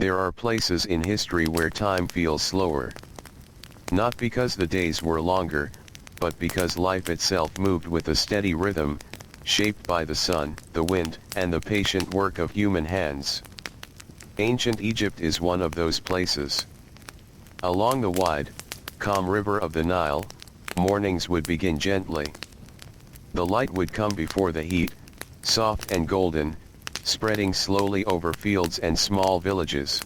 There are places in history where time feels slower. Not because the days were longer, but because life itself moved with a steady rhythm, shaped by the sun, the wind, and the patient work of human hands. Ancient Egypt is one of those places. Along the wide, calm river of the Nile, mornings would begin gently. The light would come before the heat, soft and golden, spreading slowly over fields and small villages.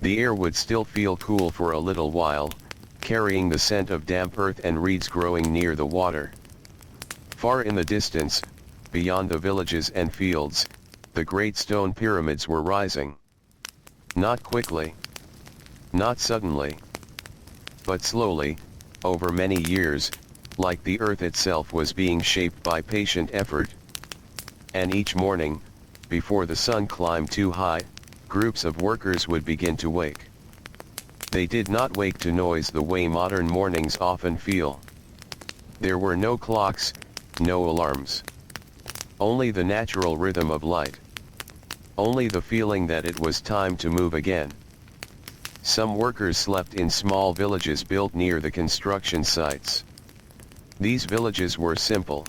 The air would still feel cool for a little while, carrying the scent of damp earth and reeds growing near the water. Far in the distance, beyond the villages and fields, the great stone pyramids were rising. Not quickly, not suddenly, but slowly, over many years, like the earth itself was being shaped by patient effort. And each morning, before the sun climbed too high, groups of workers would begin to wake. They did not wake to noise the way modern mornings often feel. There were no clocks, no alarms. Only the natural rhythm of light. Only the feeling that it was time to move again. Some workers slept in small villages built near the construction sites. These villages were simple.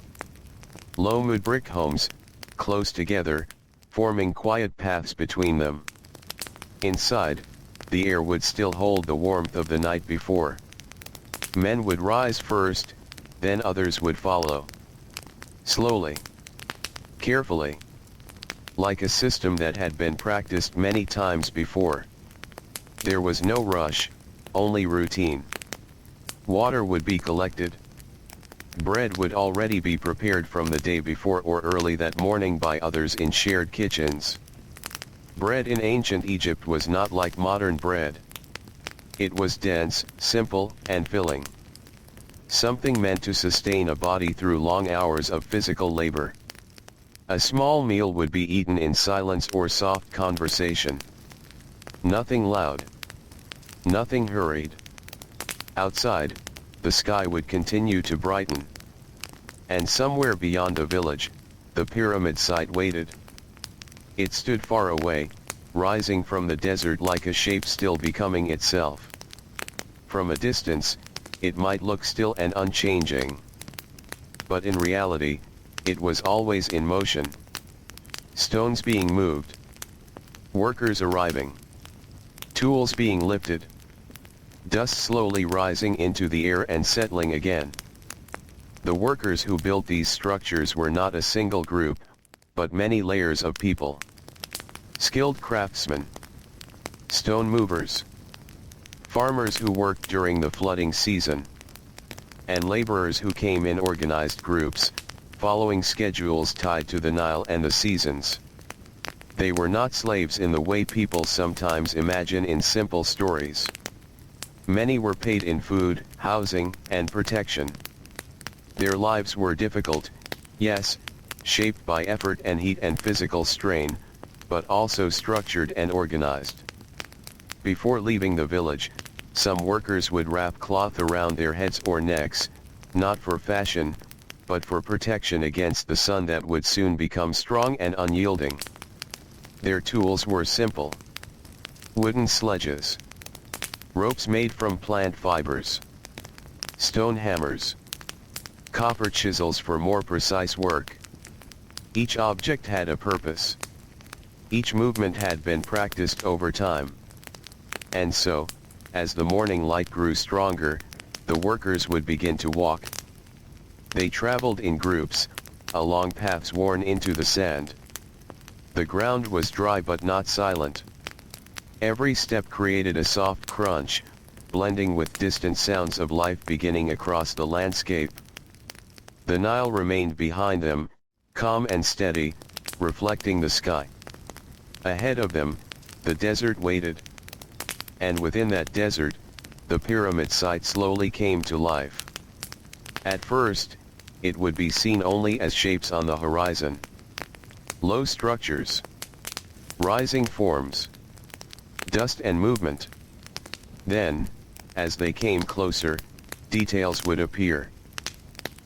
Low mudbrick homes, close together, forming quiet paths between them. Inside, the air would still hold the warmth of the night before. Men would rise first, then others would follow. Slowly. Carefully. Like a system that had been practiced many times before. There was no rush, only routine. Water would be collected. Bread would already be prepared from the day before or early that morning by others in shared kitchens. Bread in ancient Egypt was not like modern bread. It was dense, simple, and filling. Something meant to sustain a body through long hours of physical labor. A small meal would be eaten in silence or soft conversation. Nothing loud. Nothing hurried. Outside, the sky would continue to brighten. And somewhere beyond the village, the pyramid site waited. It stood far away, rising from the desert like a shape still becoming itself. From a distance, it might look still and unchanging. But in reality, it was always in motion. Stones being moved. Workers arriving. Tools being lifted. Dust slowly rising into the air and settling again. The workers who built these structures were not a single group, but many layers of people. Skilled craftsmen. Stone movers. Farmers who worked during the flooding season. And laborers who came in organized groups, following schedules tied to the Nile and the seasons. They were not slaves in the way people sometimes imagine in simple stories. Many were paid in food, housing, and protection. Their lives were difficult, yes, shaped by effort and heat and physical strain, but also structured and organized. Before leaving the village, some workers would wrap cloth around their heads or necks, not for fashion, but for protection against the sun that would soon become strong and unyielding. Their tools were simple. Wooden sledges. Ropes made from plant fibers. Stone hammers. Copper chisels for more precise work. Each object had a purpose. Each movement had been practiced over time. And so, as the morning light grew stronger, the workers would begin to walk. They traveled in groups, along paths worn into the sand. The ground was dry but not silent. Every step created a soft crunch, blending with distant sounds of life beginning across the landscape. The Nile remained behind them, calm and steady, reflecting the sky. Ahead of them, the desert waited. And within that desert, the pyramid site slowly came to life. At first, it would be seen only as shapes on the horizon. Low structures. Rising forms. Dust and movement. Then, as they came closer, details would appear.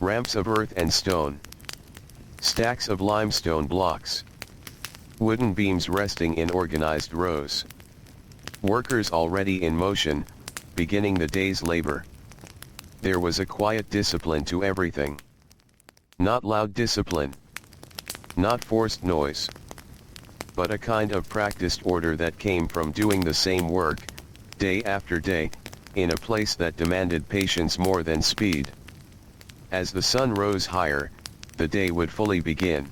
Ramps of earth and stone. Stacks of limestone blocks. Wooden beams resting in organized rows. Workers already in motion, beginning the day's labor. There was a quiet discipline to everything. Not loud discipline. Not forced noise. But a kind of practiced order that came from doing the same work, day after day, in a place that demanded patience more than speed. As the sun rose higher, the day would fully begin.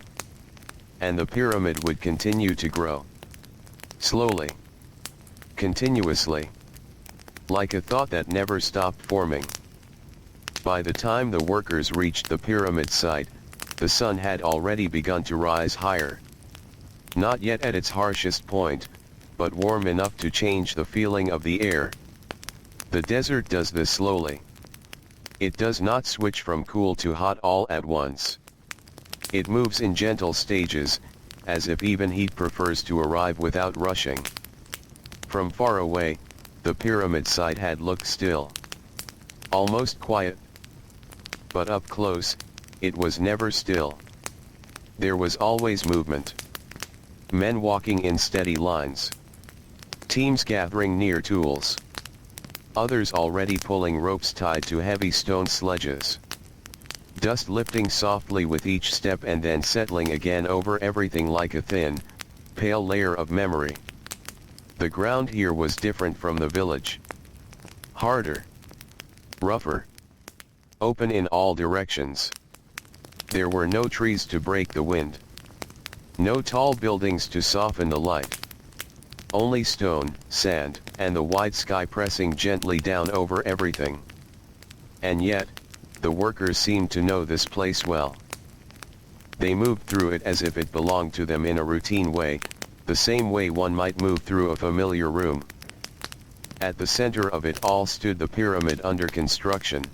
And the pyramid would continue to grow. Slowly. Continuously. Like a thought that never stopped forming. By the time the workers reached the pyramid site, the sun had already begun to rise higher. Not yet at its harshest point, but warm enough to change the feeling of the air. The desert does this slowly. It does not switch from cool to hot all at once. It moves in gentle stages, as if even heat prefers to arrive without rushing. From far away, the pyramid site had looked still. Almost quiet. But up close, it was never still. There was always movement. Men walking in steady lines. Teams gathering near tools. Others already pulling ropes tied to heavy stone sledges. Dust lifting softly with each step and then settling again over everything like a thin, pale layer of memory. The ground here was different from the village. Harder. Rougher. Open in all directions. There were no trees to break the wind. No tall buildings to soften the light. Only stone, sand, and the wide sky pressing gently down over everything. And yet, the workers seemed to know this place well. They moved through it as if it belonged to them in a routine way, the same way one might move through a familiar room. At the center of it all stood the pyramid under construction.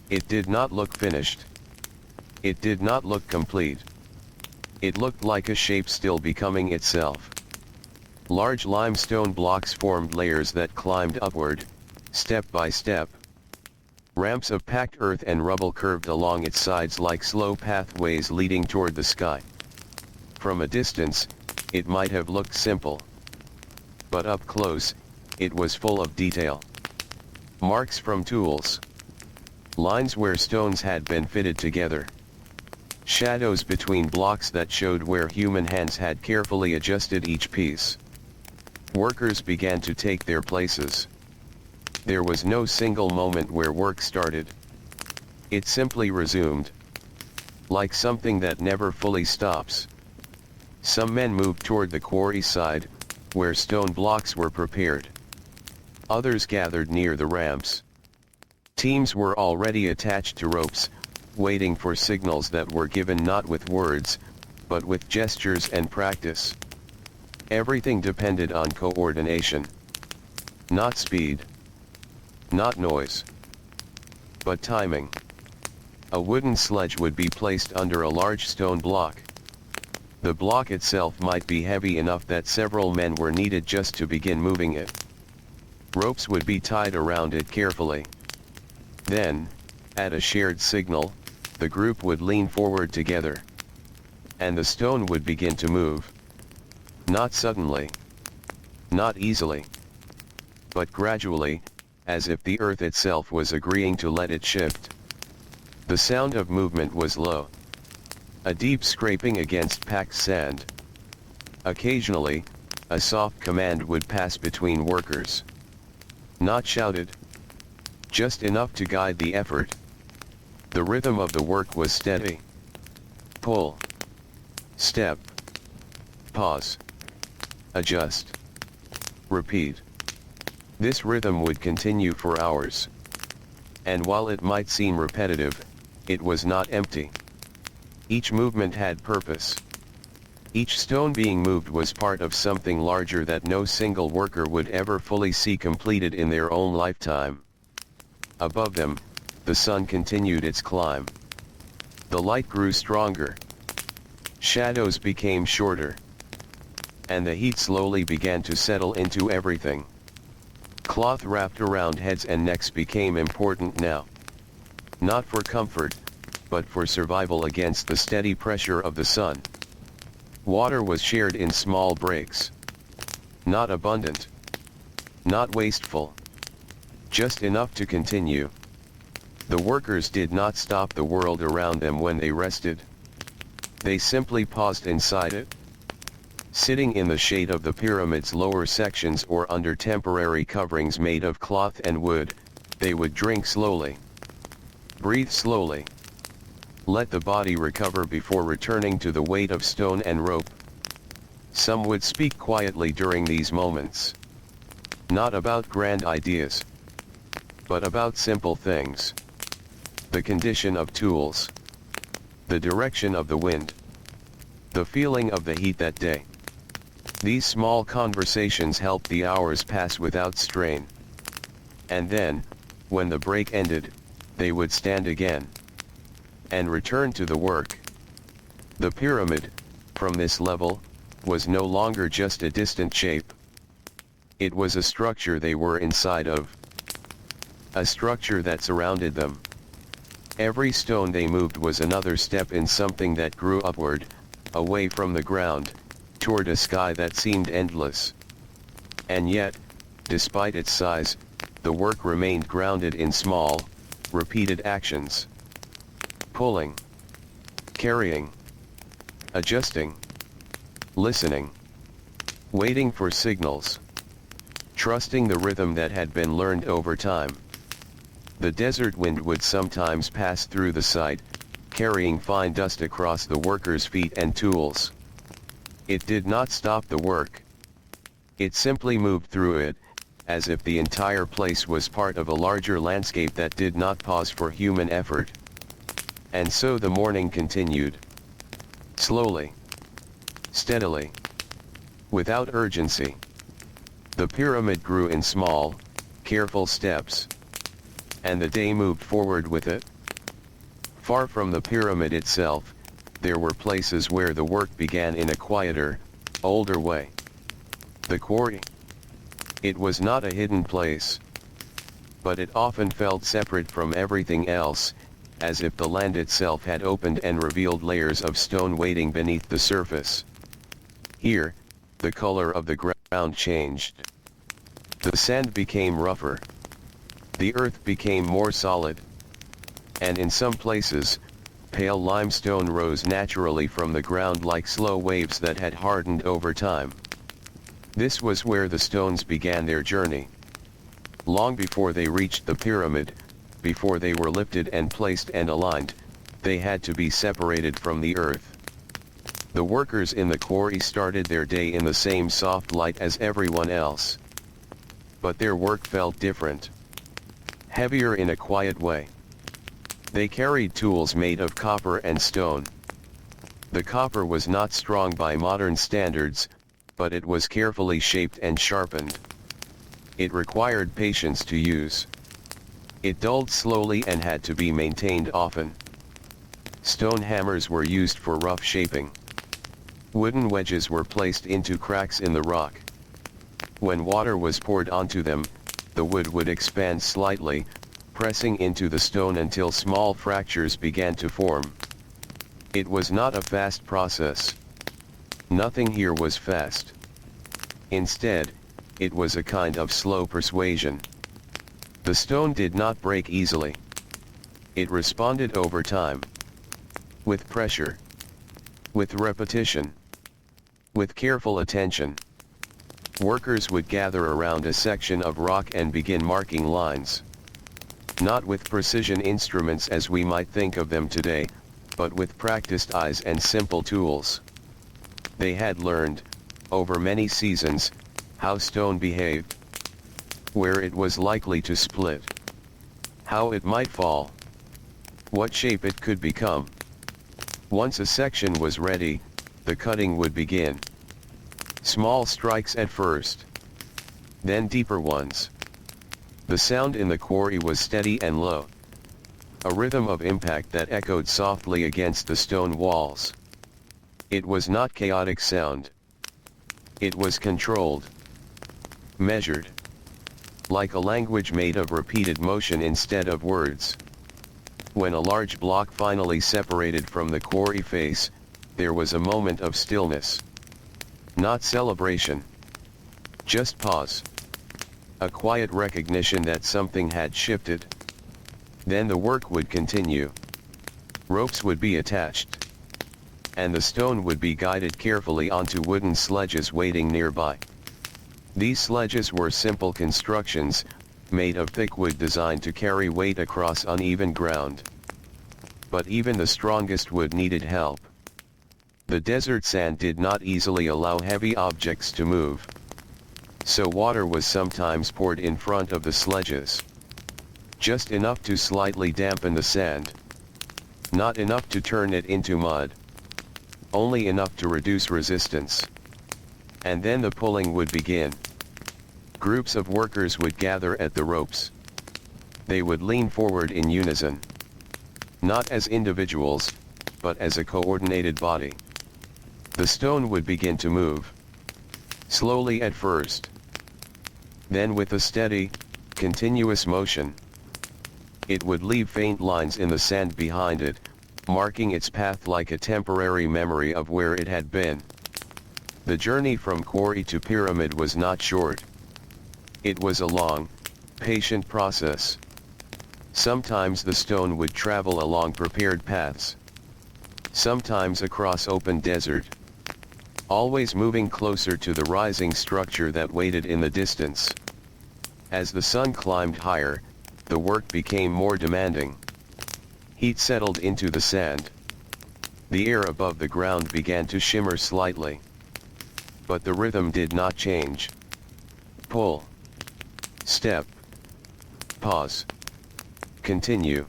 It did not look finished. It did not look complete. It looked like a shape still becoming itself. Large limestone blocks formed layers that climbed upward, step by step. Ramps of packed earth and rubble curved along its sides like slow pathways leading toward the sky. From a distance, it might have looked simple. But up close, it was full of detail. Marks from tools. Lines where stones had been fitted together. Shadows between blocks that showed where human hands had carefully adjusted each piece. Workers began to take their places. There was no single moment where work started. It simply resumed. Like something that never fully stops. Some men moved toward the quarry side, where stone blocks were prepared. Others gathered near the ramps. Teams were already attached to ropes, waiting for signals that were given not with words, but with gestures and practice. Everything depended on coordination. Not speed. Not noise. But timing. A wooden sledge would be placed under a large stone block. The block itself might be heavy enough that several men were needed just to begin moving it. Ropes would be tied around it carefully. Then, at a shared signal, the group would lean forward together. And the stone would begin to move. Not suddenly. Not easily. But gradually, as if the earth itself was agreeing to let it shift. The sound of movement was low. A deep scraping against packed sand. Occasionally, a soft command would pass between workers. Not shouted. Just enough to guide the effort. The rhythm of the work was steady. Pull. Step. Pause. Adjust. Repeat. This rhythm would continue for hours. And while it might seem repetitive, it was not empty. Each movement had purpose. Each stone being moved was part of something larger that no single worker would ever fully see completed in their own lifetime. Above them, the sun continued its climb. The light grew stronger. Shadows became shorter. And the heat slowly began to settle into everything. Cloth wrapped around heads and necks became important now. Not for comfort, but for survival against the steady pressure of the sun. Water was shared in small breaks. Not abundant. Not wasteful. Just enough to continue. The workers did not stop the world around them when they rested. They simply paused inside it. Sitting in the shade of the pyramid's lower sections or under temporary coverings made of cloth and wood, they would drink slowly. Breathe slowly. Let the body recover before returning to the weight of stone and rope. Some would speak quietly during these moments. Not about grand ideas, but about simple things. The condition of tools. The direction of the wind. The feeling of the heat that day. These small conversations helped the hours pass without strain. And then, when the break ended, they would stand again and return to the work. The pyramid, from this level, was no longer just a distant shape. It was a structure they were inside of. A structure that surrounded them. Every stone they moved was another step in something that grew upward, away from the ground, toward a sky that seemed endless. And yet, despite its size, the work remained grounded in small, repeated actions. Pulling. Carrying. Adjusting. Listening. Waiting for signals. Trusting the rhythm that had been learned over time. The desert wind would sometimes pass through the site, carrying fine dust across the workers' feet and tools. It did not stop the work. It simply moved through it, as if the entire place was part of a larger landscape that did not pause for human effort. And so the morning continued. Slowly. Steadily. Without urgency. The pyramid grew in small, careful steps. And the day moved forward with it. Far from the pyramid itself, there were places where the work began in a quieter, older way. The quarry. It was not a hidden place. But it often felt separate from everything else, as if the land itself had opened and revealed layers of stone waiting beneath the surface. Here, the color of the ground changed. The sand became rougher. The earth became more solid. And in some places, pale limestone rose naturally from the ground like slow waves that had hardened over time. This was where the stones began their journey. Long before they reached the pyramid, before they were lifted and placed and aligned, they had to be separated from the earth. The workers in the quarry started their day in the same soft light as everyone else. But their work felt different. Heavier in a quiet way. They carried tools made of copper and stone. The copper was not strong by modern standards, but it was carefully shaped and sharpened. It required patience to use. It dulled slowly and had to be maintained often. Stone hammers were used for rough shaping. Wooden wedges were placed into cracks in the rock. When water was poured onto them, the wood would expand slightly, pressing into the stone until small fractures began to form. It was not a fast process. Nothing here was fast. Instead, it was a kind of slow persuasion. The stone did not break easily. It responded over time. With pressure. With repetition. With careful attention. Workers would gather around a section of rock and begin marking lines. Not with precision instruments as we might think of them today, but with practiced eyes and simple tools. They had learned, over many seasons, how stone behaved. Where it was likely to split. How it might fall. What shape it could become. Once a section was ready, the cutting would begin. Small strikes at first. Then deeper ones. The sound in the quarry was steady and low. A rhythm of impact that echoed softly against the stone walls. It was not chaotic sound. It was controlled. Measured. Like a language made of repeated motion instead of words. When a large block finally separated from the quarry face, there was a moment of stillness. Not celebration. Just pause. a quiet recognition that something had shifted. Then the work would continue. Ropes would be attached, and the stone would be guided carefully onto wooden sledges waiting nearby. These sledges were simple constructions, made of thick wood designed to carry weight across uneven ground. But even the strongest wood needed help. The desert sand did not easily allow heavy objects to move. So water was sometimes poured in front of the sledges. Just enough to slightly dampen the sand. Not enough to turn it into mud. Only enough to reduce resistance. And then the pulling would begin. Groups of workers would gather at the ropes. They would lean forward in unison. Not as individuals, but as a coordinated body. The stone would begin to move. Slowly at first. Then with a steady, continuous motion. It would leave faint lines in the sand behind it, marking its path like a temporary memory of where it had been. The journey from quarry to pyramid was not short. It was a long, patient process. Sometimes the stone would travel along prepared paths. Sometimes across open desert. Always moving closer to the rising structure that waited in the distance. As the sun climbed higher, the work became more demanding. Heat settled into the sand. The air above the ground began to shimmer slightly. But the rhythm did not change. Pull. Step. Pause. Continue.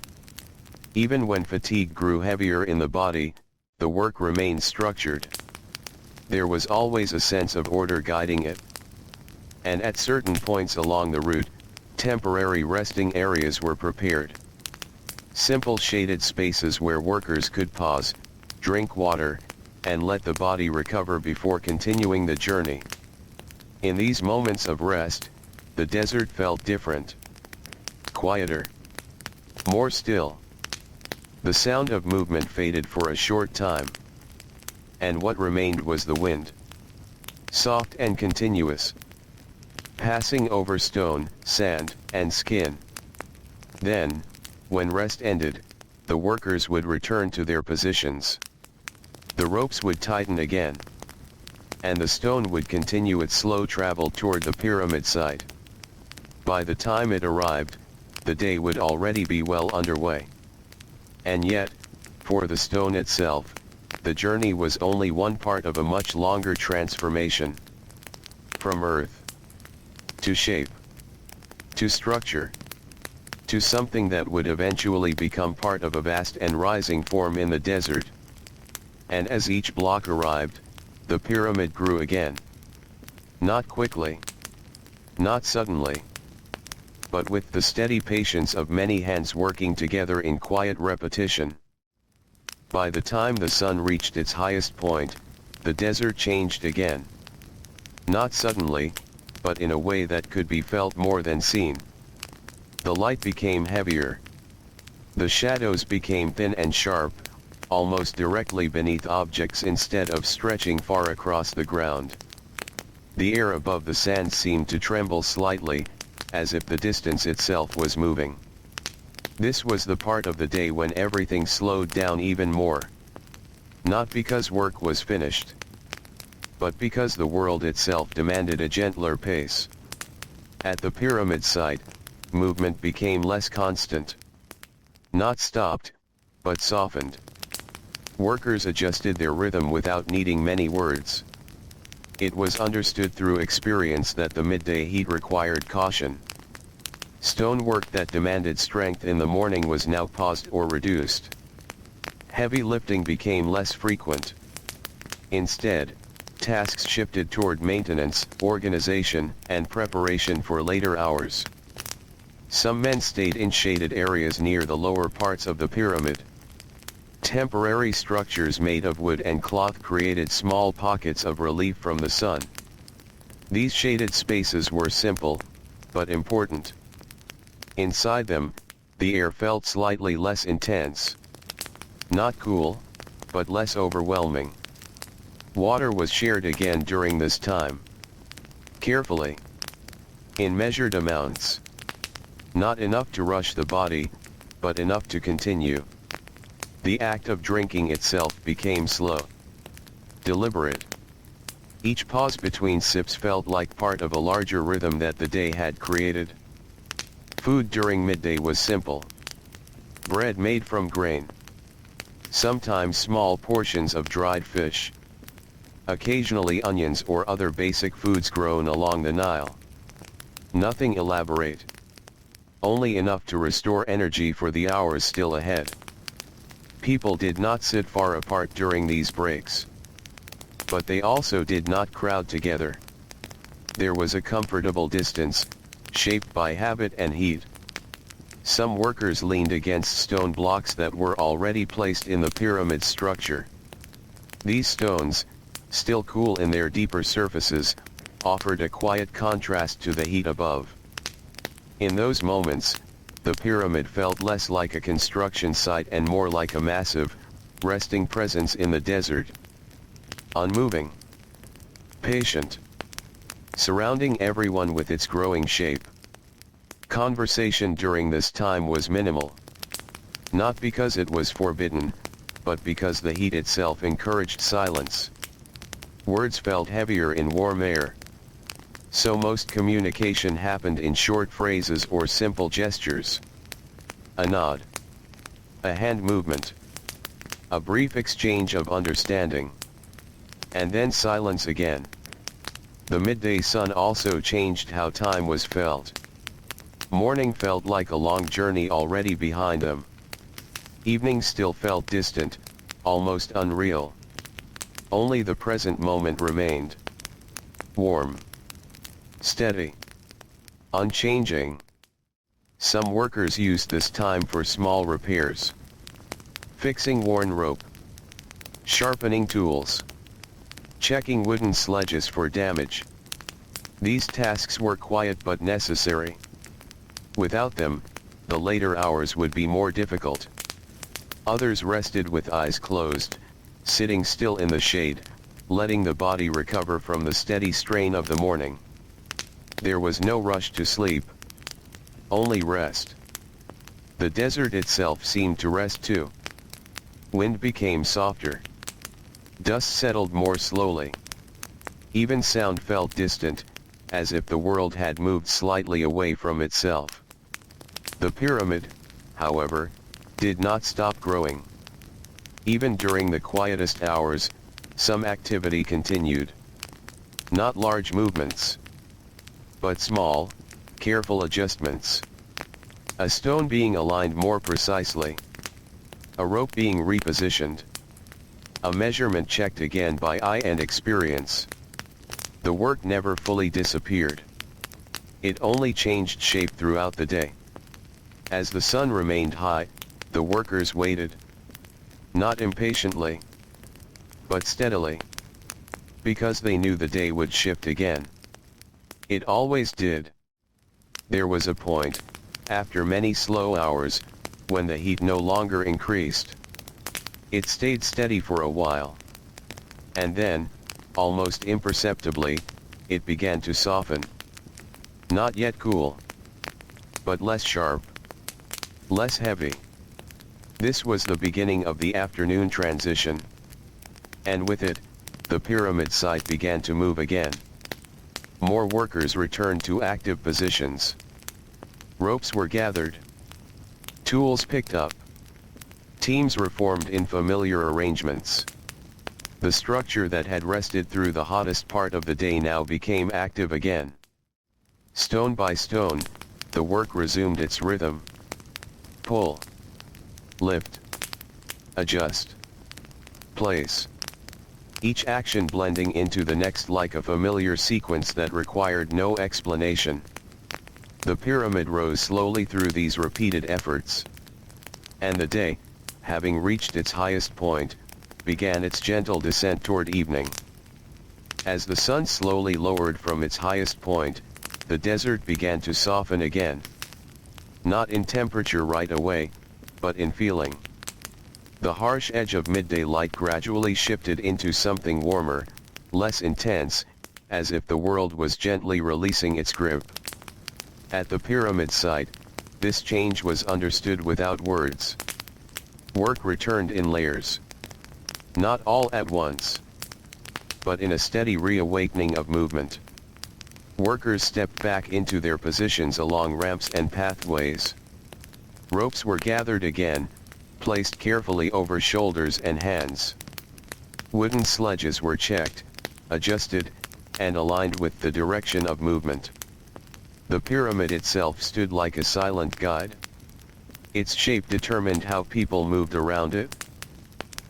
Even when fatigue grew heavier in the body, the work remained structured. There was always a sense of order guiding it. And at certain points along the route, temporary resting areas were prepared. Simple shaded spaces where workers could pause, drink water, and let the body recover before continuing the journey. In these moments of rest, the desert felt different. Quieter. More still. The sound of movement faded for a short time. And what remained was the wind. Soft and continuous. Passing over stone, sand, and skin. Then, when rest ended, the workers would return to their positions. The ropes would tighten again. And the stone would continue its slow travel toward the pyramid site. By the time it arrived, the day would already be well underway. And yet, for the stone itself, the journey was only one part of a much longer transformation. From earth, to shape, to structure, to something that would eventually become part of a vast and rising form in the desert. And as each block arrived, the pyramid grew again. Not quickly. Not suddenly. But with the steady patience of many hands working together in quiet repetition. By the time the sun reached its highest point, the desert changed again. Not suddenly, but in a way that could be felt more than seen. The light became heavier. The shadows became thin and sharp, almost directly beneath objects instead of stretching far across the ground. The air above the sand seemed to tremble slightly, as if the distance itself was moving. This was the part of the day when everything slowed down even more. Not because work was finished, but because the world itself demanded a gentler pace. At the pyramid site, movement became less constant. Not stopped, but softened. Workers adjusted their rhythm without needing many words. It was understood through experience that the midday heat required caution. Stonework that demanded strength in the morning was now paused or reduced. Heavy lifting became less frequent. Instead, tasks shifted toward maintenance, organization, and preparation for later hours. Some men stayed in shaded areas near the lower parts of the pyramid. Temporary structures made of wood and cloth created small pockets of relief from the sun. These shaded spaces were simple, but important. Inside them, the air felt slightly less intense. Not cool, but less overwhelming. Water was shared again during this time. Carefully. in measured amounts. Not enough to rush the body, but enough to continue. The act of drinking itself became slow, deliberate. Each pause between sips felt like part of a larger rhythm that the day had created. Food during midday was simple. Bread made from grain. Sometimes small portions of dried fish. Occasionally onions or other basic foods grown along the Nile. Nothing elaborate. Only enough to restore energy for the hours still ahead. People did not sit far apart during these breaks. But they also did not crowd together. There was a comfortable distance, shaped by habit and heat. Some workers leaned against stone blocks that were already placed in the pyramid structure. These stones, still cool in their deeper surfaces, offered a quiet contrast to the heat above. In those moments, the pyramid felt less like a construction site and more like a massive, resting presence in the desert. Unmoving. Patient. Surrounding everyone with its growing shape. Conversation during this time was minimal. Not because it was forbidden, but because the heat itself encouraged silence. Words felt heavier in warm air. So most communication happened in short phrases or simple gestures. A nod. A hand movement. A brief exchange of understanding. And then silence again. The midday sun also changed how time was felt. Morning felt like a long journey already behind them. Evening still felt distant, almost unreal. Only the present moment remained. Warm. Steady. Unchanging. Some workers used this time for small repairs. Fixing worn rope. Sharpening tools. Checking wooden sledges for damage. These tasks were quiet but necessary. Without them, the later hours would be more difficult. Others rested with eyes closed, sitting still in the shade, letting the body recover from the steady strain of the morning. There was no rush to sleep. Only rest. The desert itself seemed to rest too. Wind became softer. Dust settled more slowly. Even sound felt distant, as if the world had moved slightly away from itself. The pyramid, however, did not stop growing. Even during the quietest hours, some activity continued. Not large movements, but small, careful adjustments. A stone being aligned more precisely. A rope being repositioned. A measurement checked again by eye and experience. The work never fully disappeared. It only changed shape throughout the day. As the sun remained high, the workers waited. Not impatiently, but steadily. Because they knew the day would shift again. It always did. There was a point, after many slow hours, when the heat no longer increased. It stayed steady for a while. And then, almost imperceptibly, it began to soften. Not yet cool, but less sharp, less heavy. This was the beginning of the afternoon transition. And with it, the pyramid site began to move again. More workers returned to active positions. Ropes were gathered. Tools picked up. Teams were formed in familiar arrangements. The structure that had rested through the hottest part of the day now became active again. Stone by stone, the work resumed its rhythm. Pull. Lift. Adjust. Place. Each action blending into the next like a familiar sequence that required no explanation. The pyramid rose slowly through these repeated efforts. And the day, having reached its highest point, began its gentle descent toward evening. As the sun slowly lowered from its highest point, the desert began to soften again. Not in temperature right away, but in feeling. The harsh edge of midday light gradually shifted into something warmer, less intense, as if the world was gently releasing its grip. At the pyramid site, this change was understood without words. Work returned in layers. Not all at once, but in a steady reawakening of movement. Workers stepped back into their positions along ramps and pathways. Ropes were gathered again, placed carefully over shoulders and hands. Wooden sledges were checked, adjusted, and aligned with the direction of movement. The pyramid itself stood like a silent guide. Its shape determined how people moved around it.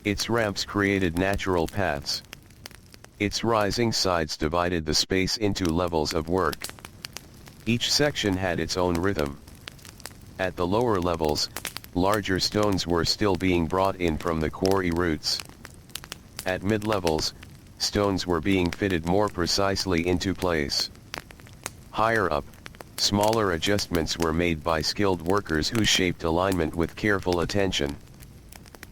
Its ramps created natural paths. Its rising sides divided the space into levels of work. Each section had its own rhythm. At the lower levels, larger stones were still being brought in from the quarry routes. At mid-levels, stones were being fitted more precisely into place. Higher up, smaller adjustments were made by skilled workers who shaped alignment with careful attention.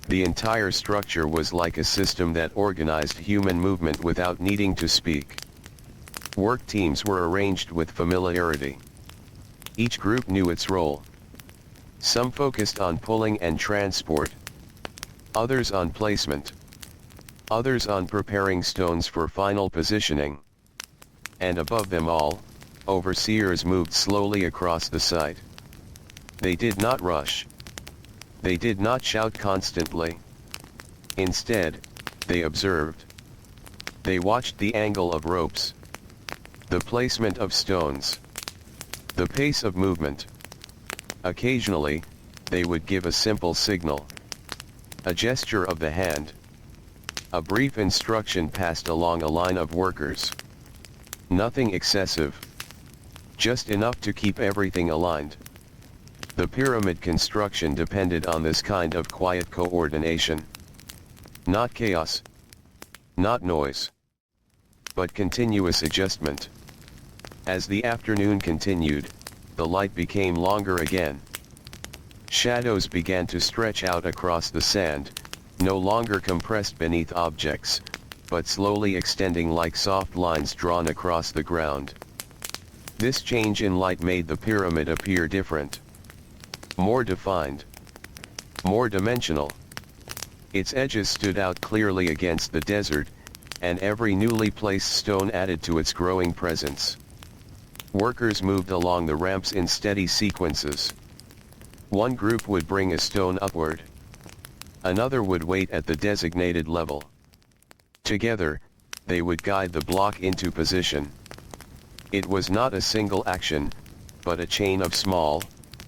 The entire structure was like a system that organized human movement without needing to speak. Work teams were arranged with familiarity. Each group knew its role. Some focused on pulling and transport. Others on placement. Others on preparing stones for final positioning. And above them all, overseers moved slowly across the site. They did not rush. They did not shout constantly. Instead, they observed. They watched the angle of ropes, the placement of stones, the pace of movement. Occasionally, they would give a simple signal, a gesture of the hand, a brief instruction passed along a line of workers. Nothing excessive, just enough to keep everything aligned. The pyramid construction depended on this kind of quiet coordination. Not chaos, not noise, but continuous adjustment. As the afternoon continued, the light became longer again. Shadows began to stretch out across the sand, no longer compressed beneath objects, but slowly extending like soft lines drawn across the ground. This change in light made the pyramid appear different. More defined. More dimensional. Its edges stood out clearly against the desert, and every newly placed stone added to its growing presence. Workers moved along the ramps in steady sequences. One group would bring a stone upward. Another would wait at the designated level. Together, they would guide the block into position. It was not a single action, but a chain of small,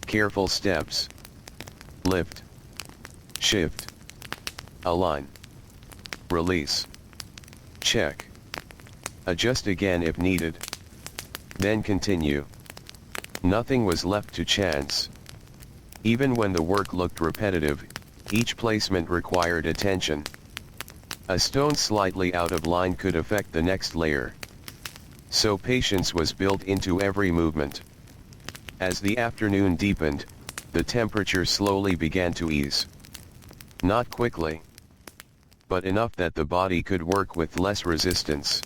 careful steps. Lift. Shift. Align. Release. Check. Adjust again if needed. Then continue. Nothing was left to chance. Even when the work looked repetitive, each placement required attention. A stone slightly out of line could affect the next layer. So patience was built into every movement. As the afternoon deepened, the temperature slowly began to ease. Not quickly, but enough that the body could work with less resistance.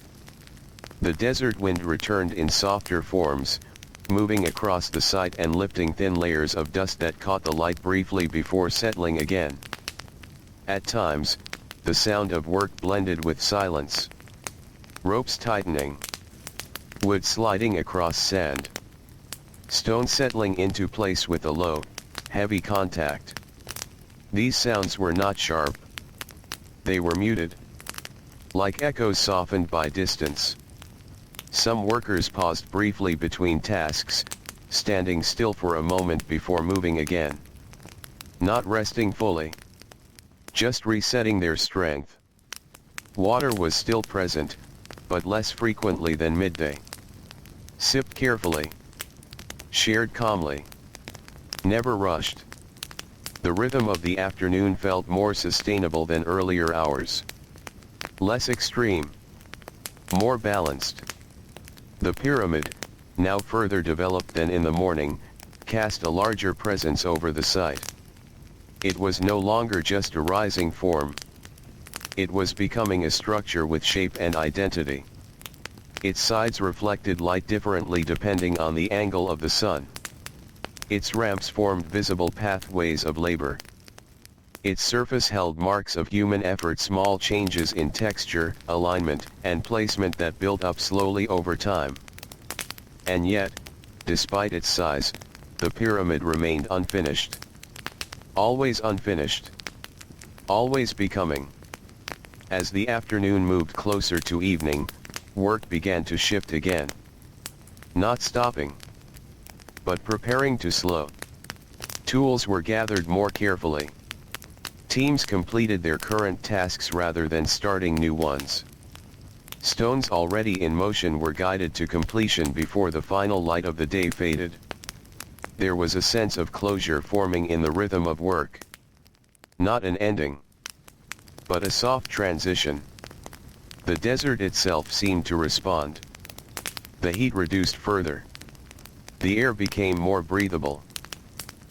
The desert wind returned in softer forms, moving across the site and lifting thin layers of dust that caught the light briefly before settling again. At times, the sound of work blended with silence. Ropes tightening. Wood sliding across sand. Stone settling into place with a low, heavy contact. These sounds were not sharp. They were muted, like echoes softened by distance. Some workers paused briefly between tasks, standing still for a moment before moving again. Not resting fully, just resetting their strength. Water was still present, but less frequently than midday. Sipped carefully. Shared calmly. Never rushed. The rhythm of the afternoon felt more sustainable than earlier hours. Less extreme. More balanced. The pyramid, now further developed than in the morning, cast a larger presence over the site. It was no longer just a rising form. It was becoming a structure with shape and identity. Its sides reflected light differently depending on the angle of the sun. Its ramps formed visible pathways of labor. Its surface held marks of human effort, small changes in texture, alignment, and placement that built up slowly over time. And yet, despite its size, the pyramid remained unfinished. Always unfinished. Always becoming. As the afternoon moved closer to evening, work began to shift again. Not stopping, but preparing to slow. Tools were gathered more carefully. Teams completed their current tasks rather than starting new ones. Stones already in motion were guided to completion before the final light of the day faded. There was a sense of closure forming in the rhythm of work. Not an ending, but a soft transition. The desert itself seemed to respond. The heat reduced further. The air became more breathable.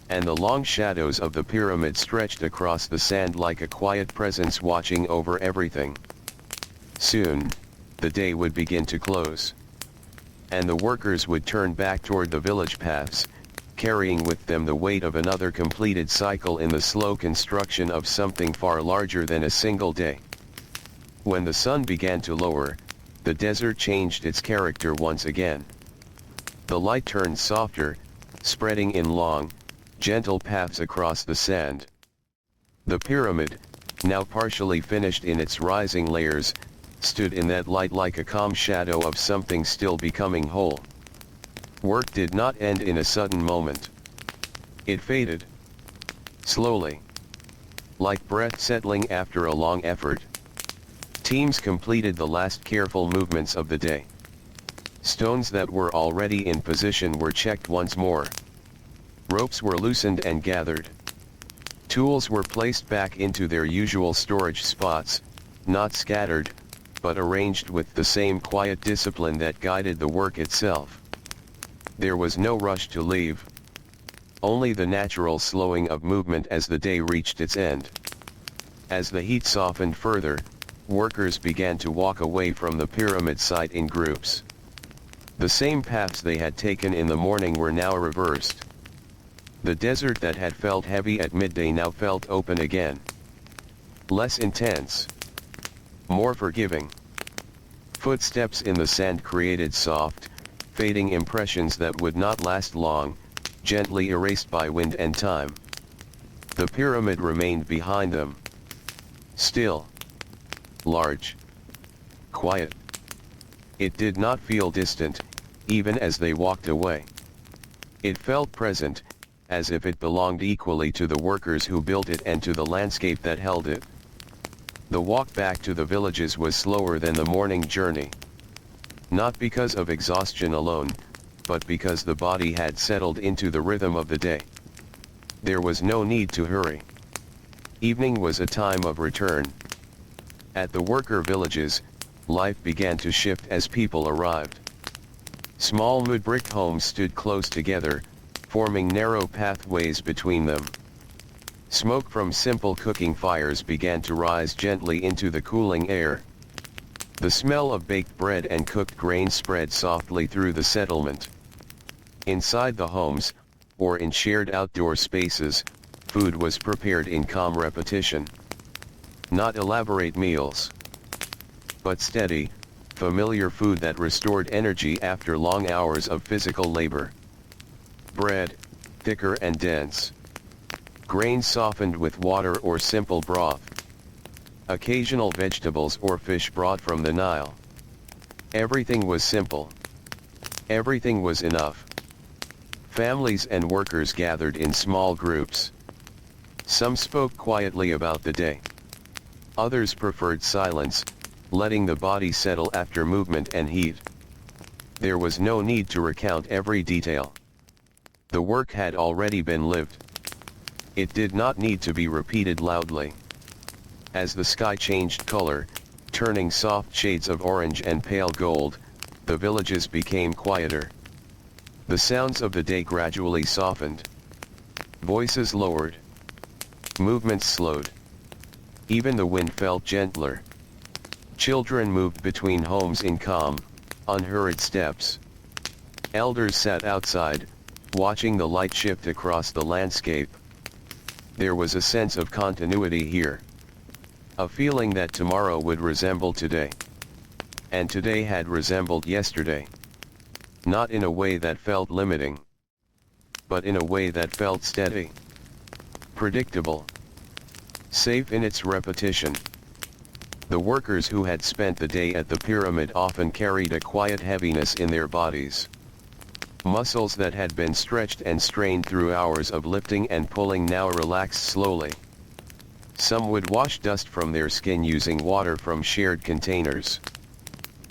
And the long shadows of the pyramid stretched across the sand like a quiet presence watching over everything. Soon, the day would begin to close. And the workers would turn back toward the village paths, carrying with them the weight of another completed cycle in the slow construction of something far larger than a single day. When the sun began to lower, the desert changed its character once again. The light turned softer, spreading in long, gentle paths across the sand. The pyramid, now partially finished in its rising layers, stood in that light like a calm shadow of something still becoming whole. Work did not end in a sudden moment. It faded. Slowly. Like breath settling after a long effort. Teams completed the last careful movements of the day. Stones that were already in position were checked once more. Ropes were loosened and gathered. Tools were placed back into their usual storage spots, not scattered, but arranged with the same quiet discipline that guided the work itself. There was no rush to leave. Only the natural slowing of movement as the day reached its end. As the heat softened further, workers began to walk away from the pyramid site in groups. The same paths they had taken in the morning were now reversed. The desert that had felt heavy at midday now felt open again. Less intense. More forgiving. Footsteps in the sand created soft, fading impressions that would not last long, gently erased by wind and time. The pyramid remained behind them. Still. Large. Quiet. It did not feel distant, even as they walked away. It felt present, as if it belonged equally to the workers who built it and to the landscape that held it. The walk back to the villages was slower than the morning journey. Not because of exhaustion alone, but because the body had settled into the rhythm of the day. There was no need to hurry. Evening was a time of return. At the worker villages, life began to shift as people arrived. Small mudbrick homes stood close together, forming narrow pathways between them. Smoke from simple cooking fires began to rise gently into the cooling air. The smell of baked bread and cooked grain spread softly through the settlement. Inside the homes, or in shared outdoor spaces, food was prepared in calm repetition. Not elaborate meals, but steady, familiar food that restored energy after long hours of physical labor. Bread, thicker and dense. Grain softened with water or simple broth. Occasional vegetables or fish brought from the Nile. Everything was simple. Everything was enough. Families and workers gathered in small groups. Some spoke quietly about the day. Others preferred silence, letting the body settle after movement and heat. There was no need to recount every detail. The work had already been lived. It did not need to be repeated loudly. As the sky changed color, turning soft shades of orange and pale gold, the villages became quieter. The sounds of the day gradually softened. Voices lowered. Movements slowed. Even the wind felt gentler. Children moved between homes in calm, unhurried steps. Elders sat outside, watching the light shift across the landscape. There was a sense of continuity here. A feeling that tomorrow would resemble today. And today had resembled yesterday. Not in a way that felt limiting, but in a way that felt steady. Predictable. Safe in its repetition. The workers who had spent the day at the pyramid often carried a quiet heaviness in their bodies. Muscles that had been stretched and strained through hours of lifting and pulling now relaxed slowly. Some would wash dust from their skin using water from shared containers.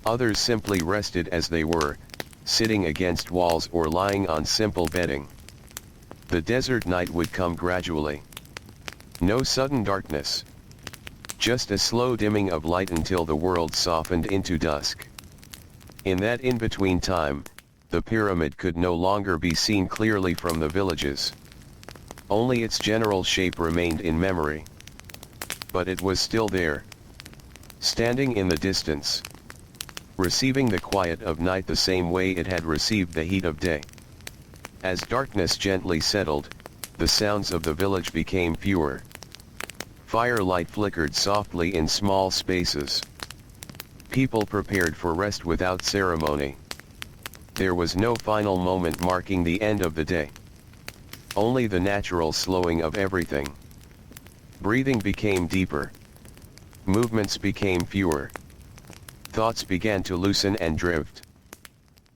Others simply rested as they were, sitting against walls or lying on simple bedding. The desert night would come gradually. No sudden darkness. Just a slow dimming of light until the world softened into dusk. In that in-between time, the pyramid could no longer be seen clearly from the villages. Only its general shape remained in memory. But it was still there. Standing in the distance. Receiving the quiet of night the same way it had received the heat of day. As darkness gently settled, the sounds of the village became fewer. Firelight flickered softly in small spaces. People prepared for rest without ceremony. There was no final moment marking the end of the day. Only the natural slowing of everything. Breathing became deeper. Movements became fewer. Thoughts began to loosen and drift.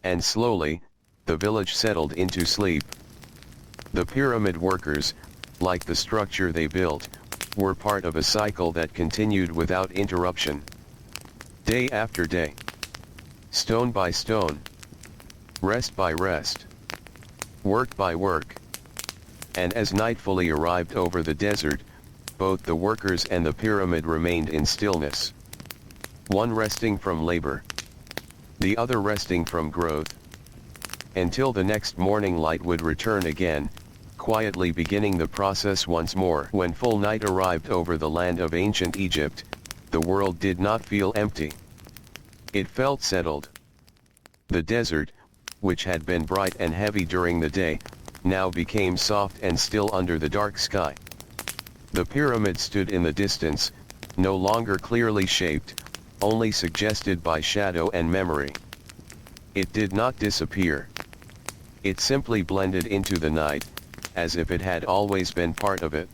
And slowly, the village settled into sleep. The pyramid workers, like the structure they built, were part of a cycle that continued without interruption. Day after day. Stone by stone. Rest by rest. Work by work. And as night fully arrived over the desert, both the workers and the pyramid remained in stillness. One resting from labor. The other resting from growth. Until the next morning light would return again, quietly beginning the process once more. When full night arrived over the land of ancient Egypt, the world did not feel empty. It felt settled. The desert, which had been bright and heavy during the day, now became soft and still under the dark sky. The pyramid stood in the distance, no longer clearly shaped, only suggested by shadow and memory. It did not disappear. It simply blended into the night, as if it had always been part of it.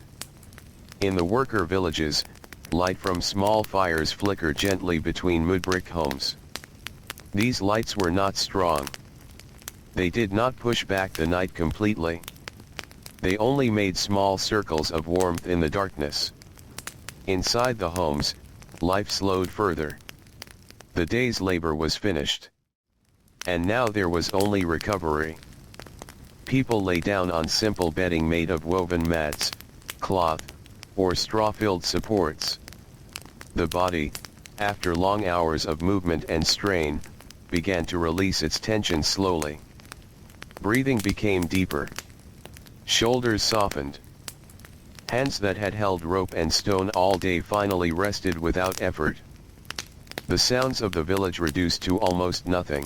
In the worker villages, light from small fires flickered gently between mudbrick homes. These lights were not strong. They did not push back the night completely. They only made small circles of warmth in the darkness. Inside the homes, life slowed further. The day's labor was finished. And now there was only recovery. People lay down on simple bedding made of woven mats, cloth, or straw-filled supports. The body, after long hours of movement and strain, began to release its tension slowly. Breathing became deeper. Shoulders softened. Hands that had held rope and stone all day finally rested without effort. The sounds of the village reduced to almost nothing.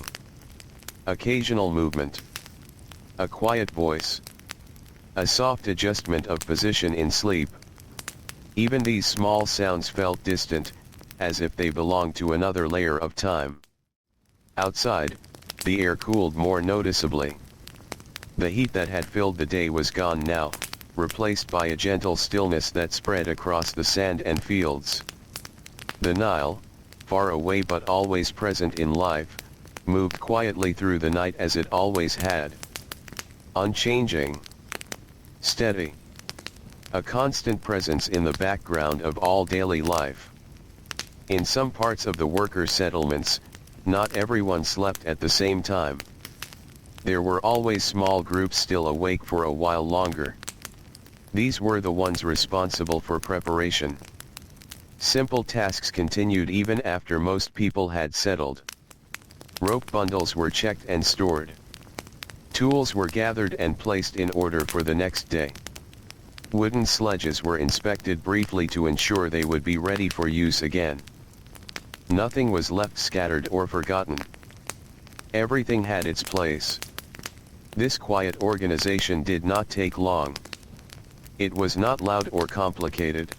Occasional movement. A quiet voice. A soft adjustment of position in sleep. Even these small sounds felt distant, as if they belonged to another layer of time. Outside, the air cooled more noticeably. The heat that had filled the day was gone now, replaced by a gentle stillness that spread across the sand and fields. The Nile, far away but always present in life, moved quietly through the night as it always had. Unchanging. Steady. A constant presence in the background of all daily life. In some parts of the worker settlements, not everyone slept at the same time. There were always small groups still awake for a while longer. These were the ones responsible for preparation. Simple tasks continued even after most people had settled. Rope bundles were checked and stored. Tools were gathered and placed in order for the next day. Wooden sledges were inspected briefly to ensure they would be ready for use again. Nothing was left scattered or forgotten. Everything had its place. This quiet organization did not take long. It was not loud or complicated.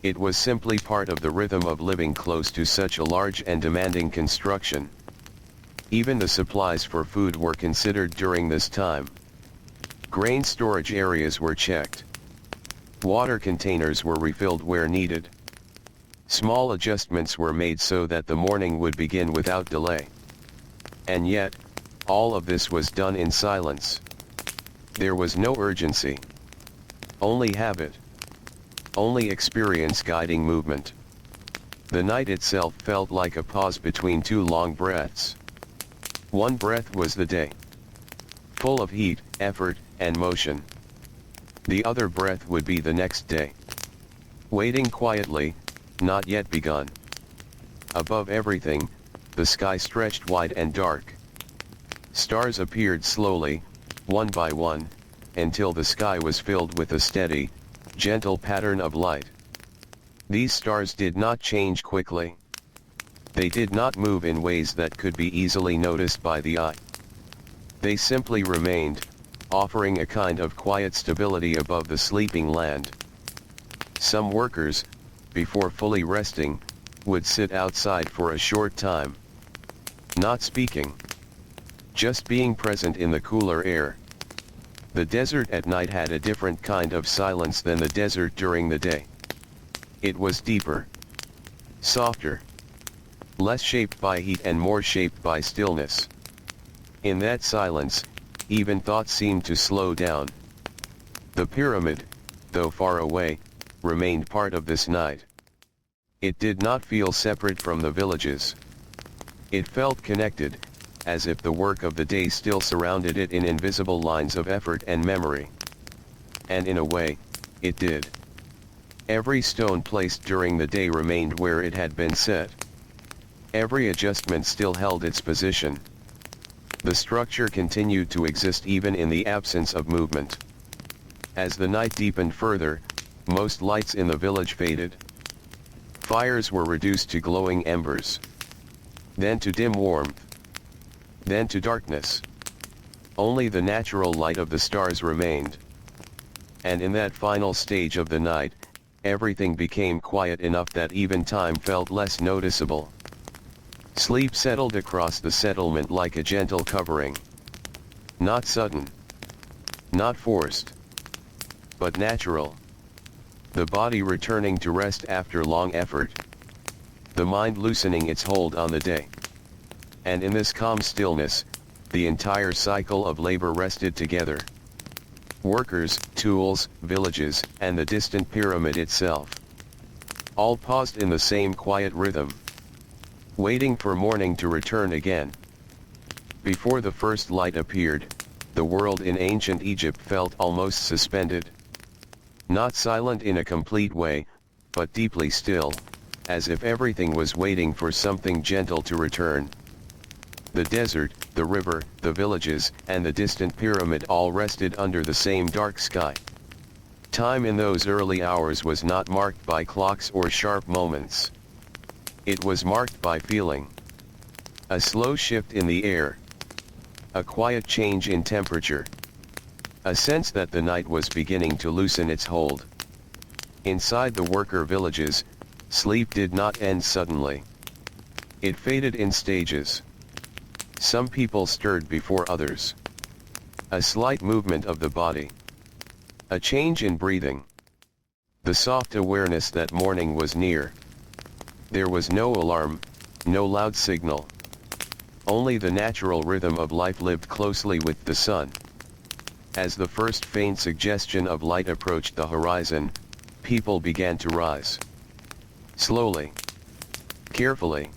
It was simply part of the rhythm of living close to such a large and demanding construction. Even the supplies for food were considered during this time. Grain storage areas were checked. Water containers were refilled where needed. Small adjustments were made so that the morning would begin without delay. And yet, all of this was done in silence. There was no urgency. Only habit. Only experience guiding movement. The night itself felt like a pause between two long breaths. One breath was the day, full of heat, effort, and motion. The other breath would be the next day, waiting quietly, not yet begun. Above everything, the sky stretched wide and dark. Stars appeared slowly, one by one, until the sky was filled with a steady, gentle pattern of light. These stars did not change quickly. They did not move in ways that could be easily noticed by the eye. They simply remained, offering a kind of quiet stability above the sleeping land. Some workers, before fully resting, would sit outside for a short time. Not speaking. Just being present in the cooler air. The desert at night had a different kind of silence than the desert during the day. It was deeper. Softer. Less shaped by heat and more shaped by stillness. In that silence, even thought seemed to slow down. The pyramid, though far away, remained part of this night. It did not feel separate from the villages. It felt connected, as if the work of the day still surrounded it in invisible lines of effort and memory. And in a way, it did. Every stone placed during the day remained where it had been set. Every adjustment still held its position. The structure continued to exist even in the absence of movement. As the night deepened further, most lights in the village faded. Fires were reduced to glowing embers. Then to dim warmth. Then to darkness. Only the natural light of the stars remained. And in that final stage of the night, everything became quiet enough that even time felt less noticeable. Sleep settled across the settlement like a gentle covering. Not sudden. Not forced. But natural. The body returning to rest after long effort. The mind loosening its hold on the day. And in this calm stillness, the entire cycle of labor rested together. Workers, tools, villages, and the distant pyramid itself. All paused in the same quiet rhythm. Waiting for morning to return again. Before the first light appeared, the world in ancient Egypt felt almost suspended. Not silent in a complete way, but deeply still, as if everything was waiting for something gentle to return. The desert, the river, the villages, and the distant pyramid all rested under the same dark sky. Time in those early hours was not marked by clocks or sharp moments. It was marked by feeling. A slow shift in the air. A quiet change in temperature. A sense that the night was beginning to loosen its hold. Inside the worker villages, sleep did not end suddenly. It faded in stages. Some people stirred before others. A slight movement of the body. A change in breathing. The soft awareness that morning was near. There was no alarm, no loud signal. Only the natural rhythm of life lived closely with the sun. As the first faint suggestion of light approached the horizon, people began to rise. Slowly. Carefully.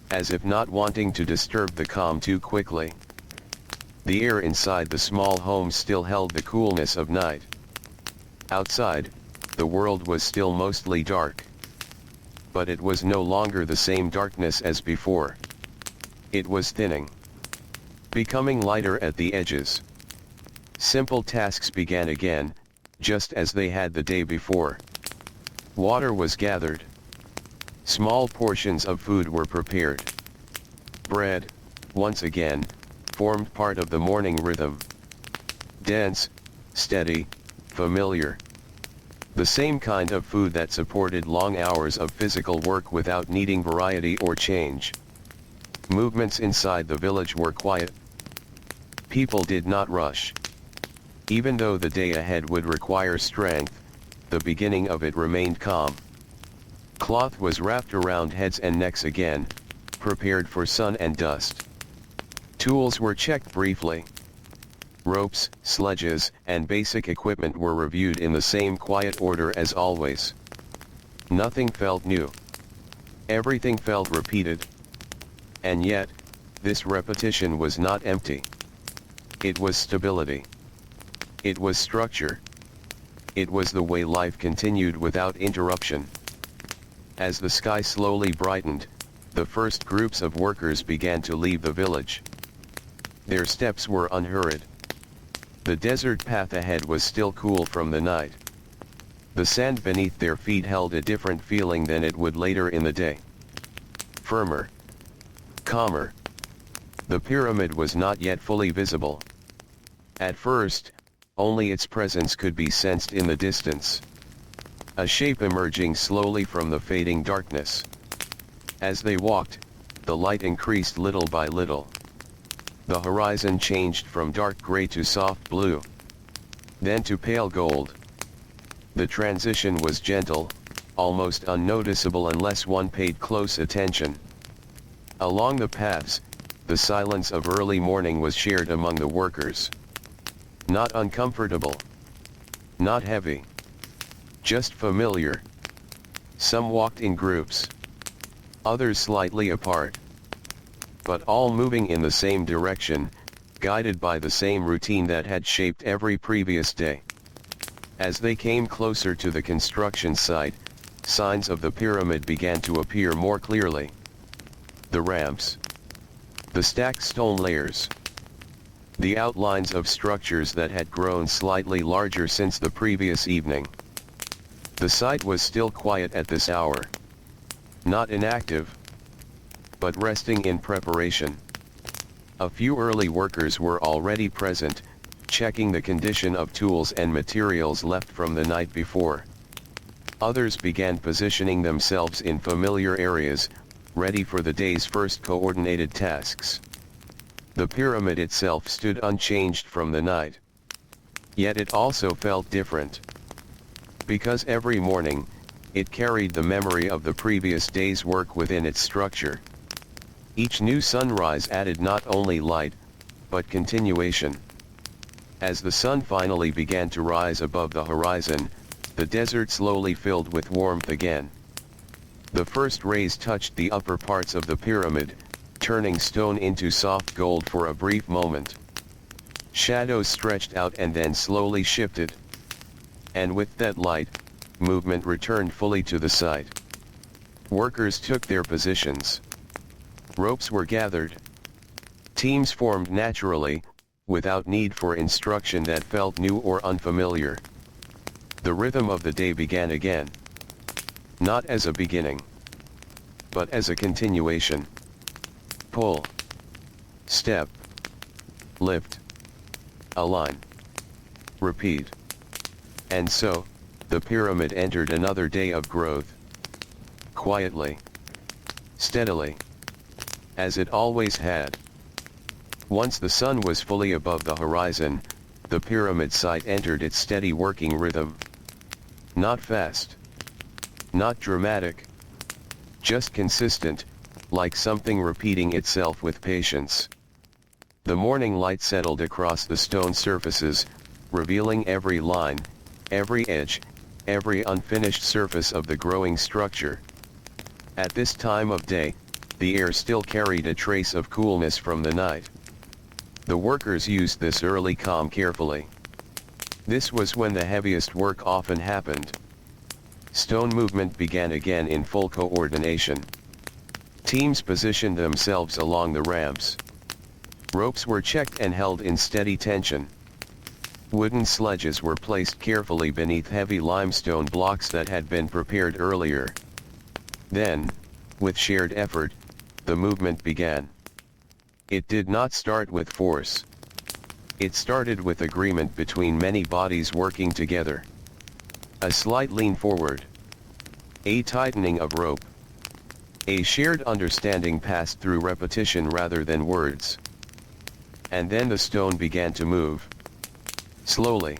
As if not wanting to disturb the calm too quickly. The air inside the small home still held the coolness of night. Outside, the world was still mostly dark. But it was no longer the same darkness as before. It was thinning. Becoming lighter at the edges. Simple tasks began again, just as they had the day before. Water was gathered. Small portions of food were prepared. Bread, once again, formed part of the morning rhythm. Dense, steady, familiar. The same kind of food that supported long hours of physical work without needing variety or change. Movements inside the village were quiet. People did not rush. Even though the day ahead would require strength, the beginning of it remained calm. Cloth was wrapped around heads and necks again, prepared for sun and dust. Tools were checked briefly. Ropes, sledges, and basic equipment were reviewed in the same quiet order as always. Nothing felt new. Everything felt repeated. And yet, this repetition was not empty. It was stability. It was structure. It was the way life continued without interruption. As the sky slowly brightened, the first groups of workers began to leave the village. Their steps were unhurried. The desert path ahead was still cool from the night. The sand beneath their feet held a different feeling than it would later in the day. Firmer. Calmer. The pyramid was not yet fully visible. At first, only its presence could be sensed in the distance. A shape emerging slowly from the fading darkness. As they walked, the light increased little by little. The horizon changed from dark gray to soft blue, then to pale gold. The transition was gentle, almost unnoticeable unless one paid close attention. Along the paths, the silence of early morning was shared among the workers. Not uncomfortable. Not heavy. Just familiar. Some walked in groups. Others slightly apart. But all moving in the same direction, guided by the same routine that had shaped every previous day. As they came closer to the construction site, signs of the pyramid began to appear more clearly. The ramps. The stacked stone layers. The outlines of structures that had grown slightly larger since the previous evening. The site was still quiet at this hour. Not inactive, but resting in preparation. A few early workers were already present, checking the condition of tools and materials left from the night before. Others began positioning themselves in familiar areas, ready for the day's first coordinated tasks. The pyramid itself stood unchanged from the night. Yet it also felt different. Because every morning, it carried the memory of the previous day's work within its structure. Each new sunrise added not only light, but continuation. As the sun finally began to rise above the horizon, the desert slowly filled with warmth again. The first rays touched the upper parts of the pyramid, turning stone into soft gold for a brief moment. Shadows stretched out and then slowly shifted. And with that light, movement returned fully to the site. Workers took their positions. Ropes were gathered. Teams formed naturally, without need for instruction that felt new or unfamiliar. The rhythm of the day began again. Not as a beginning, but as a continuation. Pull. Step. Lift. Align. Repeat. And so, the pyramid entered another day of growth. Quietly. Steadily. As it always had. Once the sun was fully above the horizon, the pyramid site entered its steady working rhythm. Not fast. Not dramatic. Just consistent, like something repeating itself with patience. The morning light settled across the stone surfaces, revealing every line, every edge, every unfinished surface of the growing structure. At this time of day, the air still carried a trace of coolness from the night. The workers used this early calm carefully. This was when the heaviest work often happened. Stone movement began again in full coordination. Teams positioned themselves along the ramps. Ropes were checked and held in steady tension. Wooden sledges were placed carefully beneath heavy limestone blocks that had been prepared earlier. Then, with shared effort, the movement began. It did not start with force. It started with agreement between many bodies working together. A slight lean forward. A tightening of rope. A shared understanding passed through repetition rather than words. And then the stone began to move. Slowly.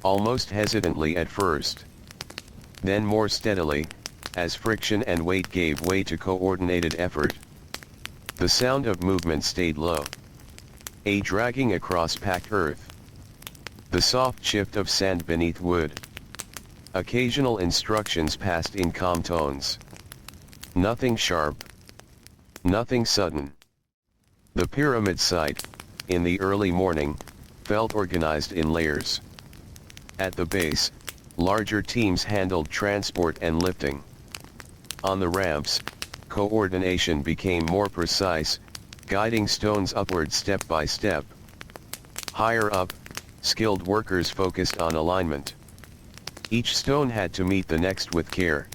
Almost hesitantly at first. Then more steadily, as friction and weight gave way to coordinated effort. The sound of movement stayed low. A dragging across packed earth. The soft shift of sand beneath wood. Occasional instructions passed in calm tones. Nothing sharp. Nothing sudden. The pyramid site, in the early morning, felt organized in layers. At the base, larger teams handled transport and lifting. On the ramps, coordination became more precise, guiding stones upward step by step. Higher up, skilled workers focused on alignment. Each stone had to meet the next with care.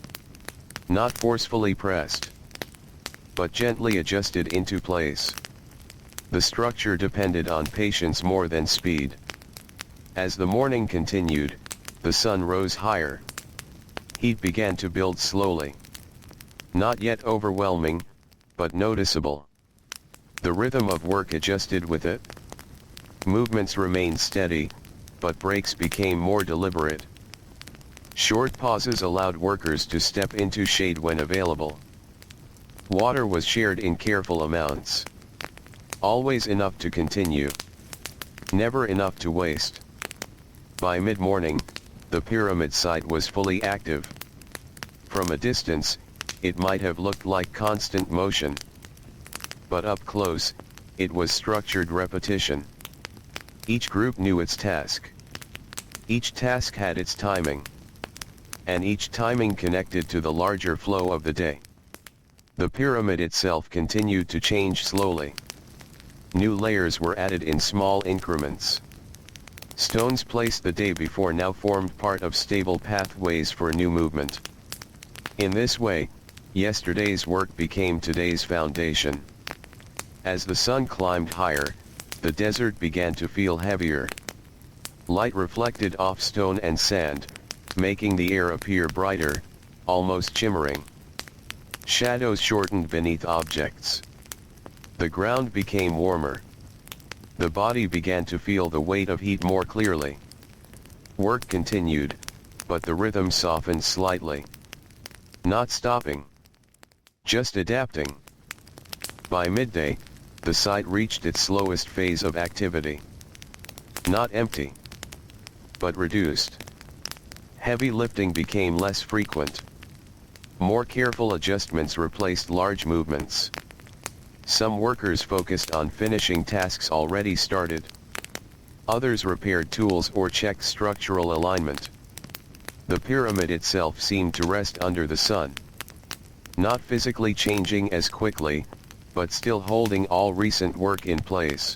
Not forcefully pressed, but gently adjusted into place. The structure depended on patience more than speed. As the morning continued, the sun rose higher. Heat began to build slowly. Not yet overwhelming, but noticeable. The rhythm of work adjusted with it. Movements remained steady, but breaks became more deliberate. Short pauses allowed workers to step into shade when available. Water was shared in careful amounts. Always enough to continue. Never enough to waste. By mid-morning, the pyramid site was fully active. From a distance, it might have looked like constant motion. But up close, it was structured repetition. Each group knew its task. Each task had its timing. And each timing connected to the larger flow of the day. The pyramid itself continued to change slowly. New layers were added in small increments. Stones placed the day before now formed part of stable pathways for new movement. In this way, yesterday's work became today's foundation. As the sun climbed higher, the desert began to feel heavier. Light reflected off stone and sand, making the air appear brighter, almost shimmering. Shadows shortened beneath objects. The ground became warmer. The body began to feel the weight of heat more clearly. Work continued, but the rhythm softened slightly. Not stopping. Just adapting. By midday, the site reached its slowest phase of activity. Not empty, but reduced. Heavy lifting became less frequent. More careful adjustments replaced large movements. Some workers focused on finishing tasks already started. Others repaired tools or checked structural alignment. The pyramid itself seemed to rest under the sun. Not physically changing as quickly, but still holding all recent work in place.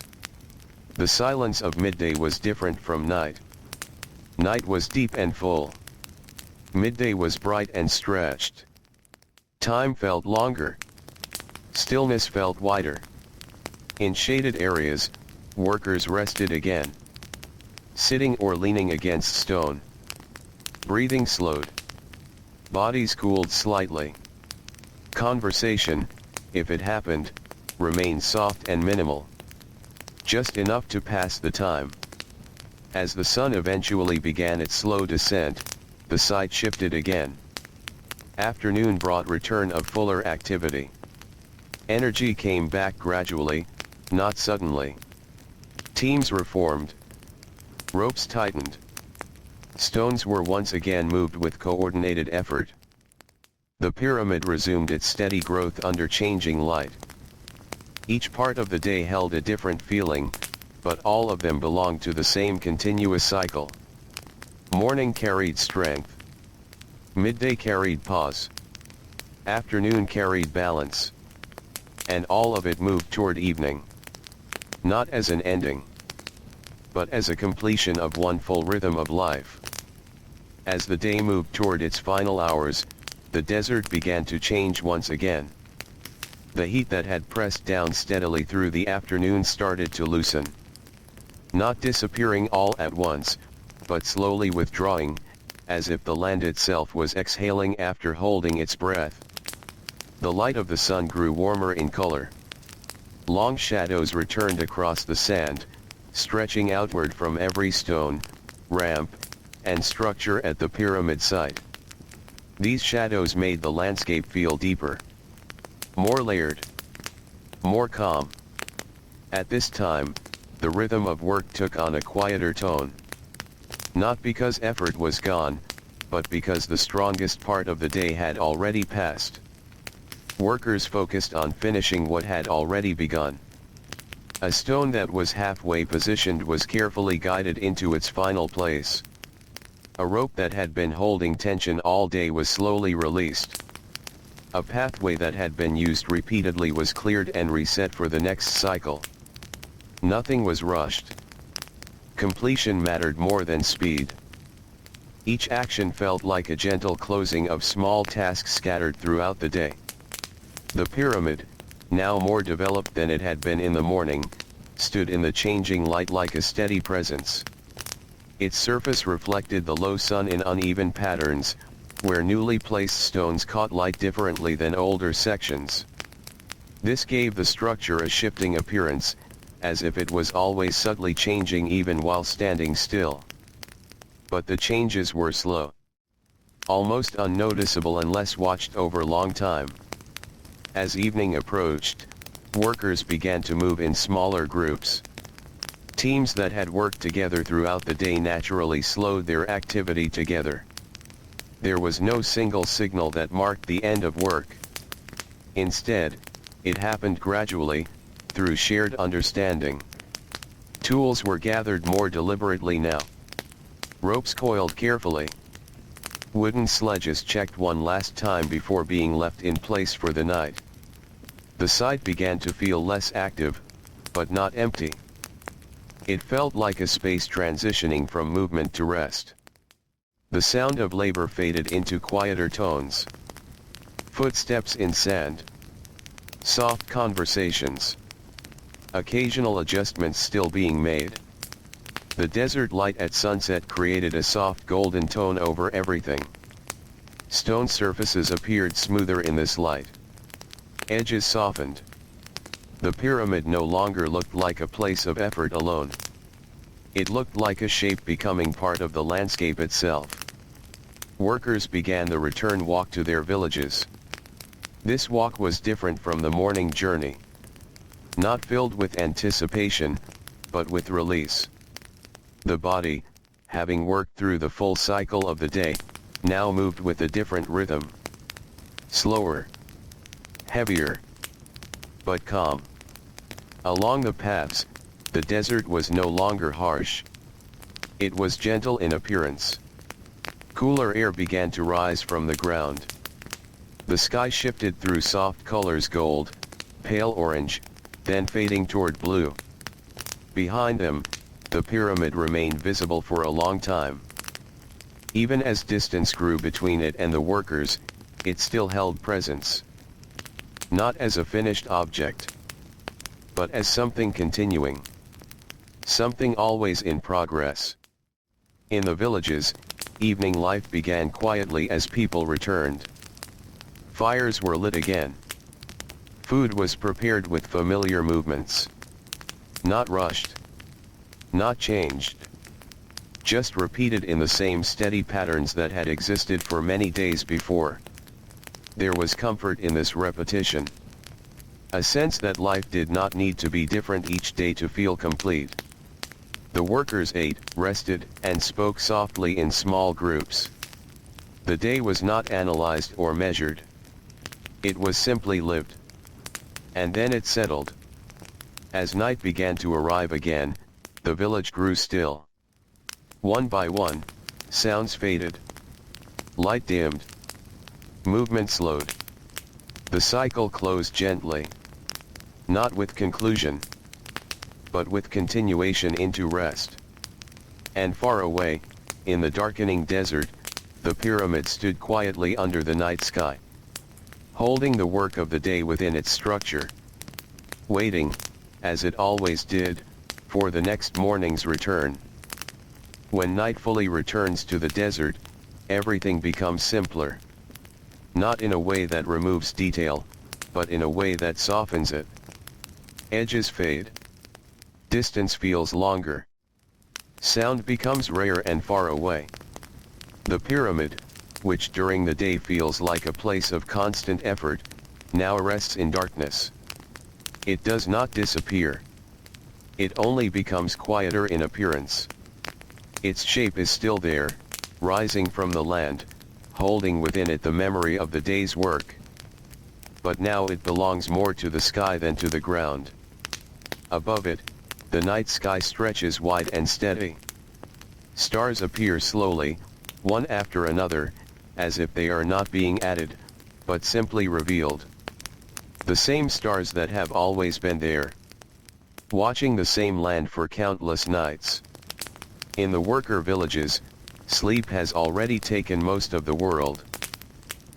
The silence of midday was different from night. Night was deep and full. Midday was bright and stretched. Time felt longer. Stillness felt wider. In shaded areas, workers rested again. Sitting or leaning against stone. Breathing slowed. Bodies cooled slightly. Conversation, if it happened, remained soft and minimal. Just enough to pass the time. As the sun eventually began its slow descent, the site shifted again. Afternoon brought return of fuller activity. Energy came back gradually, not suddenly. Teams reformed. Ropes tightened. Stones were once again moved with coordinated effort. The pyramid resumed its steady growth under changing light. Each part of the day held a different feeling, but all of them belonged to the same continuous cycle. Morning carried strength. Midday carried pause. Afternoon carried balance. And all of it moved toward evening. Not as an ending, but as a completion of one full rhythm of life. As the day moved toward its final hours, the desert began to change once again. The heat that had pressed down steadily through the afternoon started to loosen. Not disappearing all at once, but slowly withdrawing, as if the land itself was exhaling after holding its breath. The light of the sun grew warmer in color. Long shadows returned across the sand, stretching outward from every stone, ramp, and structure at the pyramid site. These shadows made the landscape feel deeper, more layered, more calm. At this time, the rhythm of work took on a quieter tone. Not because effort was gone, but because the strongest part of the day had already passed. Workers focused on finishing what had already begun. A stone that was halfway positioned was carefully guided into its final place. A rope that had been holding tension all day was slowly released. A pathway that had been used repeatedly was cleared and reset for the next cycle. Nothing was rushed. Completion mattered more than speed. Each action felt like a gentle closing of small tasks scattered throughout the day. The pyramid, now more developed than it had been in the morning, stood in the changing light like a steady presence. Its surface reflected the low sun in uneven patterns, where newly placed stones caught light differently than older sections. This gave the structure a shifting appearance, as if it was always subtly changing even while standing still. But the changes were slow, almost unnoticeable unless watched over a long time. As evening approached, workers began to move in smaller groups. Teams that had worked together throughout the day naturally slowed their activity together. There was no single signal that marked the end of work. Instead, it happened gradually, through shared understanding. Tools were gathered more deliberately now. Ropes coiled carefully. Wooden sledges checked one last time before being left in place for the night. The site began to feel less active, but not empty. It felt like a space transitioning from movement to rest. The sound of labor faded into quieter tones. Footsteps in sand. Soft conversations. Occasional adjustments still being made. The desert light at sunset created a soft golden tone over everything. Stone surfaces appeared smoother in this light. Edges softened. The pyramid no longer looked like a place of effort alone. It looked like a shape becoming part of the landscape itself. Workers began the return walk to their villages. This walk was different from the morning journey. Not filled with anticipation, but with release. The body, having worked through the full cycle of the day, now moved with a different rhythm. Slower. Heavier. But calm. Along the paths, the desert was no longer harsh. It was gentle in appearance. Cooler air began to rise from the ground. The sky shifted through soft colors: gold, pale orange, then fading toward blue. Behind them, the pyramid remained visible for a long time. Even as distance grew between it and the workers, it still held presence. Not as a finished object, but as something continuing. Something always in progress. In the villages, evening life began quietly as people returned. Fires were lit again. Food was prepared with familiar movements. Not rushed. Not changed. Just repeated in the same steady patterns that had existed for many days before. There was comfort in this repetition. A sense that life did not need to be different each day to feel complete. The workers ate, rested, and spoke softly in small groups. The day was not analyzed or measured. It was simply lived. And then it settled. As night began to arrive again, the village grew still. One by one, sounds faded. Light dimmed. Movement slowed. The cycle closed gently. Not with conclusion, but with continuation into rest. And far away, in the darkening desert, the pyramid stood quietly under the night sky. holding the work of the day within its structure, waiting, as it always did, for the next morning's return. When night fully returns to the desert, everything becomes simpler. Not in a way that removes detail, but in a way that softens it. Edges fade. Distance feels longer. Sound becomes rare and far away. The pyramid, which during the day feels like a place of constant effort, now rests in darkness. It does not disappear. It only becomes quieter in appearance. Its shape is still there, rising from the land, holding within it the memory of the day's work. But now it belongs more to the sky than to the ground. Above it, the night sky stretches wide and steady. Stars appear slowly, one after another, as if they are not being added, but simply revealed. The same stars that have always been there. Watching the same land for countless nights. In the worker villages, sleep has already taken most of the world.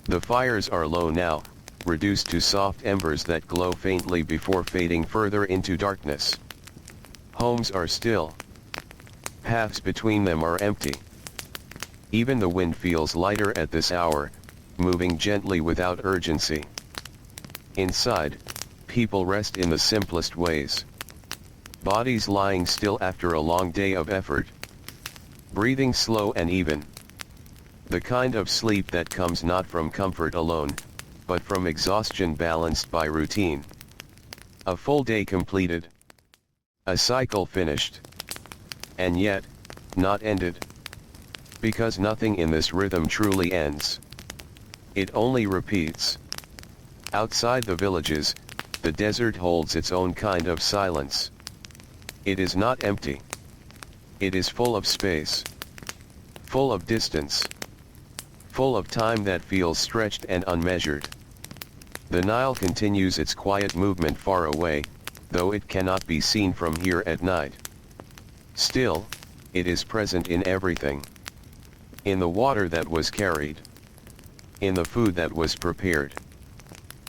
The fires are low now, reduced to soft embers that glow faintly before fading further into darkness. Homes are still. Paths between them are empty. Even the wind feels lighter at this hour, moving gently without urgency. Inside, people rest in the simplest ways. Bodies lying still after a long day of effort. Breathing slow and even. The kind of sleep that comes not from comfort alone, but from exhaustion balanced by routine. A full day completed. A cycle finished. And yet, not ended. Because nothing in this rhythm truly ends. It only repeats. Outside the villages, the desert holds its own kind of silence. It is not empty. It is full of space. Full of distance. Full of time that feels stretched and unmeasured. The Nile continues its quiet movement far away, though it cannot be seen from here at night. Still, it is present in everything. In the water that was carried. In the food that was prepared.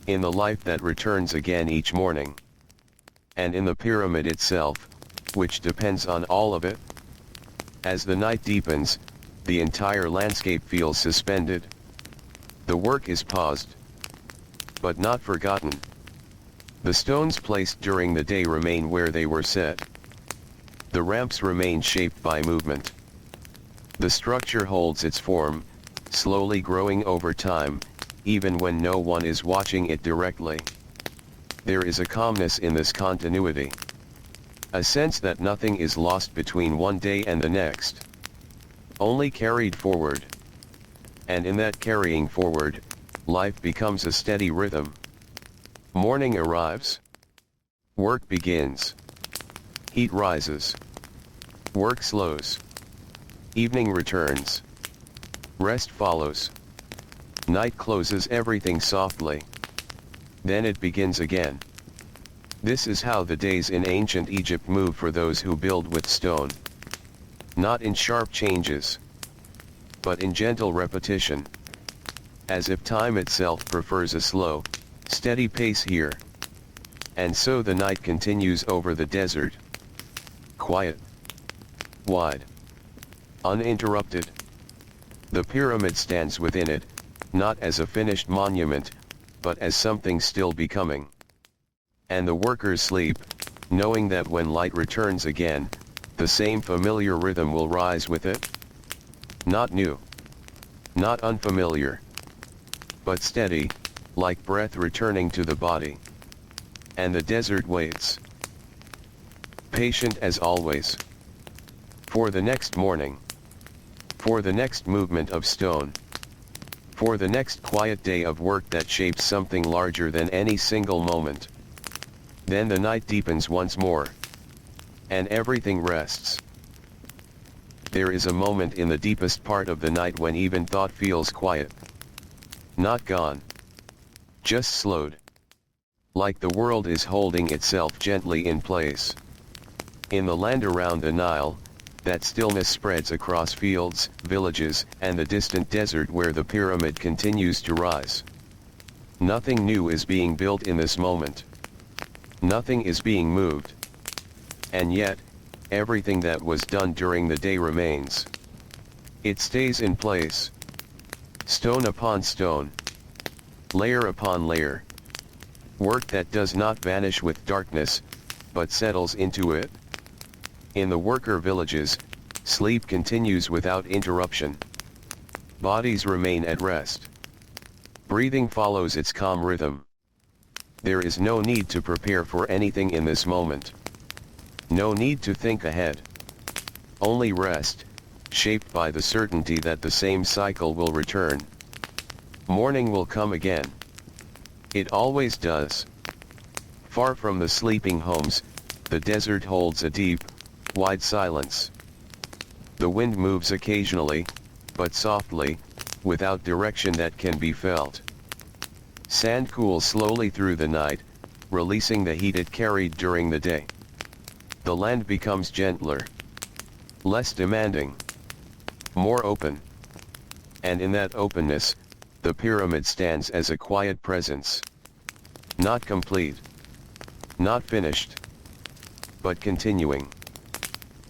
In the life that returns again each morning. And in the pyramid itself, which depends on all of it. As the night deepens, the entire landscape feels suspended. The work is paused. But not forgotten. The stones placed during the day remain where they were set. The ramps remain shaped by movement. The structure holds its form, slowly growing over time, even when no one is watching it directly. There is a calmness in this continuity. A sense that nothing is lost between one day and the next. Only carried forward. And in that carrying forward, life becomes a steady rhythm. Morning arrives. Work begins. Heat rises. Work slows. Evening returns. Rest follows. Night closes everything softly. Then it begins again. This is how the days in ancient Egypt move for those who build with stone. Not in sharp changes, but in gentle repetition. As if time itself prefers a slow, steady pace here. And so the night continues over the desert. Quiet. Wide. Uninterrupted. The pyramid stands within it, not as a finished monument, but as something still becoming. And the workers sleep, knowing that when light returns again, the same familiar rhythm will rise with it. Not new. Not unfamiliar. But steady, like breath returning to the body. And the desert waits. Patient as always. For the next morning. For the next movement of stone. For the next quiet day of work that shapes something larger than any single moment. Then the night deepens once more. And everything rests. There is a moment in the deepest part of the night when even thought feels quiet. Not gone. Just slowed. Like the world is holding itself gently in place. In the land around the Nile, that stillness spreads across fields, villages, and the distant desert where the pyramid continues to rise. Nothing new is being built in this moment. Nothing is being moved. And yet, everything that was done during the day remains. It stays in place. Stone upon stone. Layer upon layer. Work that does not vanish with darkness, but settles into it. In the worker villages, sleep continues without interruption. Bodies remain at rest. Breathing follows its calm rhythm. There is no need to prepare for anything in this moment. No need to think ahead. Only rest, shaped by the certainty that the same cycle will return. Morning will come again. It always does. Far from the sleeping homes, the desert holds a deep, wide silence. The wind moves occasionally, but softly, without direction that can be felt. Sand cools slowly through the night, releasing the heat it carried during the day. The land becomes gentler, less demanding, more open. And in that openness, the pyramid stands as a quiet presence. Not complete, not finished, but continuing.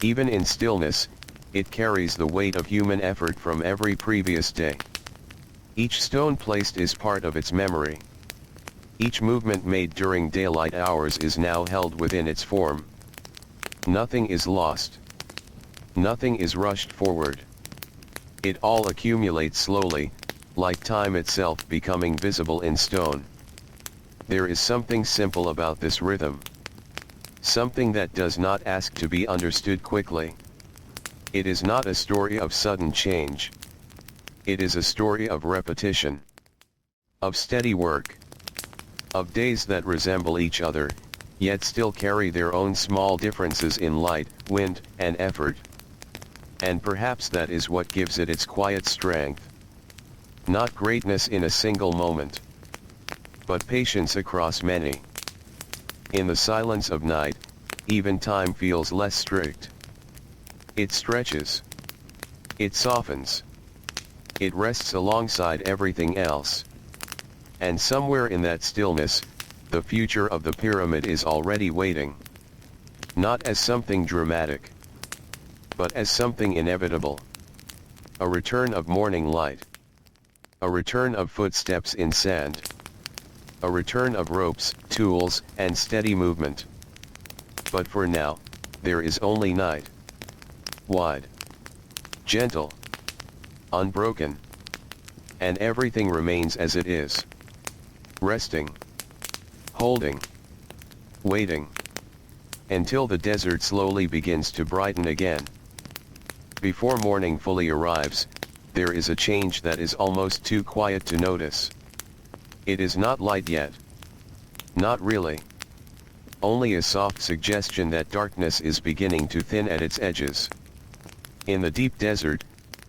Even in stillness, it carries the weight of human effort from every previous day. Each stone placed is part of its memory. Each movement made during daylight hours is now held within its form. Nothing is lost. Nothing is rushed forward. It all accumulates slowly, like time itself becoming visible in stone. There is something simple about this rhythm. Something that does not ask to be understood quickly. It is not a story of sudden change. It is a story of repetition. Of steady work. Of days that resemble each other, yet still carry their own small differences in light, wind, and effort. And perhaps that is what gives it its quiet strength. Not greatness in a single moment, but patience across many. In the silence of night, even time feels less strict. It stretches. It softens. It rests alongside everything else. And somewhere in that stillness, the future of the pyramid is already waiting. Not as something dramatic, but as something inevitable. A return of morning light. A return of footsteps in sand. A return of ropes, tools, and steady movement. But for now, there is only night. Wide. Gentle. Unbroken. And everything remains as it is. Resting. Holding. Waiting. Until the desert slowly begins to brighten again. Before morning fully arrives, there is a change that is almost too quiet to notice. It is not light yet. Not really. Only a soft suggestion that darkness is beginning to thin at its edges. In the deep desert,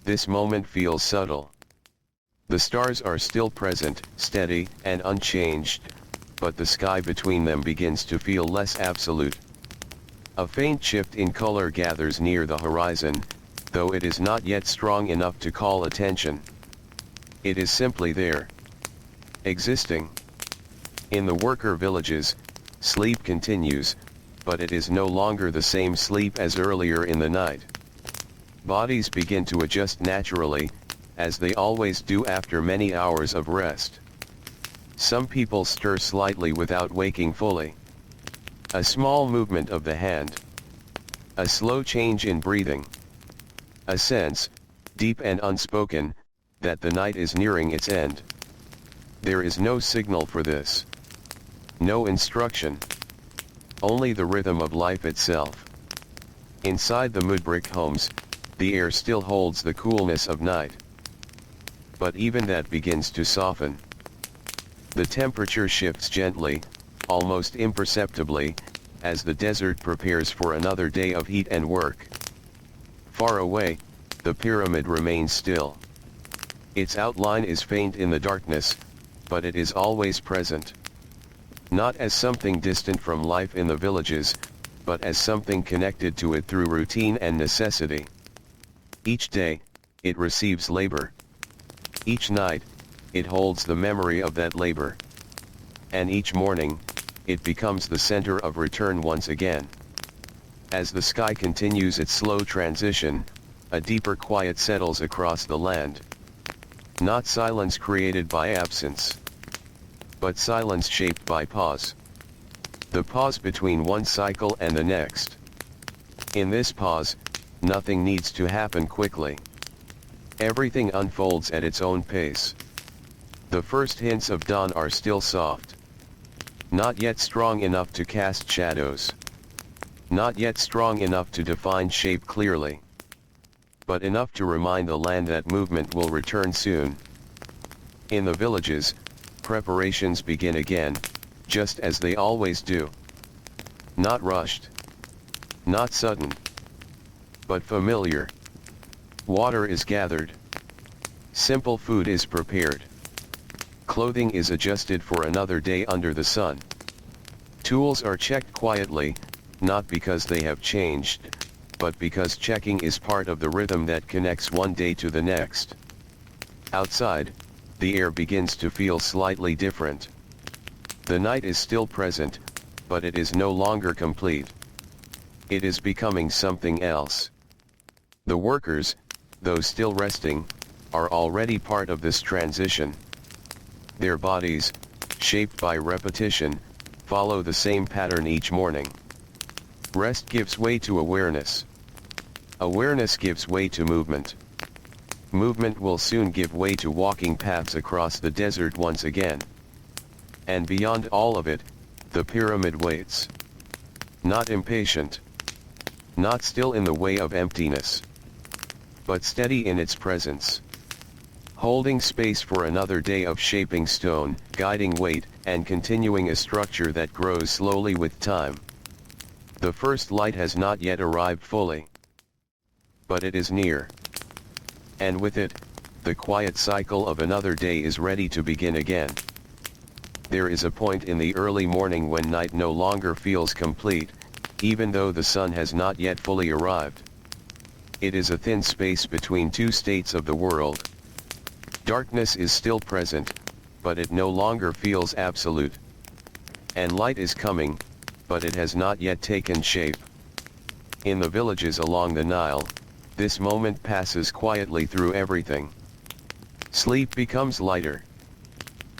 this moment feels subtle. The stars are still present, steady and unchanged, but the sky between them begins to feel less absolute. A faint shift in color gathers near the horizon, though it is not yet strong enough to call attention. It is simply there. Existing. In the worker villages, sleep continues, but it is no longer the same sleep as earlier in the night. Bodies begin to adjust naturally, as they always do after many hours of rest. Some people stir slightly without waking fully. A small movement of the hand. A slow change in breathing. A sense, deep and unspoken, that the night is nearing its end. There is no signal for this. No instruction. Only the rhythm of life itself. Inside the mudbrick homes, the air still holds the coolness of night. But even that begins to soften. The temperature shifts gently, almost imperceptibly, as the desert prepares for another day of heat and work. Far away, the pyramid remains still. Its outline is faint in the darkness, but it is always present. Not as something distant from life in the villages, but as something connected to it through routine and necessity. Each day, it receives labor. Each night, it holds the memory of that labor. and each morning, it becomes the center of return once again. As the sky continues its slow transition, a deeper quiet settles across the land. Not silence created by absence, but silence shaped by pause. The pause between one cycle and the next. In this pause, nothing needs to happen quickly. Everything unfolds at its own pace. The first hints of dawn are still soft. Not yet strong enough to cast shadows. Not yet strong enough to define shape clearly. But enough to remind the land that movement will return soon. In the villages, preparations begin again, just as they always do. Not rushed. Not sudden. But familiar. Water is gathered. Simple food is prepared. Clothing is adjusted for another day under the sun. Tools are checked quietly, not because they have changed, but because checking is part of the rhythm that connects one day to the next. Outside, the air begins to feel slightly different. The night is still present, but it is no longer complete. It is becoming something else. The workers, though still resting, are already part of this transition. Their bodies, shaped by repetition, follow the same pattern each morning. Rest gives way to awareness. Awareness gives way to movement. Movement will soon give way to walking paths across the desert once again. And beyond all of it, the pyramid waits. Not impatient. Not still in the way of emptiness. But steady in its presence. Holding space for another day of shaping stone, guiding weight, and continuing a structure that grows slowly with time. The first light has not yet arrived fully. But it is near. And with it, the quiet cycle of another day is ready to begin again. There is a point in the early morning when night no longer feels complete, even though the sun has not yet fully arrived. It is a thin space between two states of the world. Darkness is still present, but it no longer feels absolute. And light is coming, but it has not yet taken shape. In the villages along the Nile, this moment passes quietly through everything. Sleep becomes lighter.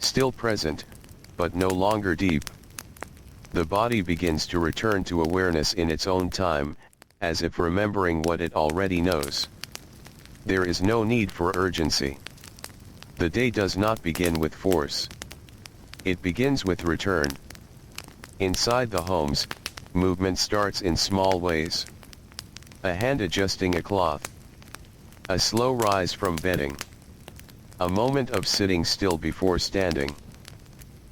Still present, but no longer deep. The body begins to return to awareness in its own time, as if remembering what it already knows. There is no need for urgency. The day does not begin with force. It begins with return. Inside the homes, movement starts in small ways. A hand adjusting a cloth. A slow rise from bedding. A moment of sitting still before standing.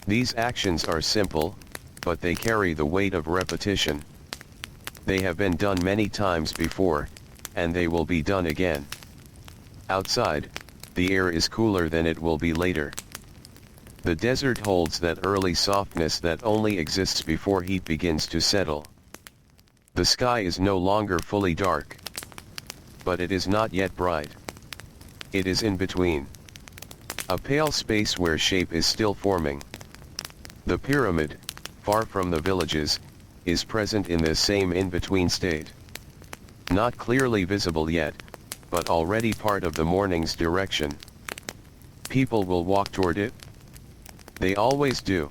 These actions are simple, but they carry the weight of repetition. They have been done many times before, and they will be done again. Outside, the air is cooler than it will be later. The desert holds that early softness that only exists before heat begins to settle. The sky is no longer fully dark. But it is not yet bright. It is in between. A pale space where shape is still forming. The pyramid, far from the villages, is present in this same in-between state. Not clearly visible yet, but already part of the morning's direction. People will walk toward it. They always do.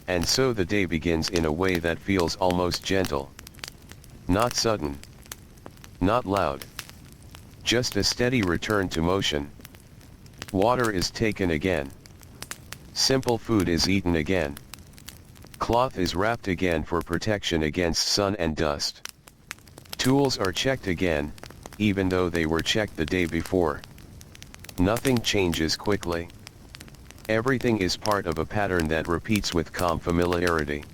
And so the day begins in a way that feels almost gentle. Not sudden. Not loud. Just a steady return to motion. Water is taken again. Simple food is eaten again. Cloth is wrapped again for protection against sun and dust. Tools are checked again, even though they were checked the day before. Nothing changes quickly. Everything is part of a pattern that repeats with calm familiarity.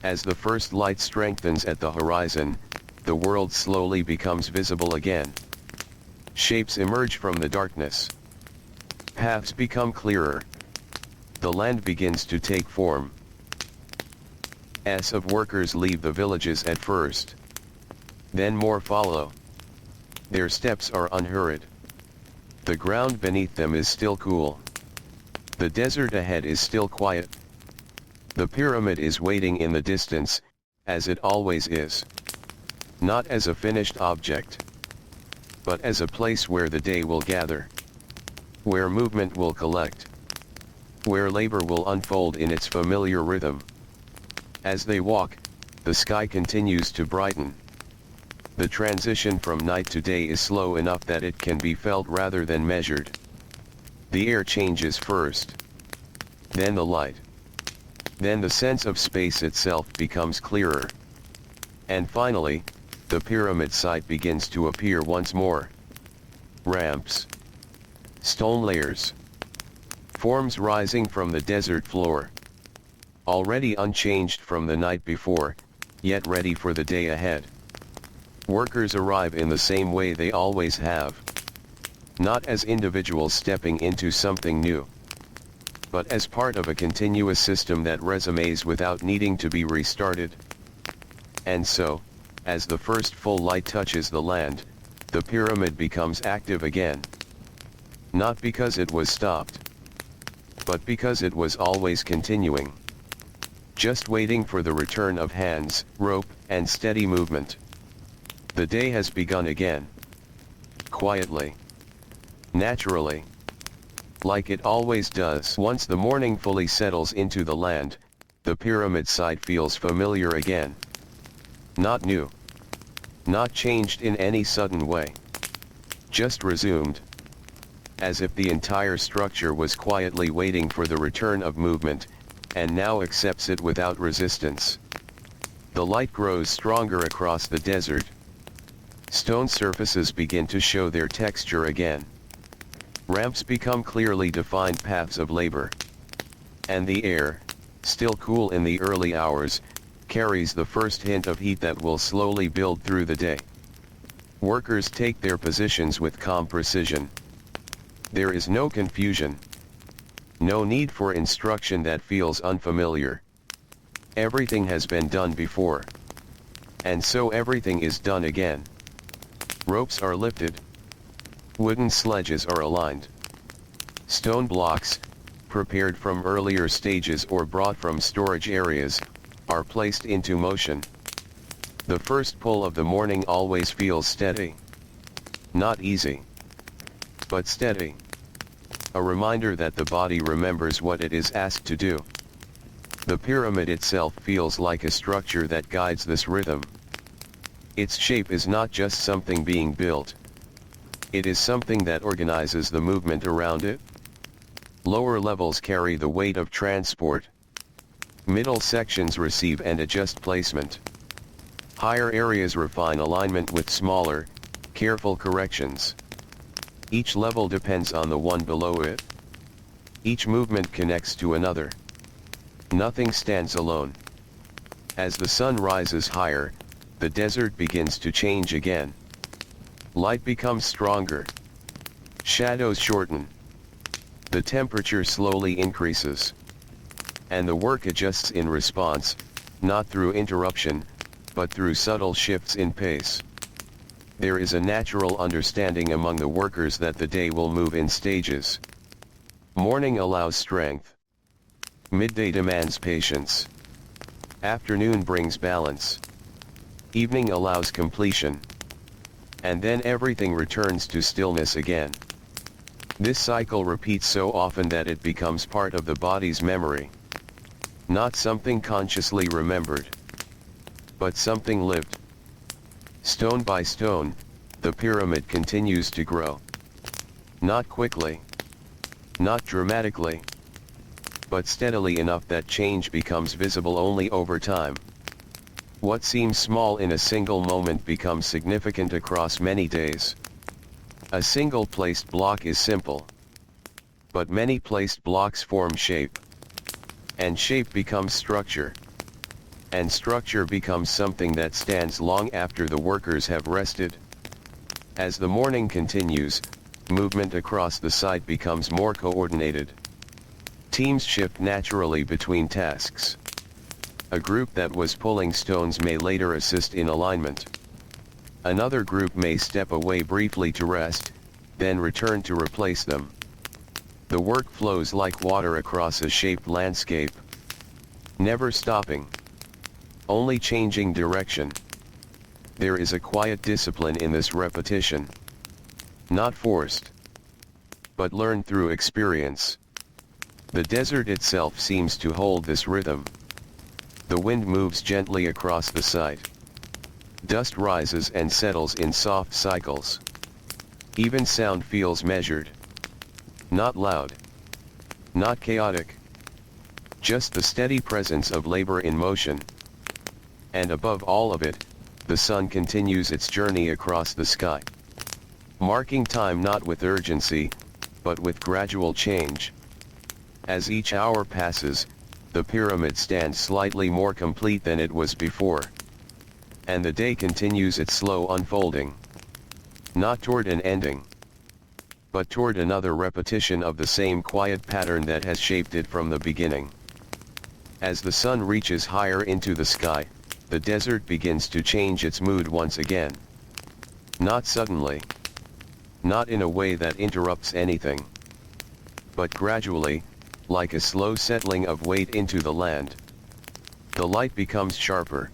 As the first light strengthens at the horizon, the world slowly becomes visible again. Shapes emerge from the darkness. Paths become clearer. The land begins to take form. Of workers leave the villages at first. Then more follow. Their steps are unhurried. The ground beneath them is still cool. The desert ahead is still quiet. The pyramid is waiting in the distance, as it always is. Not as a finished object, but as a place where the day will gather, where movement will collect, where labor will unfold in its familiar rhythm. As they walk, the sky continues to brighten. The transition from night to day is slow enough that it can be felt rather than measured. The air changes first, then the light. Then the sense of space itself becomes clearer. And finally, the pyramid site begins to appear once more. Ramps, stone layers, forms rising from the desert floor. Already unchanged from the night before, yet ready for the day ahead. Workers arrive in the same way they always have. Not as individuals stepping into something new, but as part of a continuous system that resumes without needing to be restarted. And so, as the first full light touches the land, the pyramid becomes active again. Not because it was stopped, but because it was always continuing. Just waiting for the return of hands, rope, and steady movement. The day has begun again. Quietly. Naturally. Like it always does. Once the morning fully settles into the land, the pyramid site feels familiar again. Not new. Not changed in any sudden way. Just resumed. As if the entire structure was quietly waiting for the return of movement, and now accepts it without resistance. The light grows stronger across the desert. Stone surfaces begin to show their texture again. Ramps become clearly defined paths of labor. And the air, still cool in the early hours, carries the first hint of heat that will slowly build through the day. Workers take their positions with calm precision. There is no confusion. No need for instruction that feels unfamiliar. Everything has been done before. And so everything is done again. Ropes are lifted. Wooden sledges are aligned. Stone blocks, prepared from earlier stages or brought from storage areas, are placed into motion. The first pull of the morning always feels steady. Not easy, but steady. A reminder that the body remembers what it is asked to do. The pyramid itself feels like a structure that guides this rhythm. Its shape is not just something being built. It is something that organizes the movement around it. Lower levels carry the weight of transport. Middle sections receive and adjust placement. Higher areas refine alignment with smaller, careful corrections. Each level depends on the one below it. Each movement connects to another. Nothing stands alone. As the sun rises higher, the desert begins to change again. Light becomes stronger. Shadows shorten. The temperature slowly increases. And the work adjusts in response, not through interruption, but through subtle shifts in pace. There is a natural understanding among the workers that the day will move in stages. Morning allows strength. Midday demands patience. Afternoon brings balance. Evening allows completion. And then everything returns to stillness again. This cycle repeats so often that it becomes part of the body's memory. Not something consciously remembered, but something lived. Stone by stone, the pyramid continues to grow. Not quickly, not dramatically, but steadily enough that change becomes visible only over time. What seems small in a single moment becomes significant across many days. A single placed block is simple, but many placed blocks form shape. And shape becomes structure. And structure becomes something that stands long after the workers have rested. As the morning continues, movement across the site becomes more coordinated. Teams shift naturally between tasks. A group that was pulling stones may later assist in alignment. Another group may step away briefly to rest, then return to replace them. The work flows like water across a shaped landscape. Never stopping. Only changing direction. There is a quiet discipline in this repetition. Not forced, but learned through experience. The desert itself seems to hold this rhythm. The wind moves gently across the site. Dust rises and settles in soft cycles. Even sound feels measured. Not loud. Not chaotic. Just the steady presence of labor in motion. And above all of it, the sun continues its journey across the sky. Marking time not with urgency, but with gradual change. As each hour passes, the pyramid stands slightly more complete than it was before. And the day continues its slow unfolding. Not toward an ending, but toward another repetition of the same quiet pattern that has shaped it from the beginning. As the sun reaches higher into the sky, the desert begins to change its mood once again. Not suddenly. Not in a way that interrupts anything. But gradually, like a slow settling of weight into the land. The light becomes sharper.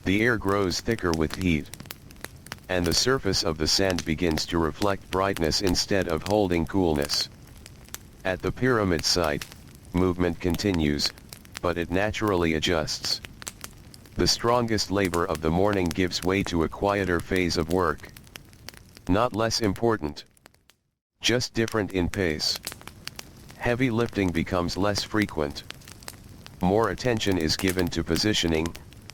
The air grows thicker with heat. And the surface of the sand begins to reflect brightness instead of holding coolness. At the pyramid site, movement continues, but it naturally adjusts. The strongest labor of the morning gives way to a quieter phase of work. Not less important. Just different in pace. Heavy lifting becomes less frequent. More attention is given to positioning,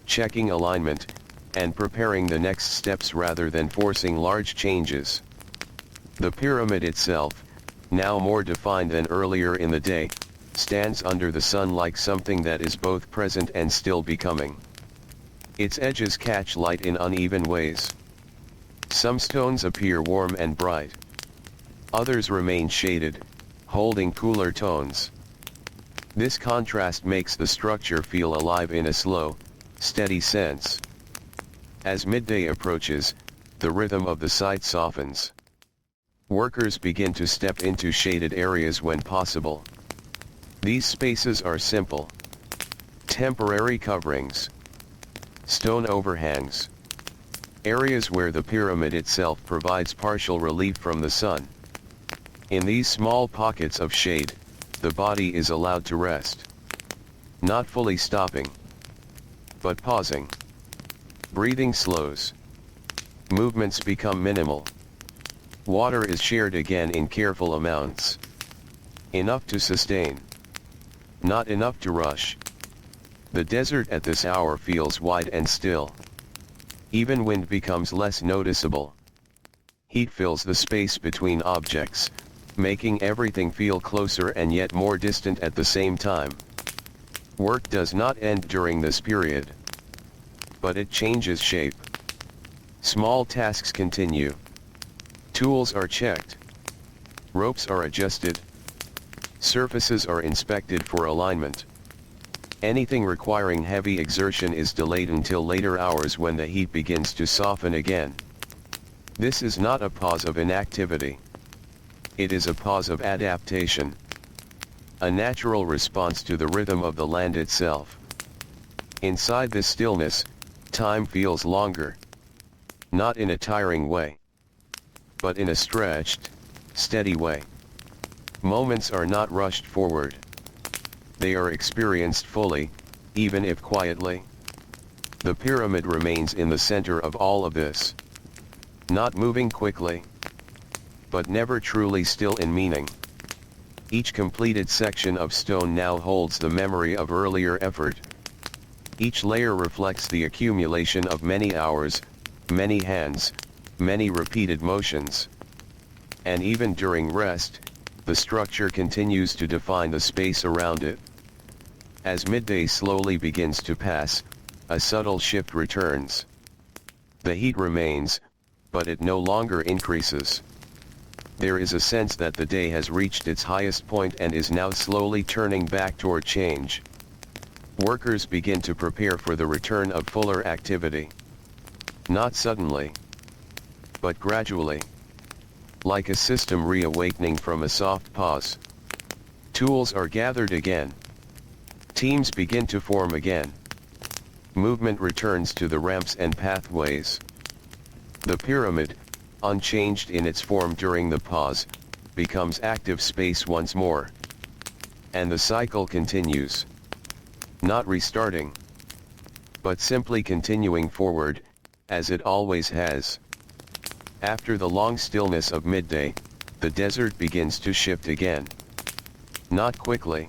checking alignment, and preparing the next steps rather than forcing large changes. The pyramid itself, now more defined than earlier in the day, stands under the sun like something that is both present and still becoming. Its edges catch light in uneven ways. Some stones appear warm and bright. Others remain shaded, holding cooler tones. This contrast makes the structure feel alive in a slow, steady sense. As midday approaches, the rhythm of the site softens. Workers begin to step into shaded areas when possible. These spaces are simple. Temporary coverings. Stone overhangs. Areas where the pyramid itself provides partial relief from the sun. In these small pockets of shade, the body is allowed to rest. Not fully stopping, but pausing. Breathing slows. Movements become minimal. Water is shared again in careful amounts. Enough to sustain. Not enough to rush. The desert at this hour feels wide and still. Even wind becomes less noticeable. Heat fills the space between objects, making everything feel closer and yet more distant at the same time. Work does not end during this period. But it changes shape. Small tasks continue. Tools are checked. Ropes are adjusted. Surfaces are inspected for alignment. Anything requiring heavy exertion is delayed until later hours when the heat begins to soften again. This is not a pause of inactivity. It is a pause of adaptation. A natural response to the rhythm of the land itself. Inside this stillness, time feels longer. Not in a tiring way, but in a stretched, steady way. Moments are not rushed forward. They are experienced fully, even if quietly. The pyramid remains in the center of all of this. Not moving quickly, but never truly still in meaning. Each completed section of stone now holds the memory of earlier effort. Each layer reflects the accumulation of many hours, many hands, many repeated motions. And even during rest, the structure continues to define the space around it. As midday slowly begins to pass, a subtle shift returns. The heat remains, but it no longer increases. There is a sense that the day has reached its highest point and is now slowly turning back toward change. Workers begin to prepare for the return of fuller activity. Not suddenly, but gradually. Like a system reawakening from a soft pause. Tools are gathered again. Teams begin to form again. Movement returns to the ramps and pathways. The pyramid, unchanged in its form during the pause, becomes active space once more. And the cycle continues. Not restarting, but simply continuing forward, as it always has. After the long stillness of midday, the desert begins to shift again. Not quickly.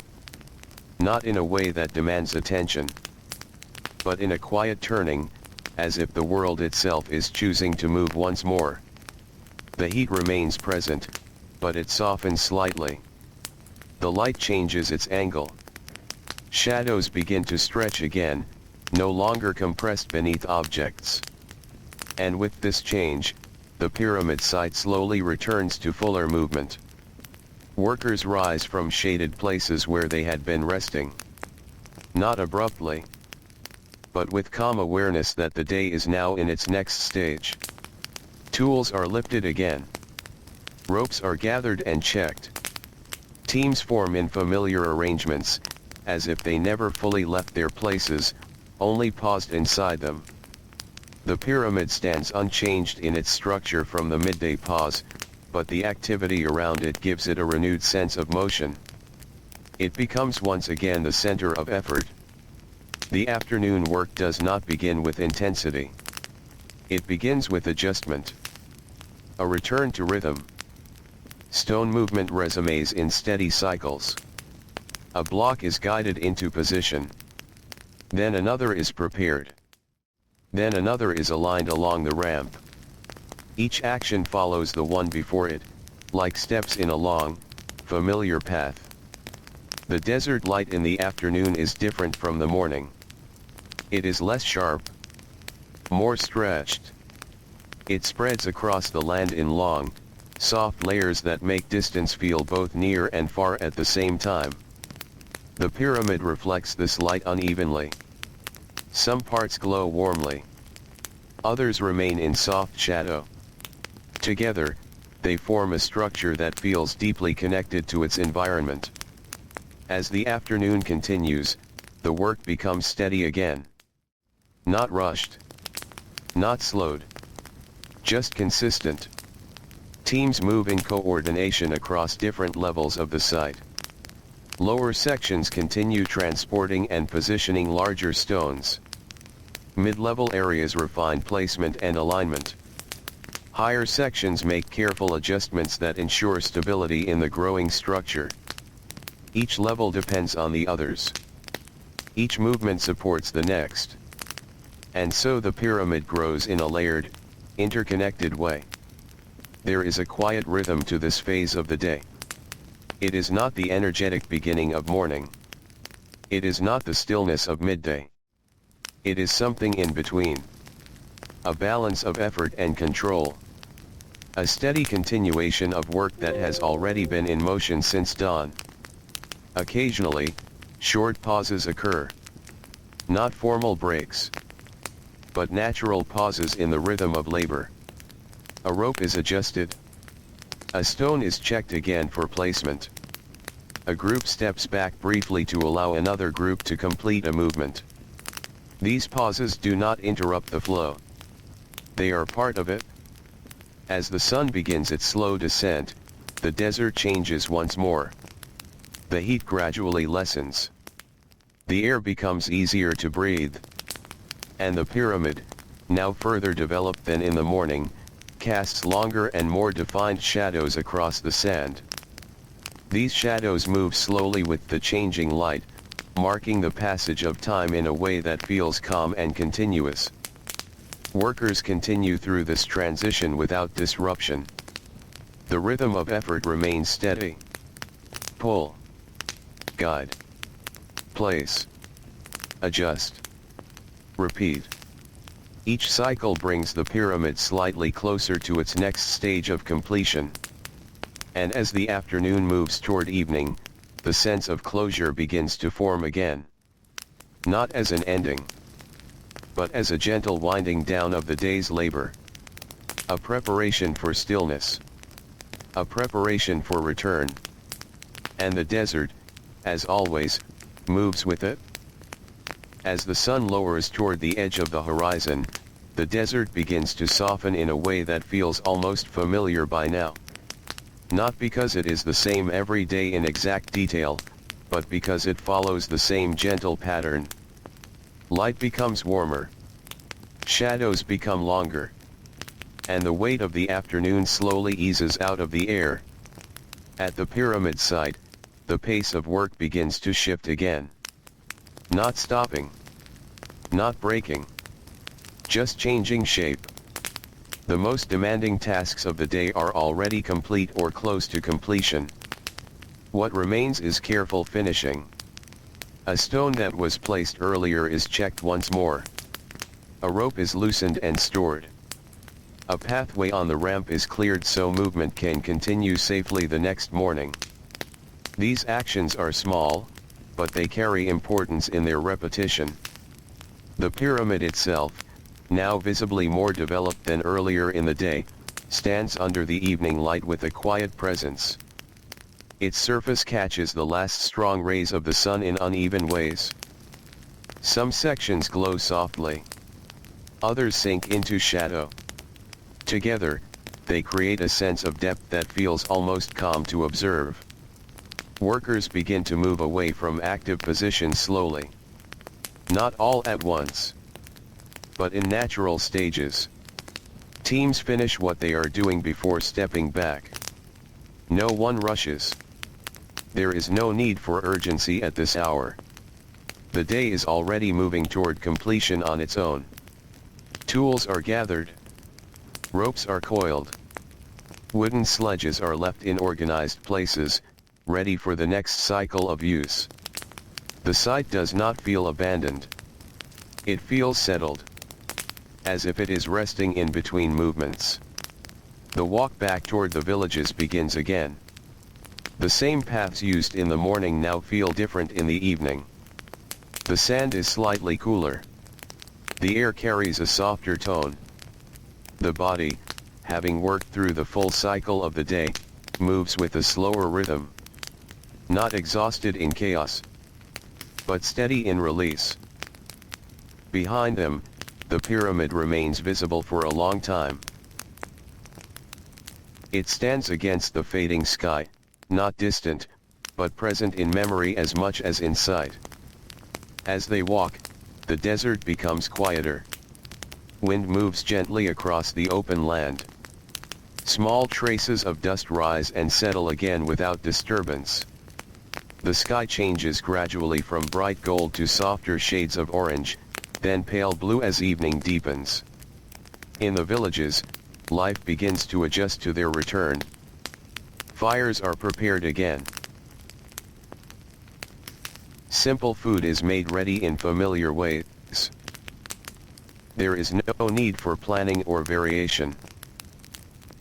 Not in a way that demands attention. But in a quiet turning, as if the world itself is choosing to move once more. The heat remains present, but it softens slightly. The light changes its angle. Shadows begin to stretch again, no longer compressed beneath objects. And with this change, the pyramid site slowly returns to fuller movement. Workers rise from shaded places where they had been resting. Not abruptly, but with calm awareness that the day is now in its next stage. Tools are lifted again. Ropes are gathered and checked. Teams form in familiar arrangements, as if they never fully left their places, only paused inside them. The pyramid stands unchanged in its structure from the midday pause, but the activity around it gives it a renewed sense of motion. It becomes once again the center of effort. The afternoon work does not begin with intensity. It begins with adjustment. A return to rhythm. Stone movement resumes in steady cycles. A block is guided into position. Then another is prepared. Then another is aligned along the ramp. Each action follows the one before it, like steps in a long, familiar path. The desert light in the afternoon is different from the morning. It is less sharp, more stretched. It spreads across the land in long, soft layers that make distance feel both near and far at the same time. The pyramid reflects this light unevenly. Some parts glow warmly. Others remain in soft shadow. Together, they form a structure that feels deeply connected to its environment. As the afternoon continues, the work becomes steady again. Not rushed. Not slowed. Just consistent. Teams move in coordination across different levels of the site. Lower sections continue transporting and positioning larger stones. Mid-level areas refine placement and alignment. Higher sections make careful adjustments that ensure stability in the growing structure. Each level depends on the others. Each movement supports the next. And so the pyramid grows in a layered, interconnected way. There is a quiet rhythm to this phase of the day. It is not the energetic beginning of morning. It is not the stillness of midday. It is something in between. A balance of effort and control. A steady continuation of work that has already been in motion since dawn. Occasionally, short pauses occur. Not formal breaks, but natural pauses in the rhythm of labor. A rope is adjusted. A stone is checked again for placement. A group steps back briefly to allow another group to complete a movement. These pauses do not interrupt the flow. They are part of it. As the sun begins its slow descent, the desert changes once more. The heat gradually lessens. The air becomes easier to breathe. And the pyramid, now further developed than in the morning, casts longer and more defined shadows across the sand. These shadows move slowly with the changing light, marking the passage of time in a way that feels calm and continuous. Workers continue through this transition without disruption. The rhythm of effort remains steady. Pull. Guide. Place. Adjust. Repeat. Each cycle brings the pyramid slightly closer to its next stage of completion. And as the afternoon moves toward evening, the sense of closure begins to form again. Not as an ending, but as a gentle winding down of the day's labor. A preparation for stillness. A preparation for return. And the desert, as always, moves with it. As the sun lowers toward the edge of the horizon, the desert begins to soften in a way that feels almost familiar by now. Not because it is the same every day in exact detail, but because it follows the same gentle pattern. Light becomes warmer. Shadows become longer. And the weight of the afternoon slowly eases out of the air. At the pyramid site, the pace of work begins to shift again. Not stopping. Not breaking. Just changing shape. The most demanding tasks of the day are already complete or close to completion. What remains is careful finishing. A stone that was placed earlier is checked once more. A rope is loosened and stored. A pathway on the ramp is cleared so movement can continue safely the next morning. These actions are small, but they carry importance in their repetition. The pyramid itself, now visibly more developed than earlier in the day, stands under the evening light with a quiet presence. Its surface catches the last strong rays of the sun in uneven ways. Some sections glow softly. Others sink into shadow. Together, they create a sense of depth that feels almost calm to observe. Workers begin to move away from active positions slowly. Not all at once, but in natural stages. Teams finish what they are doing before stepping back. No one rushes. There is no need for urgency at this hour. The day is already moving toward completion on its own. Tools are gathered. Ropes are coiled. Wooden sledges are left in organized places, ready for the next cycle of use. The site does not feel abandoned. It feels settled, as if it is resting in between movements. The walk back toward the villages begins again. The same paths used in the morning now feel different in the evening. The sand is slightly cooler. The air carries a softer tone. The body, having worked through the full cycle of the day, moves with a slower rhythm. Not exhausted in chaos, but steady in release. Behind them, the pyramid remains visible for a long time. It stands against the fading sky, not distant, but present in memory as much as in sight. As they walk, the desert becomes quieter. Wind moves gently across the open land. Small traces of dust rise and settle again without disturbance. The sky changes gradually from bright gold to softer shades of orange, then pale blue as evening deepens. In the villages, life begins to adjust to their return. Fires are prepared again. Simple food is made ready in familiar ways. There is no need for planning or variation.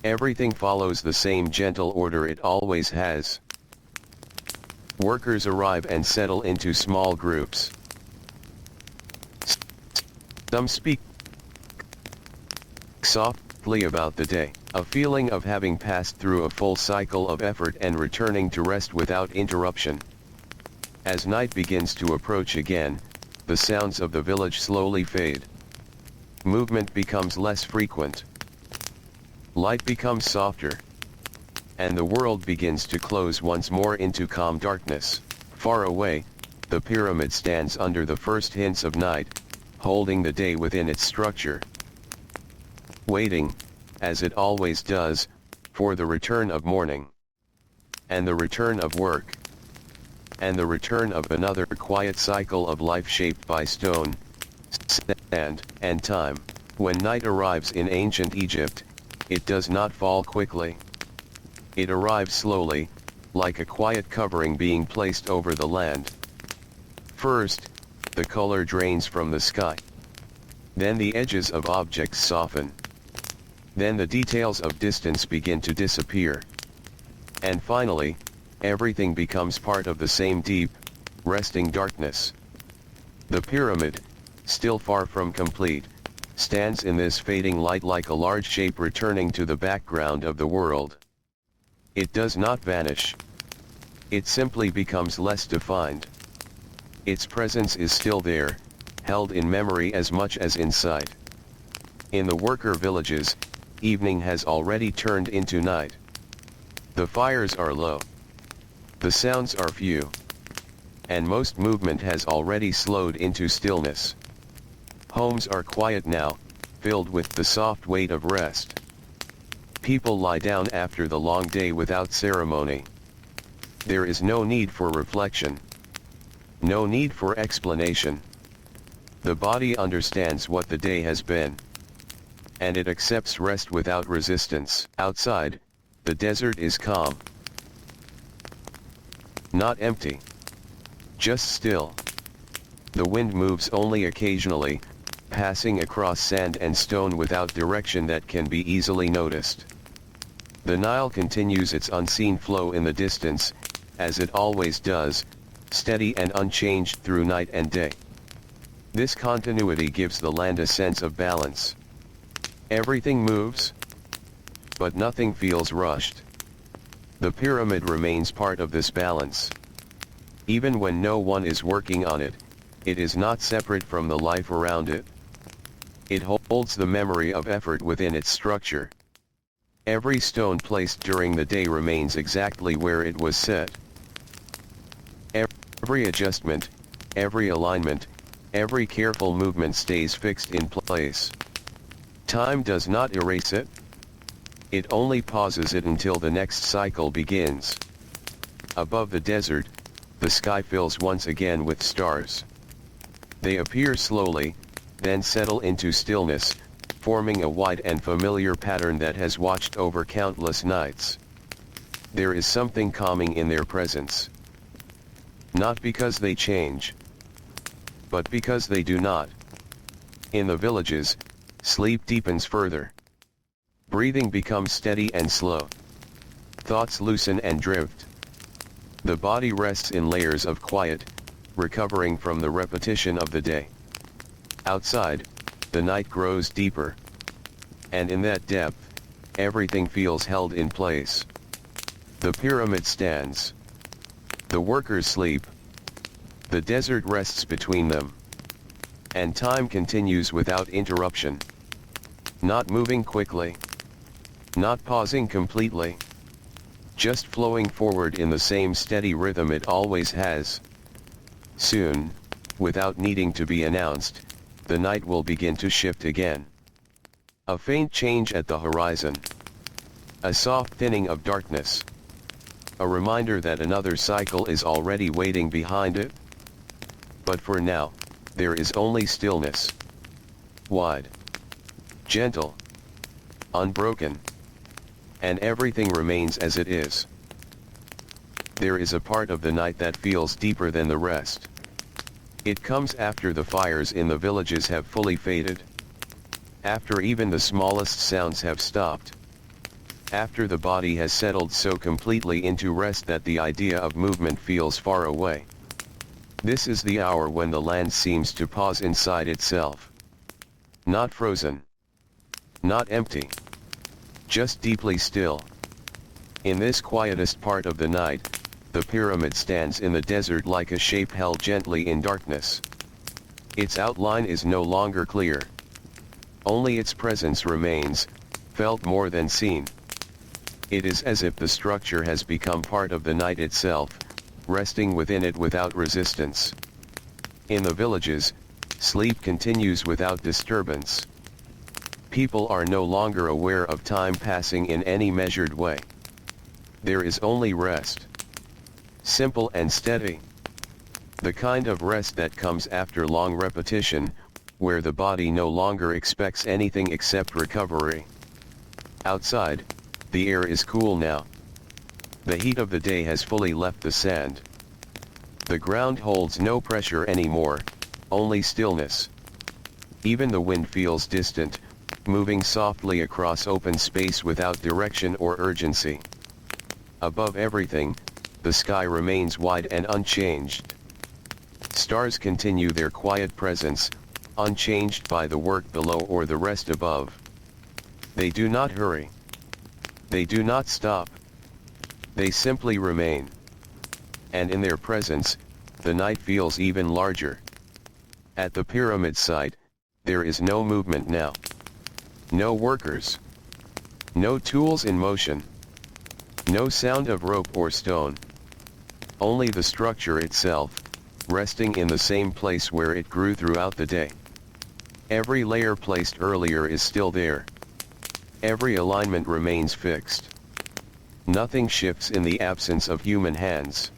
Everything follows the same gentle order it always has. Workers arrive and settle into small groups. Some speak softly about the day, a feeling of having passed through a full cycle of effort and returning to rest without interruption. As night begins to approach again, the sounds of the village slowly fade. Movement becomes less frequent. Light becomes softer. And the world begins to close once more into calm darkness. Far away, the pyramid stands under the first hints of night, holding the day within its structure. Waiting, as it always does, for the return of morning. And the return of work. And the return of another quiet cycle of life shaped by stone, sand, and time. When night arrives in ancient Egypt, it does not fall quickly. It arrives slowly, like a quiet covering being placed over the land. First, the color drains from the sky. Then the edges of objects soften. Then the details of distance begin to disappear. And finally, everything becomes part of the same deep, resting darkness. The pyramid, still far from complete, stands in this fading light like a large shape returning to the background of the world. It does not vanish. It simply becomes less defined. Its presence is still there, held in memory as much as in sight. In the worker villages, evening has already turned into night. The fires are low. The sounds are few. And most movement has already slowed into stillness. Homes are quiet now, filled with the soft weight of rest. People lie down after the long day without ceremony. There is no need for reflection. No need for explanation. The body understands what the day has been. And it accepts rest without resistance. Outside, the desert is calm. Not empty. Just still. The wind moves only occasionally, passing across sand and stone without direction that can be easily noticed. The Nile continues its unseen flow in the distance, as it always does, steady and unchanged through night and day. This continuity gives the land a sense of balance. Everything moves, but nothing feels rushed. The pyramid remains part of this balance. Even when no one is working on it, it is not separate from the life around it. It holds the memory of effort within its structure. Every stone placed during the day remains exactly where it was set. Every adjustment, every alignment, every careful movement stays fixed in place. Time does not erase it. It only pauses it until the next cycle begins. Above the desert, the sky fills once again with stars. They appear slowly, then settle into stillness, forming a wide and familiar pattern that has watched over countless nights. There is something calming in their presence. Not because they change, but because they do not. In the villages, sleep deepens further. Breathing becomes steady and slow. Thoughts loosen and drift. The body rests in layers of quiet, recovering from the repetition of the day. Outside, the night grows deeper. And in that depth, everything feels held in place. The pyramid stands. The workers sleep. The desert rests between them. And time continues without interruption. Not moving quickly. Not pausing completely. Just flowing forward in the same steady rhythm it always has. Soon, without needing to be announced, the night will begin to shift again. A faint change at the horizon. A soft thinning of darkness. A reminder that another cycle is already waiting behind it. But for now, there is only stillness. Wide. Gentle. Unbroken. And everything remains as it is. There is a part of the night that feels deeper than the rest. It comes after the fires in the villages have fully faded. After even the smallest sounds have stopped. After the body has settled so completely into rest that the idea of movement feels far away. This is the hour when the land seems to pause inside itself. Not frozen. Not empty. Just deeply still. In this quietest part of the night, the pyramid stands in the desert like a shape held gently in darkness. Its outline is no longer clear. Only its presence remains, felt more than seen. It is as if the structure has become part of the night itself, resting within it without resistance. In the villages, sleep continues without disturbance. People are no longer aware of time passing in any measured way. There is only rest. Simple and steady. The kind of rest that comes after long repetition, where the body no longer expects anything except recovery. Outside, the air is cool now. The heat of the day has fully left the sand. The ground holds no pressure anymore, only stillness. Even the wind feels distant, moving softly across open space without direction or urgency. Above everything, the sky remains wide and unchanged. Stars continue their quiet presence, unchanged by the work below or the rest above. They do not hurry. They do not stop. They simply remain. And in their presence, the night feels even larger. At the pyramid site, there is no movement now. No workers. No tools in motion. No sound of rope or stone. Only the structure itself, resting in the same place where it grew throughout the day. Every layer placed earlier is still there. Every alignment remains fixed. Nothing shifts in the absence of human hands.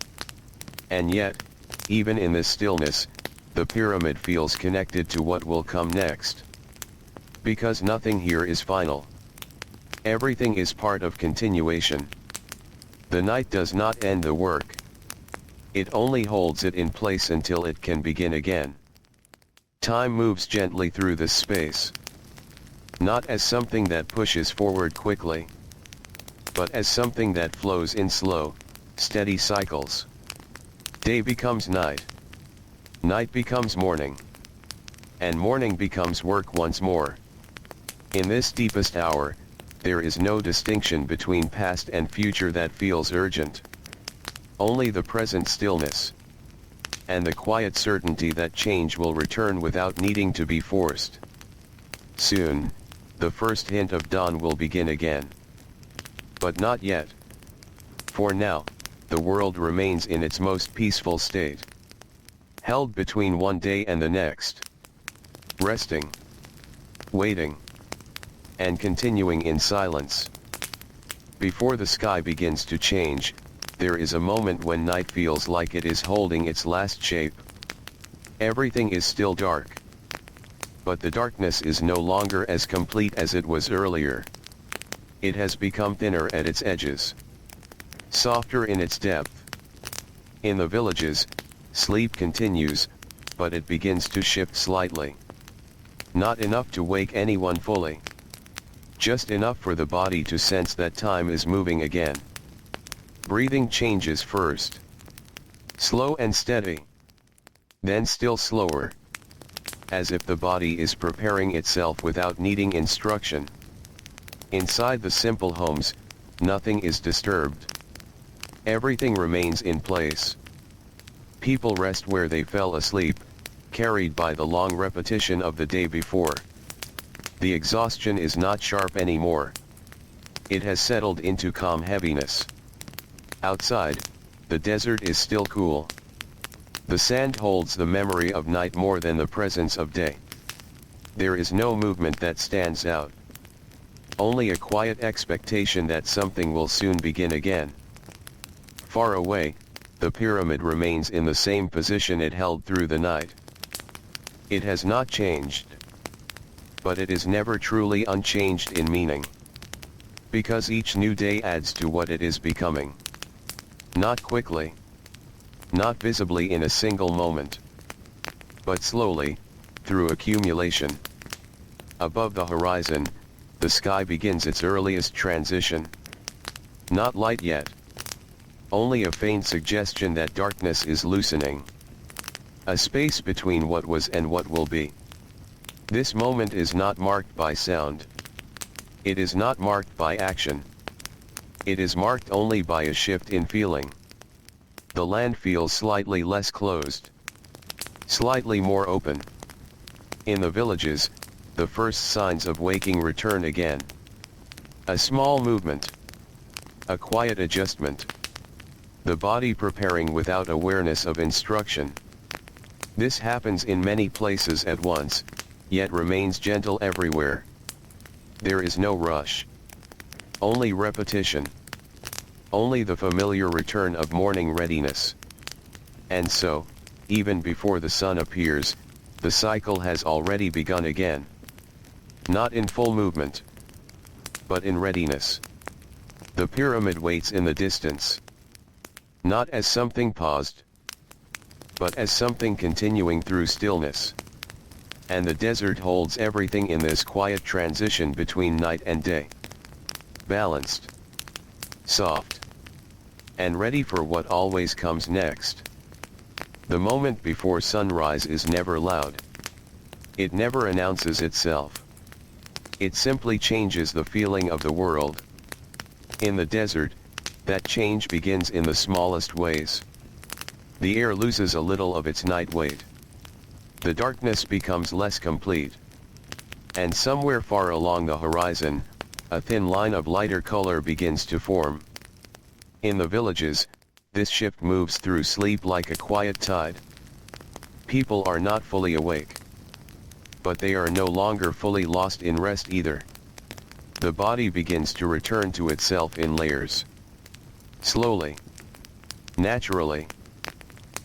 And yet, even in this stillness, the pyramid feels connected to what will come next. Because nothing here is final. Everything is part of continuation. The night does not end the work. It only holds it in place until it can begin again. Time moves gently through this space. Not as something that pushes forward quickly, but as something that flows in slow, steady cycles. Day becomes night. Night becomes morning. And morning becomes work once more. In this deepest hour, there is no distinction between past and future that feels urgent. Only the present stillness. And the quiet certainty that change will return without needing to be forced. Soon, the first hint of dawn will begin again. But not yet. For now, the world remains in its most peaceful state. Held between one day and the next. Resting. Waiting. And continuing in silence. Before the sky begins to change, there is a moment when night feels like it is holding its last shape. Everything is still dark. But the darkness is no longer as complete as it was earlier. It has become thinner at its edges. Softer in its depth. In the villages, sleep continues, but it begins to shift slightly. Not enough to wake anyone fully. Just enough for the body to sense that time is moving again. Breathing changes first. Slow and steady. Then still slower. As if the body is preparing itself without needing instruction. Inside the simple homes, nothing is disturbed. Everything remains in place. People rest where they fell asleep, carried by the long repetition of the day before. The exhaustion is not sharp anymore. It has settled into calm heaviness. Outside, the desert is still cool. The sand holds the memory of night more than the presence of day. There is no movement that stands out. Only a quiet expectation that something will soon begin again. Far away, the pyramid remains in the same position it held through the night. It has not changed. But it is never truly unchanged in meaning. Because each new day adds to what it is becoming. Not quickly. Not visibly in a single moment. But slowly, through accumulation. Above the horizon, the sky begins its earliest transition. Not light yet. Only a faint suggestion that darkness is loosening. A space between what was and what will be. This moment is not marked by sound. It is not marked by action. It is marked only by a shift in feeling. The land feels slightly less closed. Slightly more open. In the villages, the first signs of waking return again. A small movement. A quiet adjustment. The body preparing without awareness of instruction. This happens in many places at once, yet remains gentle everywhere. There is no rush. Only repetition. Only the familiar return of morning readiness. And so, even before the sun appears, the cycle has already begun again. Not in full movement, but in readiness. The pyramid waits in the distance. Not as something paused, but as something continuing through stillness. And the desert holds everything in this quiet transition between night and day. Balanced, soft, and ready for what always comes next. The moment before sunrise is never loud. It never announces itself. It simply changes the feeling of the world. In the desert, that change begins in the smallest ways. The air loses a little of its night weight. The darkness becomes less complete. And somewhere far along the horizon, a thin line of lighter color begins to form. In the villages, this shift moves through sleep like a quiet tide. People are not fully awake. But they are no longer fully lost in rest either. The body begins to return to itself in layers. Slowly. Naturally.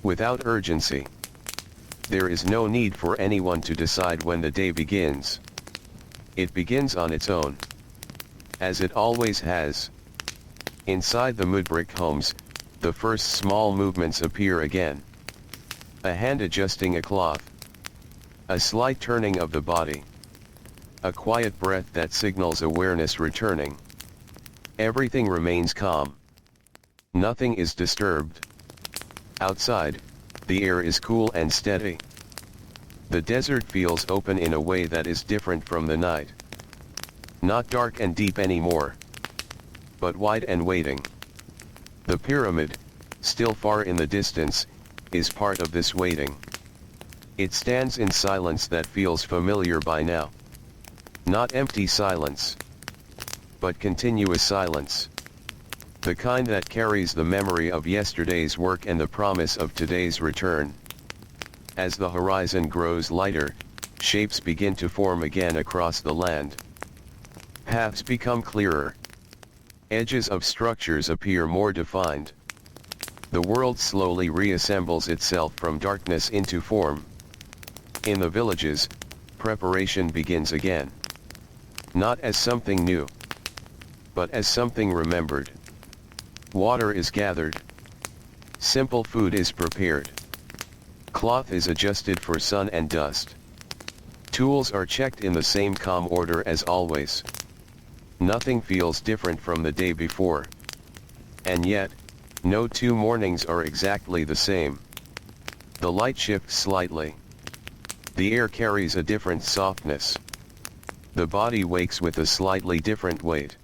Without urgency. There is no need for anyone to decide when the day begins. It begins on its own. As it always has. Inside the mudbrick homes, the first small movements appear again. A hand adjusting a cloth. A slight turning of the body. A quiet breath that signals awareness returning. Everything remains calm. Nothing is disturbed. Outside, the air is cool and steady. The desert feels open in a way that is different from the night. Not dark and deep anymore, but wide and waiting. The pyramid, still far in the distance, is part of this waiting. It stands in silence that feels familiar by now. Not empty silence, but continuous silence. The kind that carries the memory of yesterday's work and the promise of today's return. As the horizon grows lighter, shapes begin to form again across the land. Paths become clearer. Edges of structures appear more defined. The world slowly reassembles itself from darkness into form. In the villages, preparation begins again. Not as something new, but as something remembered. Water is gathered. Simple food is prepared. Cloth is adjusted for sun and dust. Tools are checked in the same calm order as always. Nothing feels different from the day before. And yet, no two mornings are exactly the same. The light shifts slightly. The air carries a different softness. The body wakes with a slightly different weight.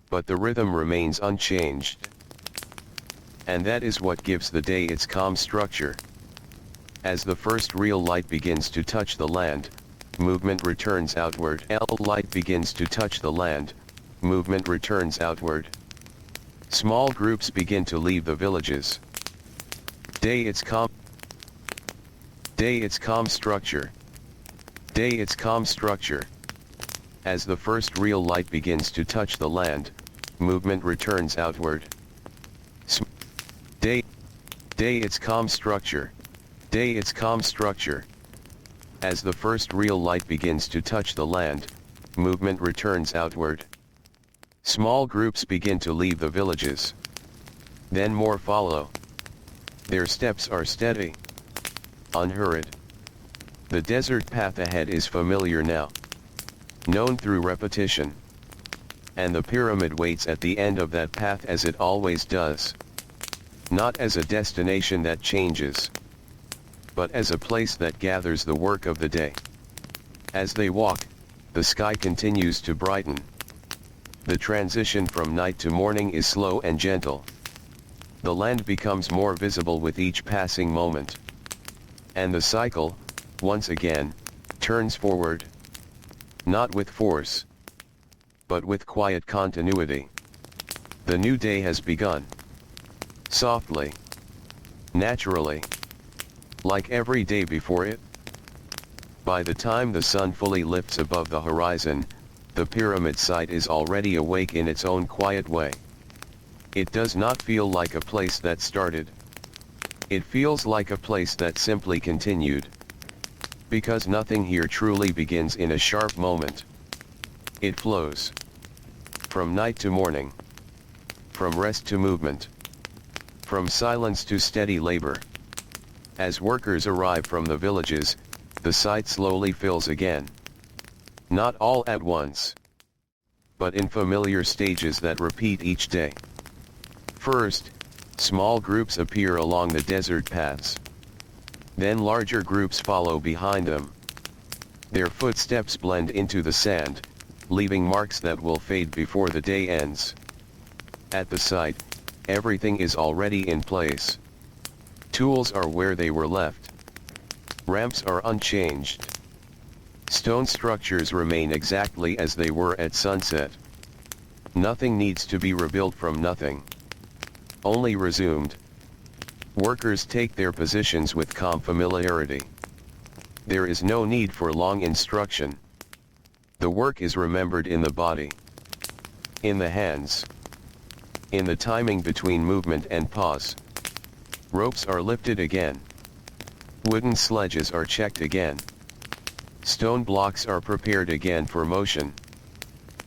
But the rhythm remains unchanged. And that is what gives the day its calm structure. As the first real light begins to touch the land, movement returns outward. Light begins to touch the land, movement returns outward. Small groups begin to leave the villages. Day its calm structure. Day its calm structure. As the first real light begins to touch the land, movement returns outward. Day its calm structure. Day its calm structure. As the first real light begins to touch the land, movement returns outward. Small groups begin to leave the villages. Then more follow. Their steps are steady, unhurried. The desert path ahead is familiar now, known through repetition. And the pyramid waits at the end of that path as it always does. Not as a destination that changes, but as a place that gathers the work of the day. As they walk, the sky continues to brighten. The transition from night to morning is slow and gentle. The land becomes more visible with each passing moment. And the cycle, once again, turns forward. Not with force, but with quiet continuity. The new day has begun. Softly. Naturally. Like every day before it. By the time the sun fully lifts above the horizon, the pyramid site is already awake in its own quiet way. It does not feel like a place that started. It feels like a place that simply continued. Because nothing here truly begins in a sharp moment. It flows. From night to morning. From rest to movement. From silence to steady labor. As workers arrive from the villages, the site slowly fills again. Not all at once, but in familiar stages that repeat each day. First, small groups appear along the desert paths. Then larger groups follow behind them. Their footsteps blend into the sand, leaving marks that will fade before the day ends. At the site, everything is already in place. Tools are where they were left. Ramps are unchanged. Stone structures remain exactly as they were at sunset. Nothing needs to be rebuilt from nothing. Only resumed. Workers take their positions with calm familiarity. There is no need for long instruction. The work is remembered in the body, in the hands, in the timing between movement and pause. Ropes are lifted again. Wooden sledges are checked again. Stone blocks are prepared again for motion.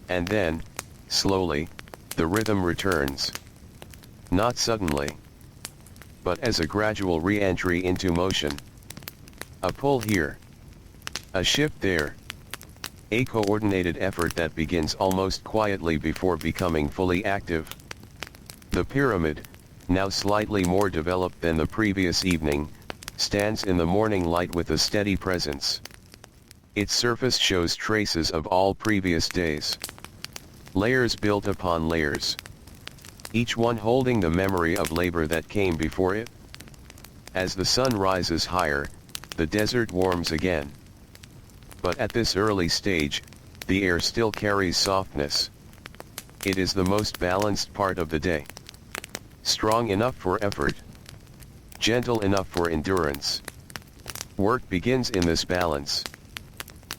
And then, slowly, the rhythm returns. Not suddenly, but as a gradual re-entry into motion. A pull here, a shift there. A coordinated effort that begins almost quietly before becoming fully active. The pyramid, now slightly more developed than the previous evening, stands in the morning light with a steady presence. Its surface shows traces of all previous days. Layers built upon layers. Each one holding the memory of labor that came before it. As the sun rises higher, the desert warms again. But at this early stage, the air still carries softness. It is the most balanced part of the day. Strong enough for effort. Gentle enough for endurance. Work begins in this balance.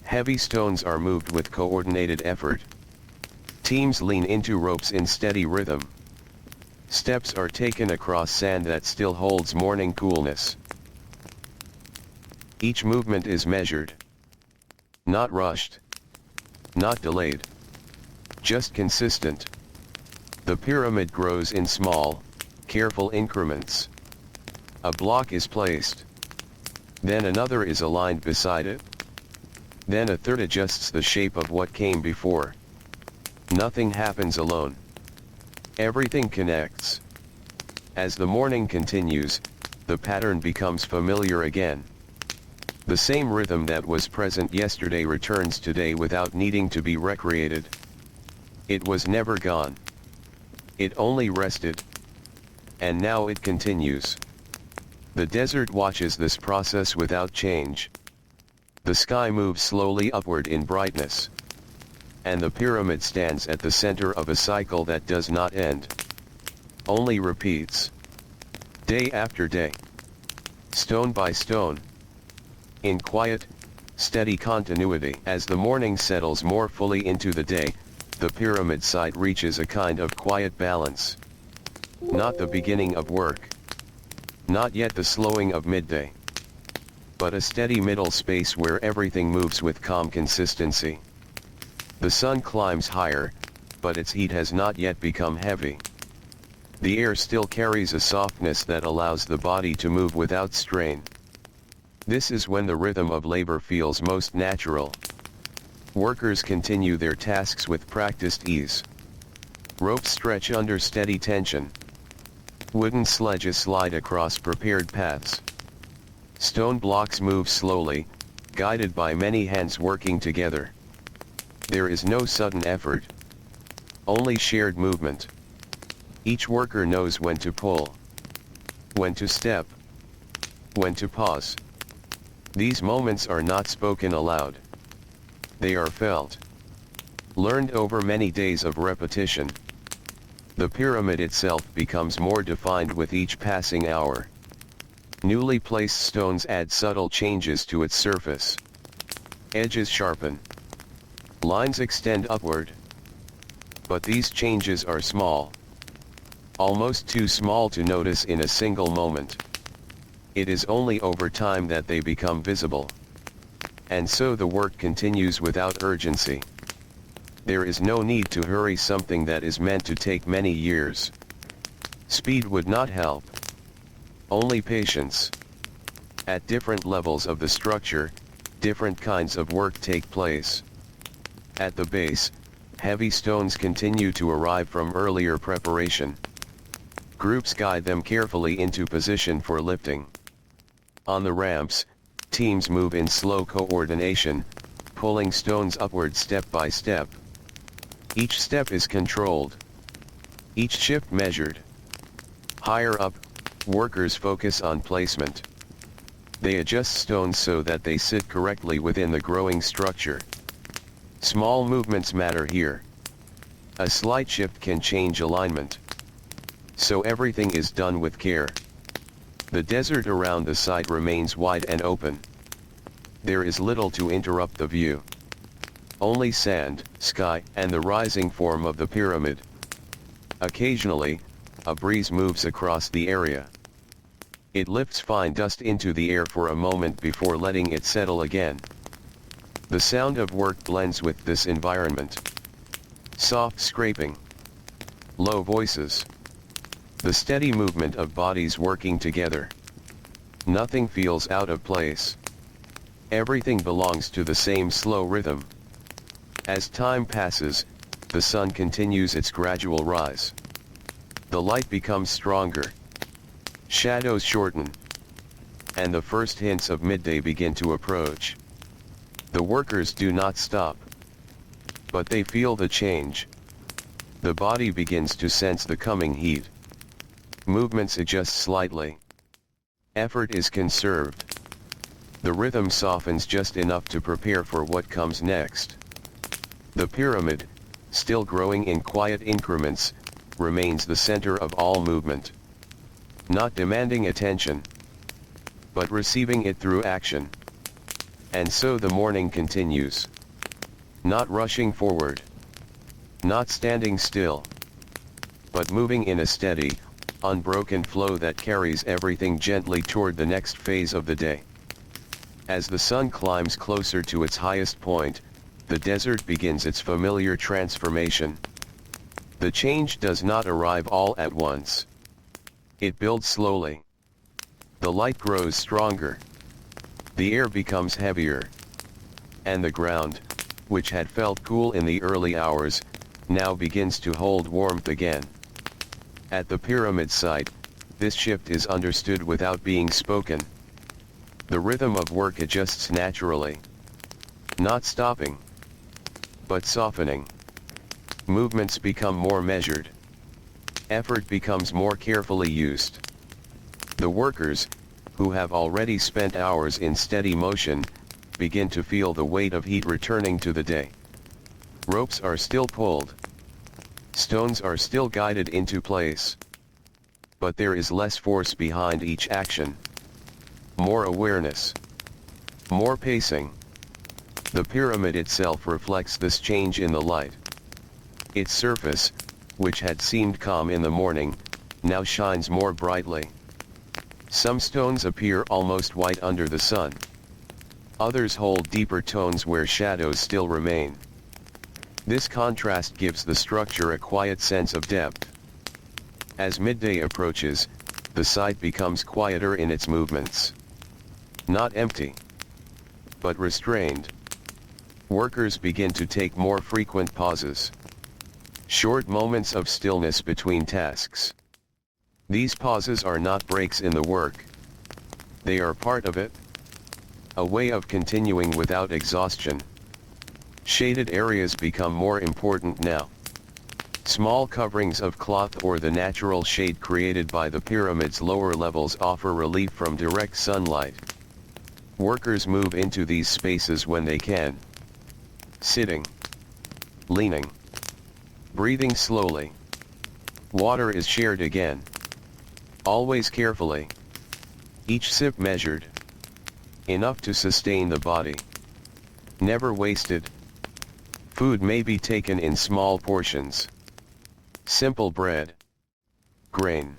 Heavy stones are moved with coordinated effort. Teams lean into ropes in steady rhythm. Steps are taken across sand that still holds morning coolness. Each movement is measured. Not rushed. Not delayed. Just consistent. The pyramid grows in small, careful increments. A block is placed. Then another is aligned beside it. Then a third adjusts the shape of what came before. Nothing happens alone. Everything connects. As the morning continues, the pattern becomes familiar again. The same rhythm that was present yesterday returns today without needing to be recreated. It was never gone. It only rested. And now it continues. The desert watches this process without change. The sky moves slowly upward in brightness. And the pyramid stands at the center of a cycle that does not end. Only repeats. Day after day. Stone by stone. In quiet, steady continuity. As the morning settles more fully into the day, the pyramid site reaches a kind of quiet balance. Not the beginning of work. Not yet the slowing of midday. But a steady middle space where everything moves with calm consistency. The sun climbs higher, but its heat has not yet become heavy. The air still carries a softness that allows the body to move without strain. This is when the rhythm of labor feels most natural. Workers continue their tasks with practiced ease. Ropes stretch under steady tension. Wooden sledges slide across prepared paths. Stone blocks move slowly, guided by many hands working together. There is no sudden effort. Only shared movement. Each worker knows when to pull. When to step. When to pause. These moments are not spoken aloud. They are felt. Learned over many days of repetition. The pyramid itself becomes more defined with each passing hour. Newly placed stones add subtle changes to its surface. Edges sharpen. Lines extend upward. But these changes are small. Almost too small to notice in a single moment. It is only over time that they become visible. And so the work continues without urgency. There is no need to hurry something that is meant to take many years. Speed would not help. Only patience. At different levels of the structure, different kinds of work take place. At the base, heavy stones continue to arrive from earlier preparation. Groups guide them carefully into position for lifting. On the ramps, teams move in slow coordination, pulling stones upward step by step. Each step is controlled. Each shift measured. Higher up, Workers focus on placement. They adjust stones so that they sit correctly within the growing structure. Small movements matter here. A slight shift can change alignment. So everything is done with care. The desert around the site remains wide and open. There is little to interrupt the view. Only sand, sky, and the rising form of the pyramid. Occasionally, a breeze moves across the area. It lifts fine dust into the air for a moment before letting it settle again. The sound of work blends with this environment. Soft scraping. Low voices. The steady movement of bodies working together. Nothing feels out of place. Everything belongs to the same slow rhythm. As time passes, the sun continues its gradual rise. The light becomes stronger. Shadows shorten. And the first hints of midday begin to approach. The workers do not stop. But they feel the change. The body begins to sense the coming heat. Movements adjust slightly. Effort is conserved. The rhythm softens just enough to prepare for what comes next. The pyramid, still growing in quiet increments, remains the center of all movement. Not demanding attention, but receiving it through action. And so the morning continues. Not rushing forward. Not standing still. But moving in a steady, unbroken flow that carries everything gently toward the next phase of the day. As the sun climbs closer to its highest point, the desert begins its familiar transformation. The change does not arrive all at once. It builds slowly. The light grows stronger. The air becomes heavier. And the ground, which had felt cool in the early hours, now begins to hold warmth again. At the pyramid site, this shift is understood without being spoken. The rhythm of work adjusts naturally. Not stopping, but softening. Movements become more measured. Effort becomes more carefully used. The workers, who have already spent hours in steady motion, begin to feel the weight of heat returning to the day. Ropes are still pulled. Stones are still guided into place. But there is less force behind each action. More awareness. More pacing. The pyramid itself reflects this change in the light. Its surface, which had seemed calm in the morning, now shines more brightly. Some stones appear almost white under the sun. Others hold deeper tones where shadows still remain. This contrast gives the structure a quiet sense of depth. As midday approaches, the site becomes quieter in its movements. Not empty, but restrained. Workers begin to take more frequent pauses. Short moments of stillness between tasks. These pauses are not breaks in the work. They are part of it. A way of continuing without exhaustion. Shaded areas become more important now. Small coverings of cloth or the natural shade created by the pyramid's lower levels offer relief from direct sunlight. Workers move into these spaces when they can. Sitting. Leaning. Breathing slowly. Water is shared again. Always carefully. Each sip measured. Enough to sustain the body. Never wasted. Food may be taken in small portions. Simple bread. Grain.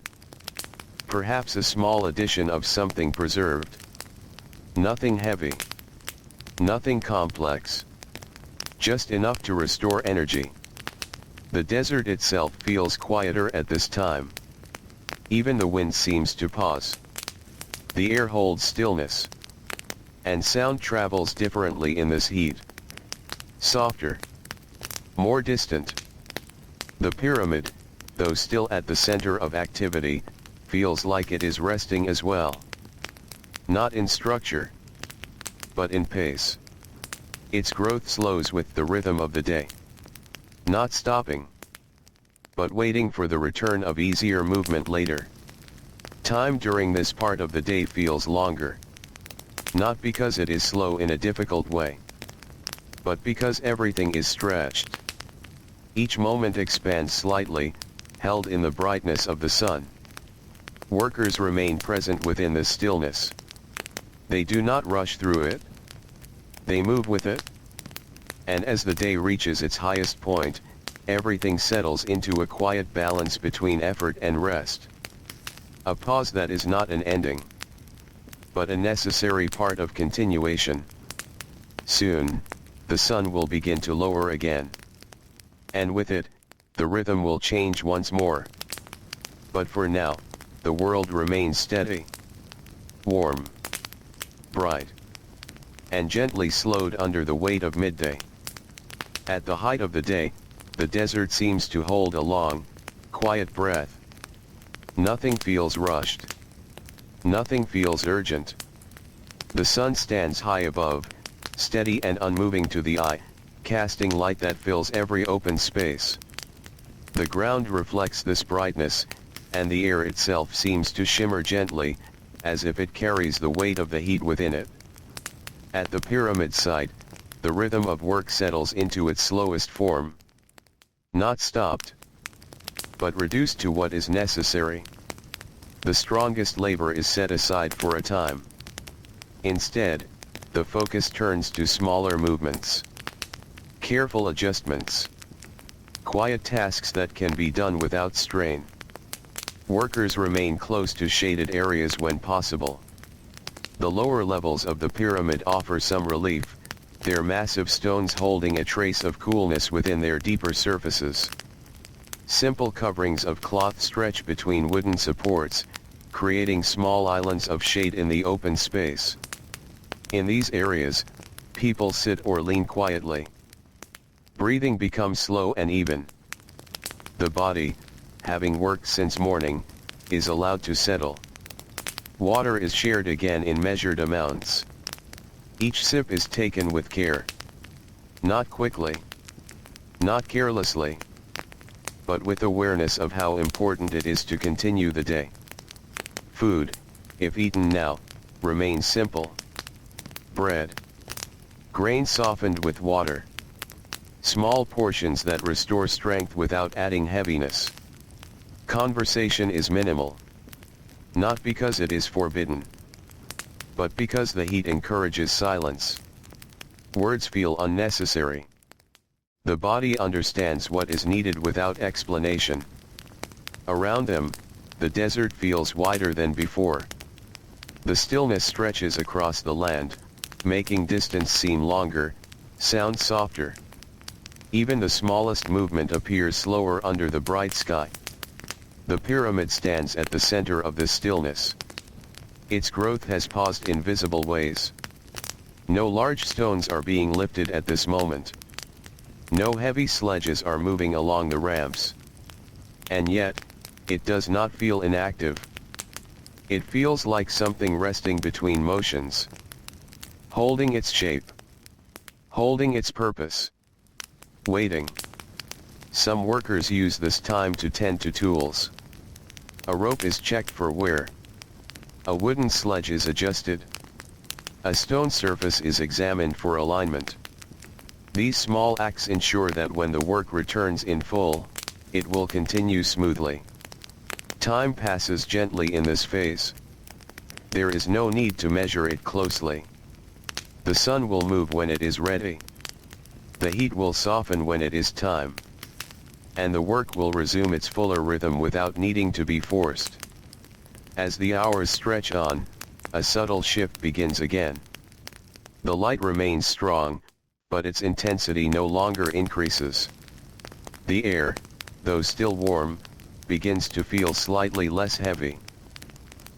Perhaps a small addition of something preserved. Nothing heavy. Nothing complex. Just enough to restore energy. The desert itself feels quieter at this time. Even the wind seems to pause. The air holds stillness. And sound travels differently in this heat. Softer. More distant. The pyramid, though still at the center of activity, feels like it is resting as well. Not in structure, but in pace. Its growth slows with the rhythm of the day. Not stopping, but waiting for the return of easier movement later. Time during this part of the day feels longer. Not because it is slow in a difficult way, but because everything is stretched. Each moment expands slightly, held in the brightness of the sun. Workers remain present within the stillness. They do not rush through it. They move with it. And as the day reaches its highest point, everything settles into a quiet balance between effort and rest. A pause that is not an ending, but a necessary part of continuation. Soon, the sun will begin to lower again. And with it, the rhythm will change once more. But for now, the world remains steady, warm, bright, and gently slowed under the weight of midday. At the height of the day, the desert seems to hold a long, quiet breath. Nothing feels rushed. Nothing feels urgent. The sun stands high above, steady and unmoving to the eye, casting light that fills every open space. The ground reflects this brightness, and the air itself seems to shimmer gently, as if it carries the weight of the heat within it. At the pyramid site, the rhythm of work settles into its slowest form. Not stopped, but reduced to what is necessary. The strongest labor is set aside for a time. Instead, the focus turns to smaller movements, careful adjustments, quiet tasks that can be done without strain. Workers remain close to shaded areas when possible. The lower levels of the pyramid offer some relief, their massive stones holding a trace of coolness within their deeper surfaces. Simple coverings of cloth stretch between wooden supports, creating small islands of shade in the open space. In these areas, people sit or lean quietly. Breathing becomes slow and even. The body, having worked since morning, is allowed to settle. Water is shared again in measured amounts. Each sip is taken with care. Not quickly. Not carelessly. But with awareness of how important it is to continue the day. Food, if eaten now, remains simple. Bread. Grain softened with water. Small portions that restore strength without adding heaviness. Conversation is minimal. Not because it is forbidden, but because the heat encourages silence. Words feel unnecessary. The body understands what is needed without explanation. Around them, the desert feels wider than before. The stillness stretches across the land, making distance seem longer, sound softer. Even the smallest movement appears slower under the bright sky. The pyramid stands at the center of the stillness. Its growth has paused in visible ways. No large stones are being lifted at this moment. No heavy sledges are moving along the ramps. And yet, it does not feel inactive. It feels like something resting between motions. Holding its shape. Holding its purpose. Waiting. Some workers use this time to tend to tools. A rope is checked for wear. A wooden sledge is adjusted. A stone surface is examined for alignment. These small acts ensure that when the work returns in full, it will continue smoothly. Time passes gently in this phase. There is no need to measure it closely. The sun will move when it is ready. The heat will soften when it is time. And the work will resume its fuller rhythm without needing to be forced. As the hours stretch on, a subtle shift begins again. The light remains strong, but its intensity no longer increases. The air, though still warm, begins to feel slightly less heavy.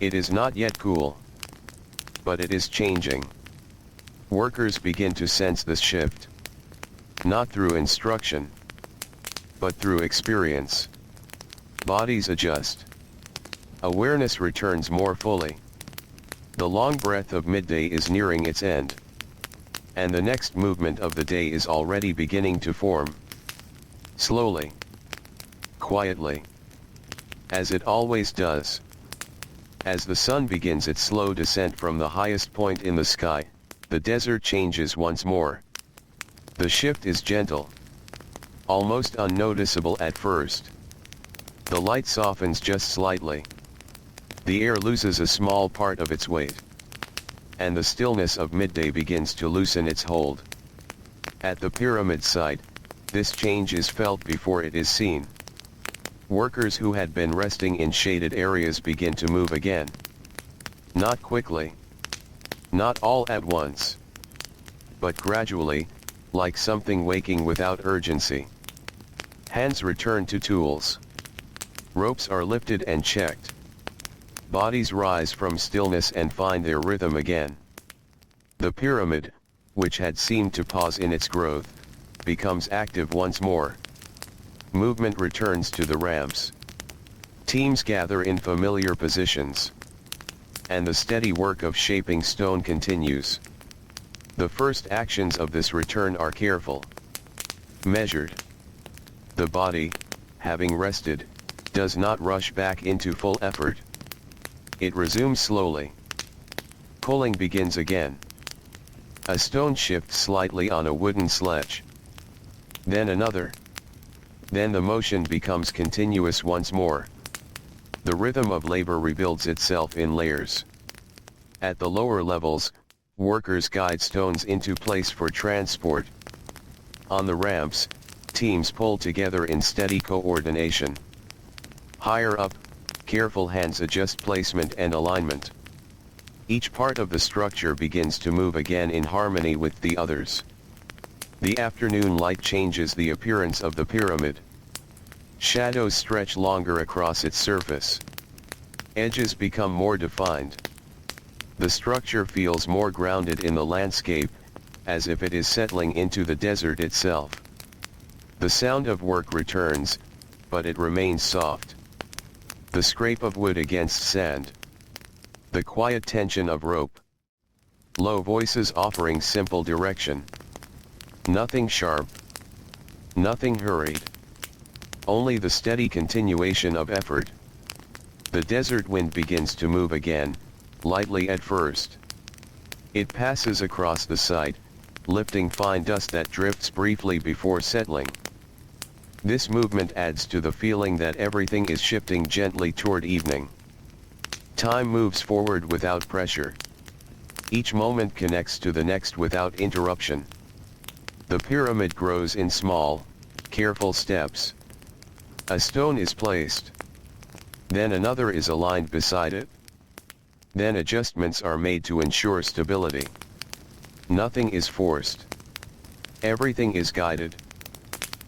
It is not yet cool, but it is changing. Workers begin to sense this shift. Not through instruction, but through experience. Bodies adjust. Awareness returns more fully. The long breath of midday is nearing its end. And the next movement of the day is already beginning to form. Slowly. Quietly. As it always does. As the sun begins its slow descent from the highest point in the sky, the desert changes once more. The shift is gentle, almost unnoticeable at first. The light softens just slightly. The air loses a small part of its weight, and the stillness of midday begins to loosen its hold. At the pyramid site, this change is felt before it is seen. Workers who had been resting in shaded areas begin to move again. Not quickly, not all at once, but gradually, like something waking without urgency. Hands return to tools. Ropes are lifted and checked. Bodies rise from stillness and find their rhythm again. The pyramid, which had seemed to pause in its growth, becomes active once more. Movement returns to the ramps. Teams gather in familiar positions. And the steady work of shaping stone continues. The first actions of this return are careful, measured. The body, having rested, does not rush back into full effort. It resumes slowly. Pulling begins again. A stone shifts slightly on a wooden sledge. Then another. Then the motion becomes continuous once more. The rhythm of labor rebuilds itself in layers. At the lower levels, workers guide stones into place for transport. On the ramps, teams pull together in steady coordination. Higher up, careful hands adjust placement and alignment. Each part of the structure begins to move again in harmony with the others. The afternoon light changes the appearance of the pyramid. Shadows stretch longer across its surface. Edges become more defined. The structure feels more grounded in the landscape, as if it is settling into the desert itself. The sound of work returns, but it remains soft. The scrape of wood against sand. The quiet tension of rope. Low voices offering simple direction. Nothing sharp. Nothing hurried. Only the steady continuation of effort. The desert wind begins to move again, lightly at first. It passes across the site, lifting fine dust that drifts briefly before settling. This movement adds to the feeling that everything is shifting gently toward evening. Time moves forward without pressure. Each moment connects to the next without interruption. The pyramid grows in small, careful steps. A stone is placed. Then another is aligned beside it. Then adjustments are made to ensure stability. Nothing is forced. Everything is guided.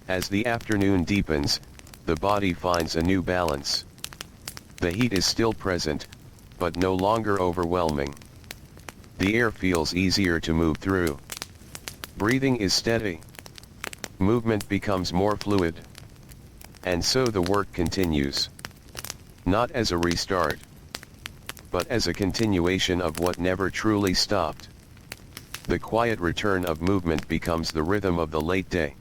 As the afternoon deepens, the body finds a new balance. The heat is still present, but no longer overwhelming. The air feels easier to move through. Breathing is steady. Movement becomes more fluid. And so the work continues. Not as a restart, but as a continuation of what never truly stopped. The quiet return of movement becomes the rhythm of the late day.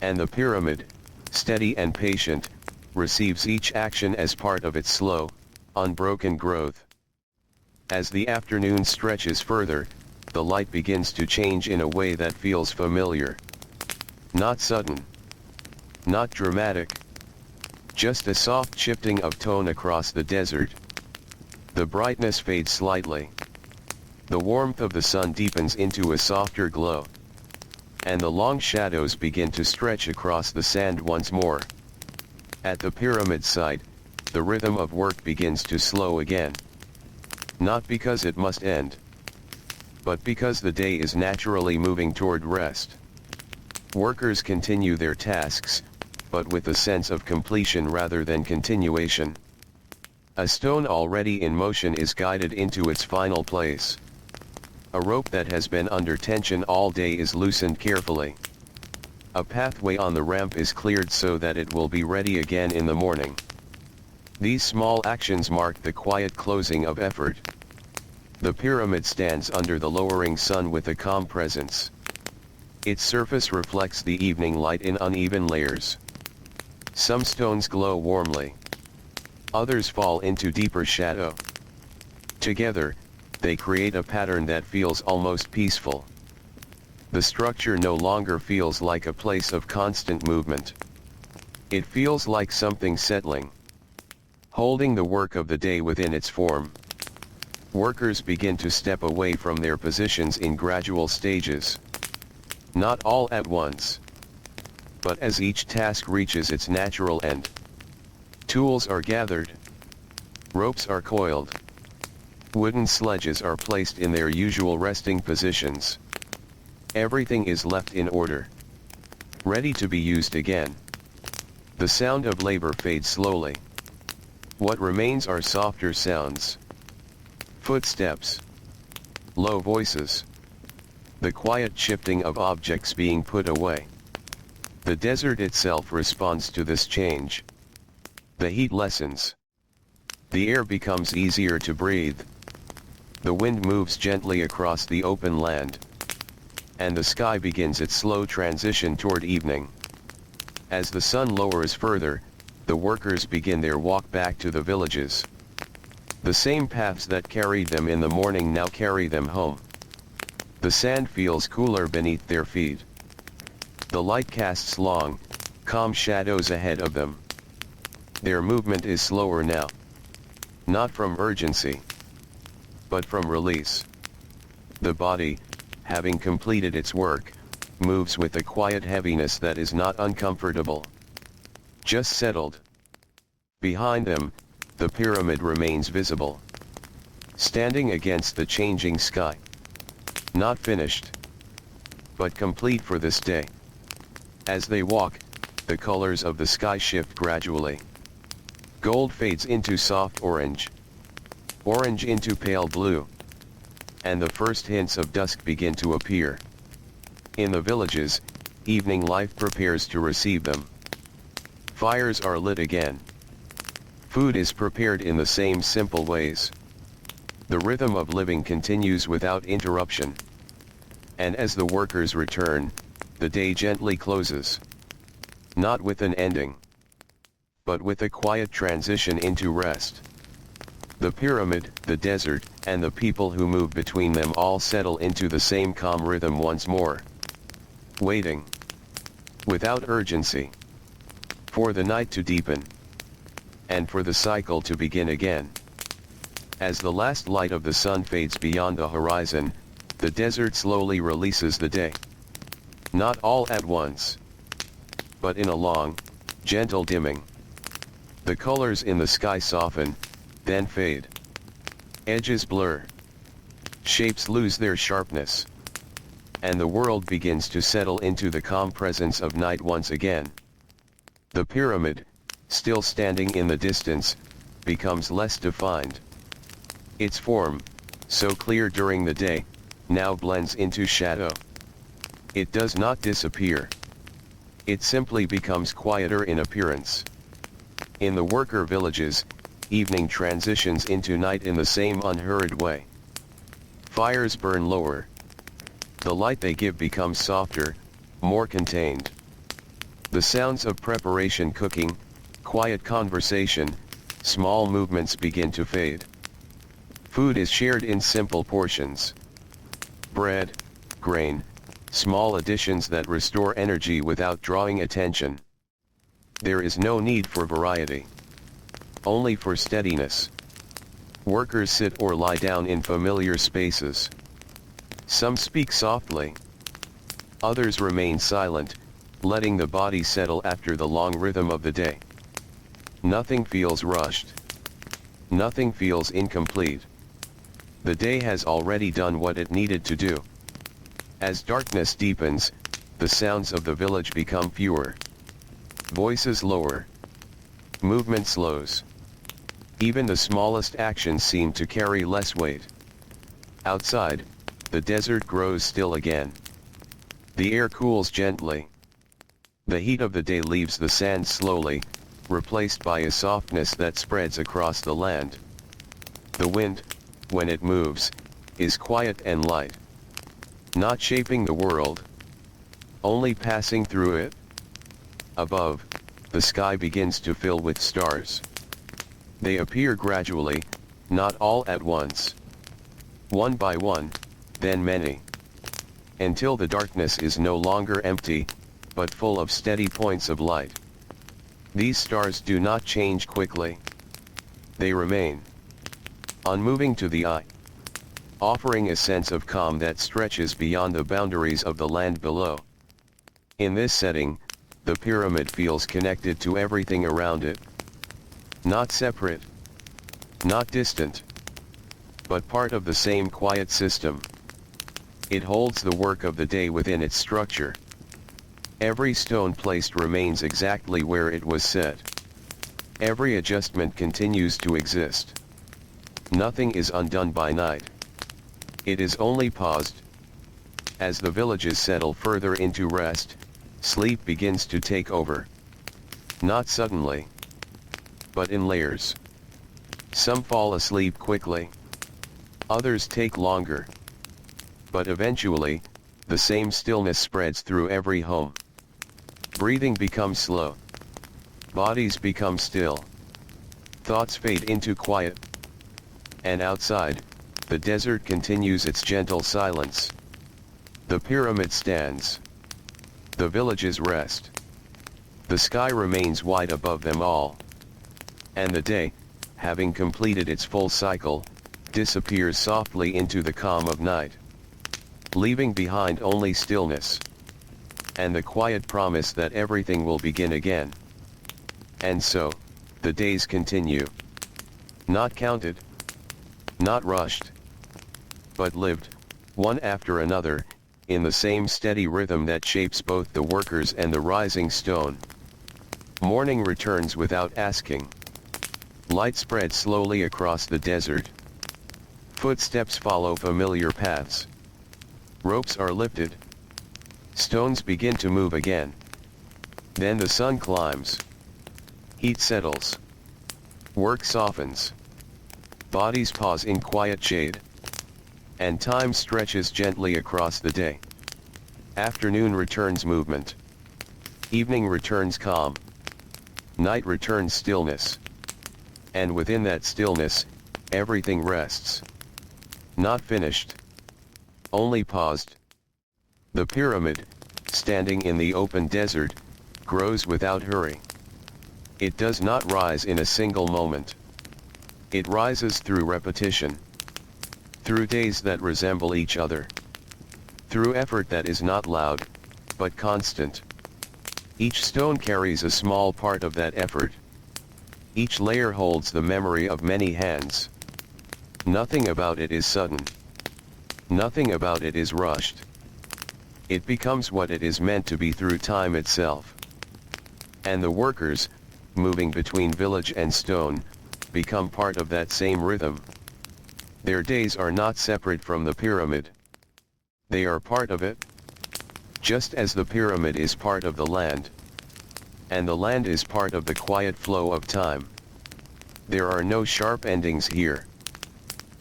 And the pyramid, steady and patient, receives each action as part of its slow, unbroken growth. As the afternoon stretches further, the light begins to change in a way that feels familiar. Not sudden. Not dramatic. Just a soft shifting of tone across the desert. The brightness fades slightly. The warmth of the sun deepens into a softer glow. And the long shadows begin to stretch across the sand once more. At the pyramid site, the rhythm of work begins to slow again. Not because it must end, but because the day is naturally moving toward rest. Workers continue their tasks, but with a sense of completion rather than continuation. A stone already in motion is guided into its final place. A rope that has been under tension all day is loosened carefully. A pathway on the ramp is cleared so that it will be ready again in the morning. These small actions mark the quiet closing of effort. The pyramid stands under the lowering sun with a calm presence. Its surface reflects the evening light in uneven layers. Some stones glow warmly. Others fall into deeper shadow. Together, they create a pattern that feels almost peaceful. The structure no longer feels like a place of constant movement. It feels like something settling, holding the work of the day within its form. Workers begin to step away from their positions in gradual stages. Not all at once, but as each task reaches its natural end. Tools are gathered. Ropes are coiled. Wooden sledges are placed in their usual resting positions. Everything is left in order, ready to be used again. The sound of labor fades slowly. What remains are softer sounds. Footsteps. Low voices. The quiet shifting of objects being put away. The desert itself responds to this change. The heat lessens. The air becomes easier to breathe. The wind moves gently across the open land. And the sky begins its slow transition toward evening. As the sun lowers further, the workers begin their walk back to the villages. The same paths that carried them in the morning now carry them home. The sand feels cooler beneath their feet. The light casts long, calm shadows ahead of them. Their movement is slower now. Not from urgency, but from release. The body, having completed its work, moves with a quiet heaviness that is not uncomfortable. Just settled. Behind them, the pyramid remains visible, standing against the changing sky. Not finished, but complete for this day. As they walk, the colors of the sky shift gradually. Gold fades into soft orange. Orange into pale blue. And the first hints of dusk begin to appear. In the villages, evening life prepares to receive them. Fires are lit again. Food is prepared in the same simple ways. The rhythm of living continues without interruption. And as the workers return, the day gently closes. Not with an ending, but with a quiet transition into rest. The pyramid, the desert, and the people who move between them all settle into the same calm rhythm once more. Waiting. Without urgency. For the night to deepen. And for the cycle to begin again. As the last light of the sun fades beyond the horizon, the desert slowly releases the day. Not all at once, but in a long, gentle dimming. The colors in the sky soften, then fade. Edges blur. Shapes lose their sharpness. And the world begins to settle into the calm presence of night once again. The pyramid, still standing in the distance, becomes less defined. Its form, so clear during the day, now blends into shadow. It does not disappear. It simply becomes quieter in appearance. In the worker villages, evening transitions into night in the same unhurried way. Fires burn lower. The light they give becomes softer, more contained. The sounds of preparation cooking, quiet conversation, small movements begin to fade. Food is shared in simple portions. Bread, grain, small additions that restore energy without drawing attention. There is no need for variety. Only for steadiness. Workers sit or lie down in familiar spaces. Some speak softly. Others remain silent, letting the body settle after the long rhythm of the day. Nothing feels rushed. Nothing feels incomplete. The day has already done what it needed to do. As darkness deepens, the sounds of the village become fewer. Voices lower. Movement slows. Even the smallest actions seem to carry less weight. Outside, the desert grows still again. The air cools gently. The heat of the day leaves the sand slowly, replaced by a softness that spreads across the land. The wind, when it moves, is quiet and light. Not shaping the world, only passing through it. Above, the sky begins to fill with stars. They appear gradually, not all at once. One by one, then many. Until the darkness is no longer empty, but full of steady points of light. These stars do not change quickly. They remain unmoving to the eye, offering a sense of calm that stretches beyond the boundaries of the land below. In this setting, the pyramid feels connected to everything around it. Not separate, not distant, but part of the same quiet system. It holds the work of the day within its structure. Every stone placed remains exactly where it was set. Every adjustment continues to exist. Nothing is undone by night. It is only paused. As the villages settle further into rest, sleep begins to take over. Not suddenly, but in layers. Some fall asleep quickly. Others take longer. But eventually, the same stillness spreads through every home. Breathing becomes slow. Bodies become still. Thoughts fade into quiet. And outside, the desert continues its gentle silence. The pyramid stands. The villages rest. The sky remains wide above them all. And the day, having completed its full cycle, disappears softly into the calm of night, leaving behind only stillness, and the quiet promise that everything will begin again. And so, the days continue. Not counted, not rushed, but lived, one after another, in the same steady rhythm that shapes both the workers and the rising stone. Morning returns without asking. Light spreads slowly across the desert. Footsteps follow familiar paths. Ropes are lifted. Stones begin to move again. Then the sun climbs. Heat settles. Work softens. Bodies pause in quiet shade. And time stretches gently across the day. Afternoon returns movement. Evening returns calm. Night returns stillness. And within that stillness, everything rests. Not finished. Only paused. The pyramid, standing in the open desert, grows without hurry. It does not rise in a single moment. It rises through repetition. Through days that resemble each other. Through effort that is not loud, but constant. Each stone carries a small part of that effort. Each layer holds the memory of many hands. Nothing about it is sudden. Nothing about it is rushed. It becomes what it is meant to be through time itself. And the workers, moving between village and stone, become part of that same rhythm. Their days are not separate from the pyramid. They are part of it. Just as the pyramid is part of the land. And the land is part of the quiet flow of time. There are no sharp endings here.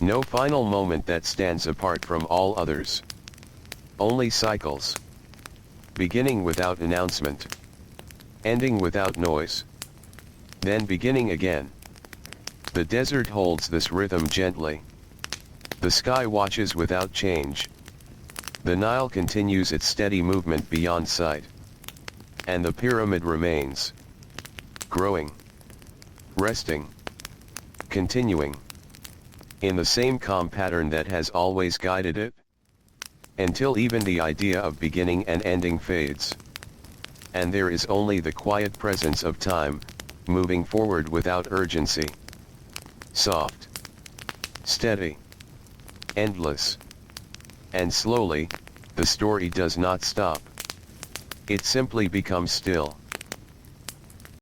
No final moment that stands apart from all others. Only cycles. Beginning without announcement. Ending without noise. Then beginning again. The desert holds this rhythm gently. The sky watches without change. The Nile continues its steady movement beyond sight. And the pyramid remains. Growing. Resting. Continuing. In the same calm pattern that has always guided it. Until even the idea of beginning and ending fades. And there is only the quiet presence of time, moving forward without urgency. Soft. Steady. Endless. And slowly, the story does not stop. It simply becomes still.